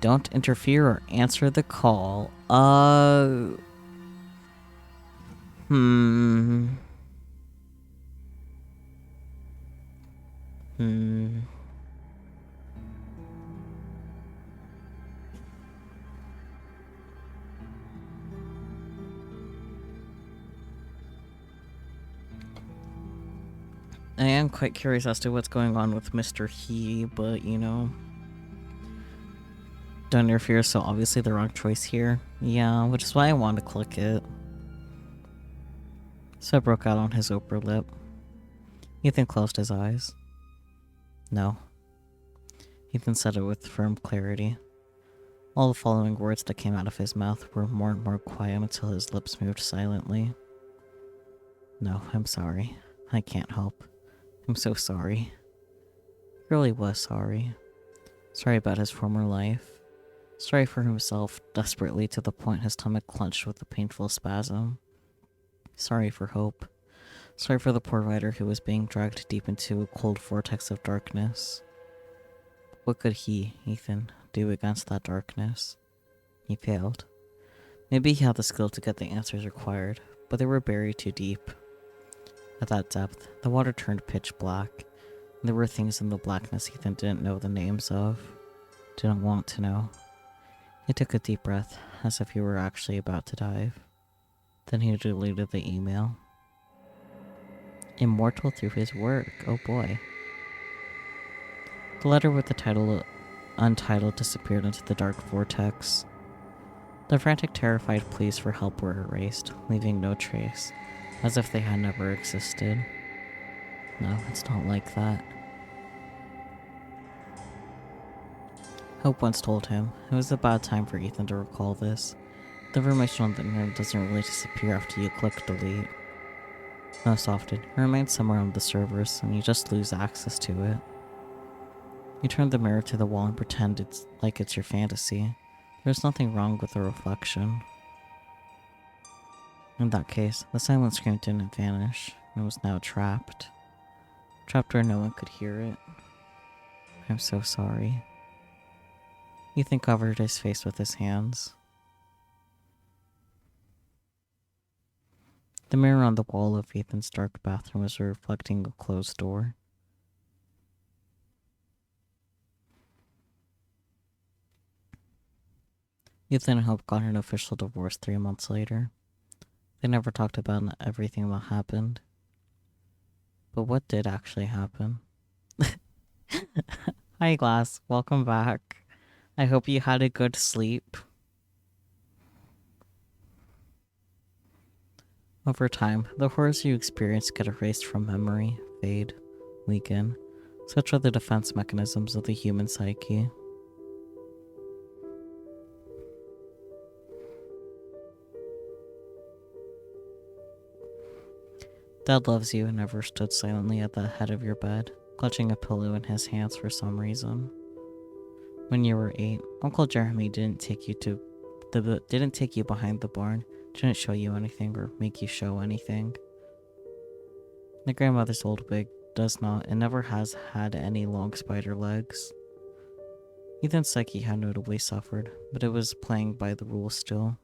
Don't interfere or answer the call. I am quite curious as to what's going on with Mr. He, but you know. Don't interfere, so obviously the wrong choice here. Yeah, which is why I wanted to click it. So it broke out on his upper lip. Ethan closed his eyes. No. Ethan said it with firm clarity. All the following words that came out of his mouth were more and more quiet until his lips moved silently. No, I'm sorry. I can't help. I'm so sorry. He really was sorry. Sorry about his former life. Sorry for himself, desperately to the point his stomach clenched with a painful spasm. Sorry for Hope. Sorry for the poor writer who was being dragged deep into a cold vortex of darkness. What could he, Ethan, do against that darkness? He failed. Maybe he had the skill to get the answers required, but they were buried too deep. At that depth, the water turned pitch black, and there were things in the blackness Ethan didn't know the names of, didn't want to know. He took a deep breath, as if he were actually about to dive. Then he deleted the email. Immortal through his work, oh boy. The letter with the title Untitled disappeared into the dark vortex. The frantic, terrified pleas for help were erased, leaving no trace, as if they had never existed. No, it's not like that. Hope once told him it was a bad time for Ethan to recall this. The information on the internet doesn't really disappear after you click delete. Most often, it remains somewhere on the servers, and you just lose access to it. You turn the mirror to the wall and pretend it's like it's your fantasy. There's nothing wrong with the reflection. In that case, the silent scream didn't vanish. It was now trapped. Trapped where no one could hear it. I'm so sorry. Ethan covered his face with his hands. The mirror on the wall of Ethan's dark bathroom was reflecting a closed door. Ethan and Hope got an official divorce 3 months later. They never talked about everything that happened. But what did actually happen? Hi, Glass. Welcome back. I hope you had a good sleep. Over time, the horrors you experience get erased from memory, fade, weaken. Such are the defense mechanisms of the human psyche. Dad loves you and never stood silently at the head of your bed, clutching a pillow in his hands for some reason. When you were 8, Uncle Jeremy didn't take you behind the barn, didn't show you anything or make you show anything. My grandmother's old wig does not and never has had any long spider legs. Ethan's psyche had notably suffered, but it was playing by the rules still.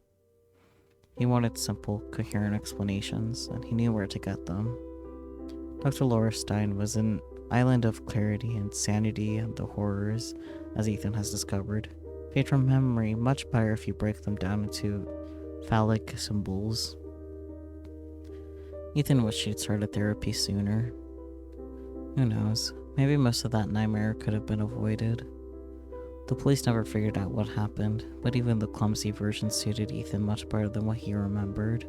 He wanted simple, coherent explanations, and he knew where to get them. Dr. Laura Stein was an island of clarity and sanity and the horrors, as Ethan has discovered, fade from memory much better if you break them down into phallic symbols. Ethan wished she'd started therapy sooner. Who knows, maybe most of that nightmare could have been avoided. The police never figured out what happened, but even the clumsy version suited Ethan much better than what he remembered.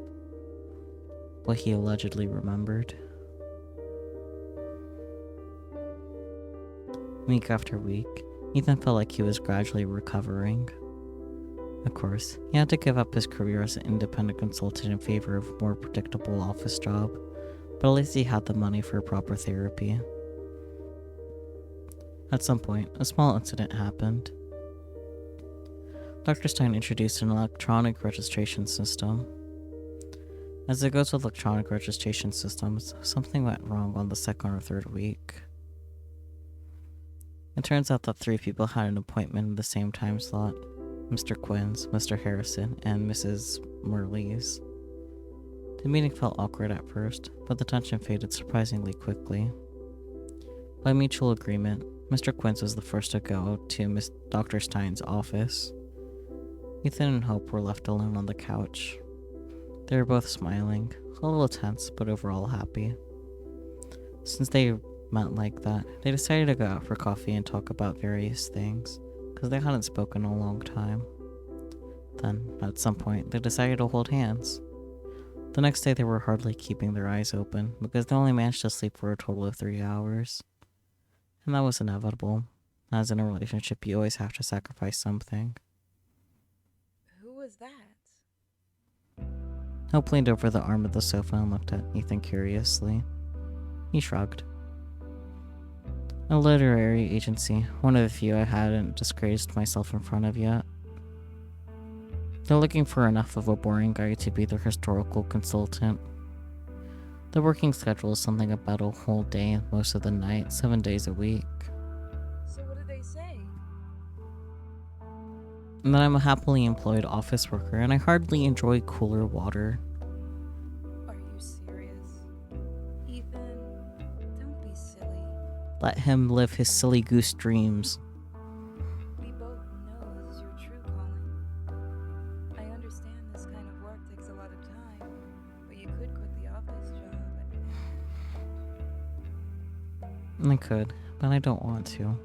What he allegedly remembered. Week after week, Ethan felt like he was gradually recovering. Of course, he had to give up his career as an independent consultant in favor of a more predictable office job, but at least he had the money for proper therapy. At some point, a small incident happened. Dr. Stein introduced an electronic registration system. As it goes with electronic registration systems, something went wrong on the second or third week. It turns out that 3 people had an appointment in the same time slot: Mr. Quinn's, Mr. Harrison, and Mrs. Murley's. The meeting felt awkward at first, but the tension faded surprisingly quickly. By mutual agreement, Mr. Quince was the first to go to Dr. Stein's office. Ethan and Hope were left alone on the couch. They were both smiling, a little tense, but overall happy. Since they met like that, they decided to go out for coffee and talk about various things, because they hadn't spoken in a long time. Then, at some point, they decided to hold hands. The next day they were hardly keeping their eyes open, because they only managed to sleep for a total of 3 hours. And that was inevitable, as in a relationship you always have to sacrifice something. Who was that? Hope leaned over the arm of the sofa and looked at Ethan curiously. He shrugged. A literary agency, one of the few I hadn't disgraced myself in front of yet. They're looking for enough of a boring guy to be their historical consultant. The working schedule is something about a whole day most of the night, 7 days a week. So what did they say? And then I'm a happily employed office worker, and I hardly enjoy cooler water. Are you serious? Ethan, don't be silly. Let him live his silly goose dreams. We both know this is your true calling. I understand this kind of work takes a lot of time, but you could quit the office job. I could, but I don't want to.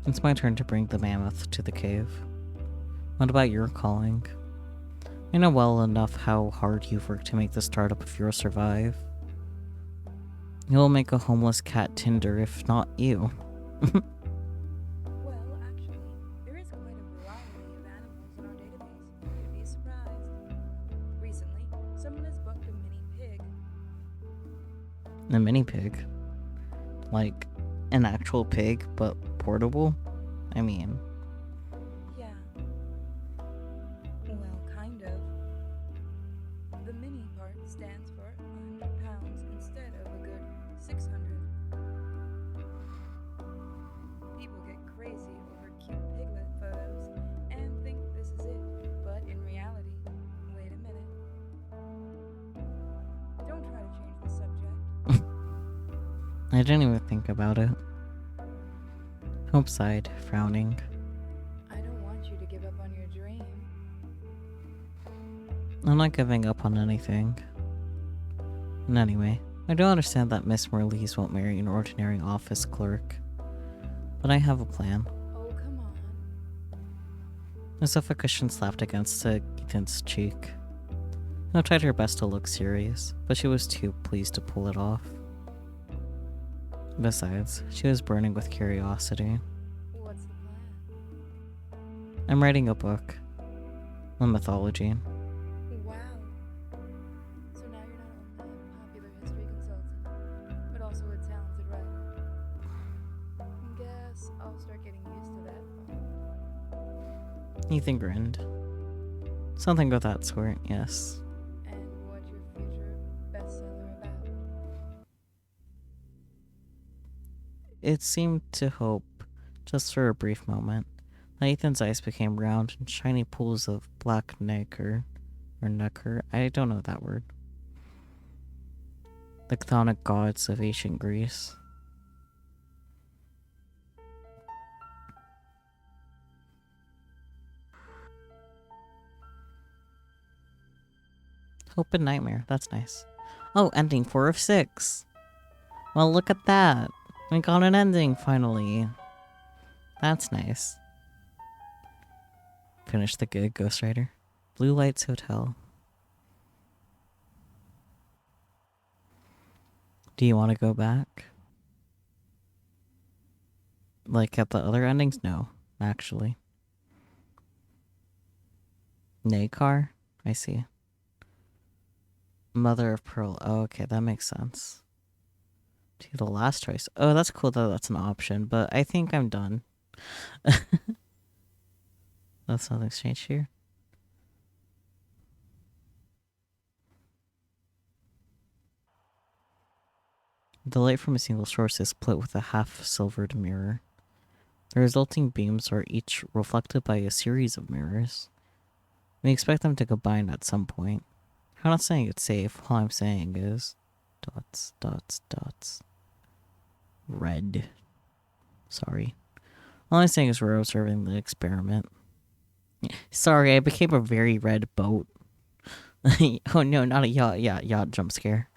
It's my turn to bring the mammoth to the cave. What about your calling? I know well enough how hard you've worked to make the startup of yours survive. You'll make a homeless cat Tinder, if not you. Well, actually, there is quite a variety of animals in our database. You'd be surprised. Recently, someone has booked a mini pig. A mini pig. Like, an actual pig, but portable? I mean, Yeah. Well, kind of. The mini part stands for 100 pounds instead of a good 600. People get crazy over cute piglet photos and think this is it, but in reality, wait a minute. Don't try to change the subject. I didn't even think about it. Hope sighed, frowning. I don't want you to give up on your dream. I'm not giving up on anything. And anyway, I do understand that Miss Merlees won't marry an ordinary office clerk. But I have a plan. Oh, come on. A sofa cushion slapped against Ethan's cheek. Ino tried her best to look serious, but she was too pleased to pull it off. Besides, she was burning with curiosity. What's the plan? I'm writing a book on mythology. Wow. So now you're not only a popular history consultant, but also a talented writer. Guess I'll start getting used to that. Ethan grinned. Something of that sort, yes. And what's your future bestseller about? It seemed to hope, just for a brief moment, that Ethan's eyes became round and shiny pools of black nacre, I don't know that word. The chthonic gods of ancient Greece. Hope and nightmare, that's nice. Oh, ending 4 of 6. Well, look at that. We got an ending, finally. That's nice. Finish the gig, Ghostwriter. Blue Lights Hotel. Do you want to go back? Like at the other endings? No, actually. Nakar? I see. Mother of Pearl. Oh, okay, that makes sense. To the last choice. Oh, that's cool that that's an option, but I think I'm done. That's not exchange here. The light from a single source is split with a half-silvered mirror. The resulting beams are each reflected by a series of mirrors. We expect them to combine at some point. I'm not saying it's safe. All I'm saying is... dots, dots, dots. Red. Sorry. All I'm saying is we're observing the experiment. Sorry, I became a very red boat. Oh no, not a yacht. Yeah, yacht jump scare.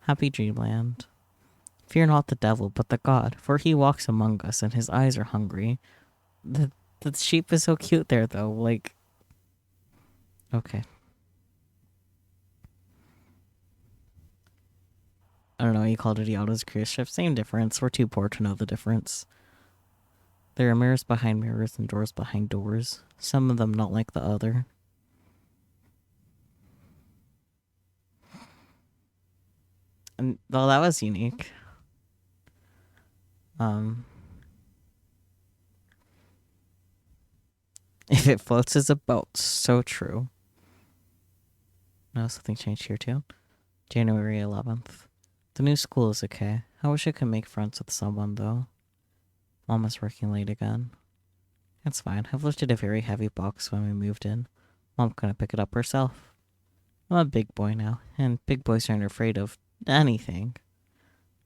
Happy dreamland. Fear not the devil, but the God, for he walks among us, and his eyes are hungry. The sheep is so cute there, though. Like, okay. I don't know. You called it Yado's cruise ship. Same difference. We're too poor to know the difference. There are mirrors behind mirrors and doors behind doors. Some of them not like the other. And well, that was unique. If it floats as a boat, so true. No, something changed here too. January 11th. The new school is okay. I wish I could make friends with someone though. Mom is working late again. It's fine. I've lifted a very heavy box when we moved in. Mom couldn't pick it up herself. I'm a big boy now, and big boys aren't afraid of anything.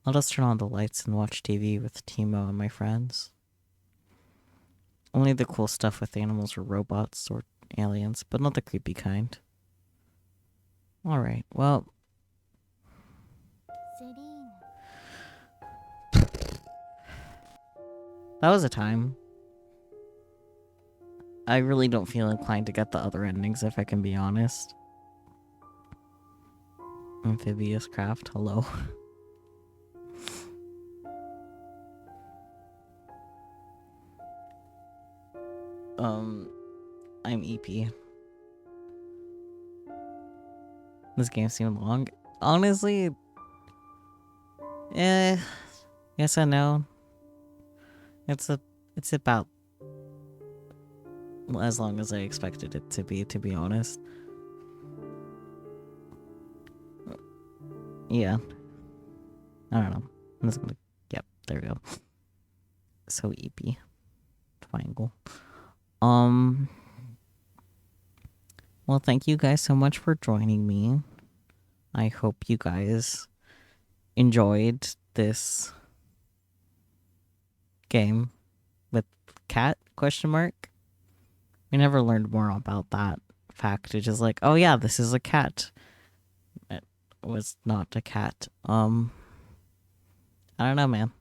I'll just turn on the lights and watch TV with Timo and my friends. Only the cool stuff with animals or robots or aliens, but not the creepy kind. Alright, well... Selene. that was a time. I really don't feel inclined to get the other endings, if I can be honest. Amphibious craft, hello. I'm EP. This game seemed long. Honestly, Yes and no. It's about as long as I expected it to be honest. Yeah. I don't know. I'm just gonna. Yep, there we go. So EP. Triangle. Well, thank you guys so much for joining me. I hope you guys enjoyed this game with cat question mark. We never learned more about that fact. It's just like, oh yeah, this is a cat. It was not a cat. I don't know, man.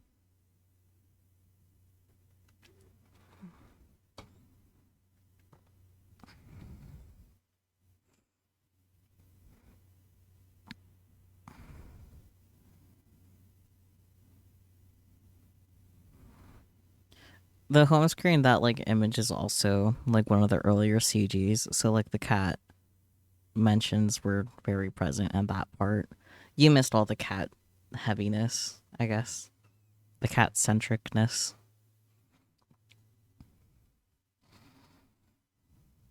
The home screen, that like image is also like one of the earlier CGs. So like the cat mentions were very present in that part. You missed all the cat heaviness, I guess. The cat centricness.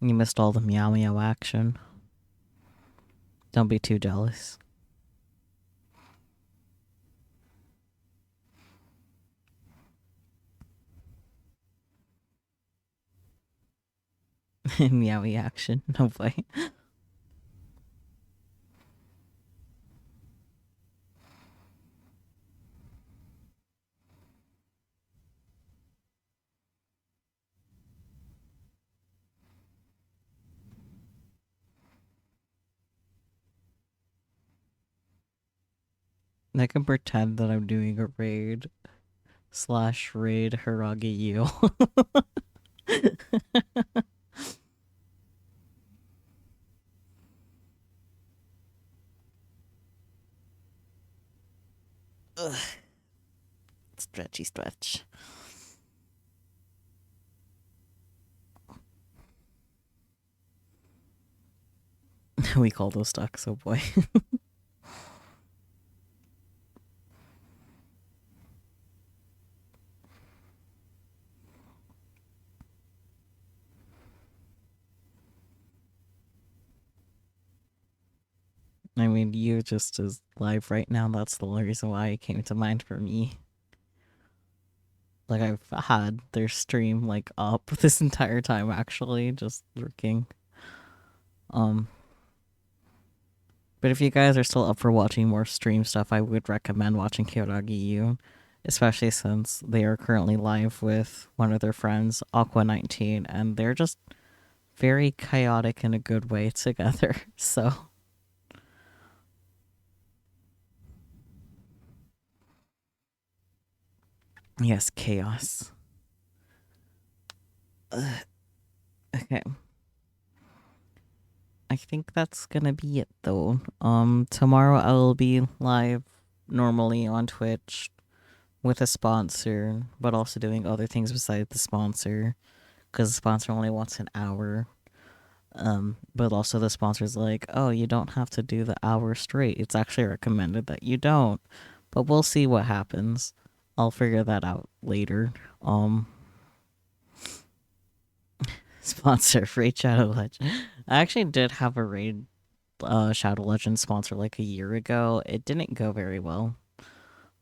You missed all the meow meow action. Don't be too jealous. Meowy action. No way. I can pretend that I'm doing a raid / raid Hiragi Yu. Stretchy stretch. We call those ducks, oh boy. I mean, you just is live right now. That's the only reason why it came to mind for me. Like, I've had their stream, like, up this entire time, actually, just lurking. But if you guys are still up for watching more stream stuff, I would recommend watching Kyoragi Yu, especially since they are currently live with one of their friends, Aqua19, and they're just very chaotic in a good way together. So, yes, chaos. Okay. I think that's gonna be it though. Tomorrow I will be live normally on Twitch with a sponsor, but also doing other things besides the sponsor, because the sponsor only wants an hour. But also the sponsor's like, oh, you don't have to do the hour straight. It's actually recommended that you don't. But we'll see what happens. I'll figure that out later. Sponsor Raid Shadow Legend. I actually did have a Raid Shadow Legend sponsor like a year ago. It didn't go very well.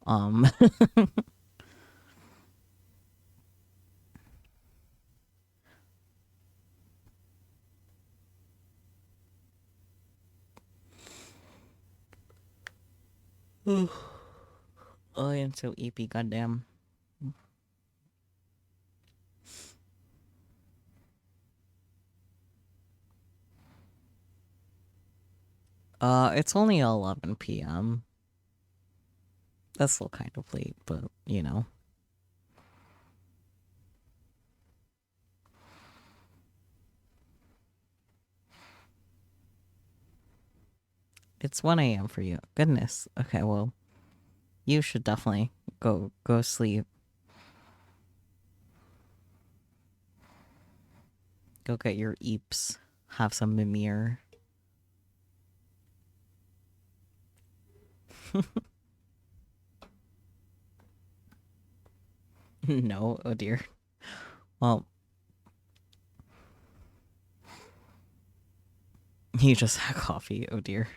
I am so EP, goddamn. It's only 11 p.m. That's still kind of late, but you know. It's 1 a.m. for you. Goodness. Okay, well, you should definitely go sleep. Go get your eeps. Have some mimir. No, oh dear. Well, you just had coffee, oh dear.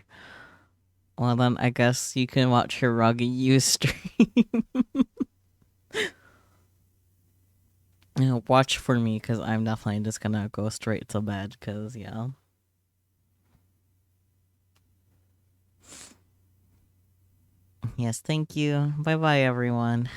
Well then, I guess you can watch Hiragi U stream. You know, watch for me, because I'm definitely just gonna go straight to bed, because, yeah. Yes, thank you. Bye-bye, everyone.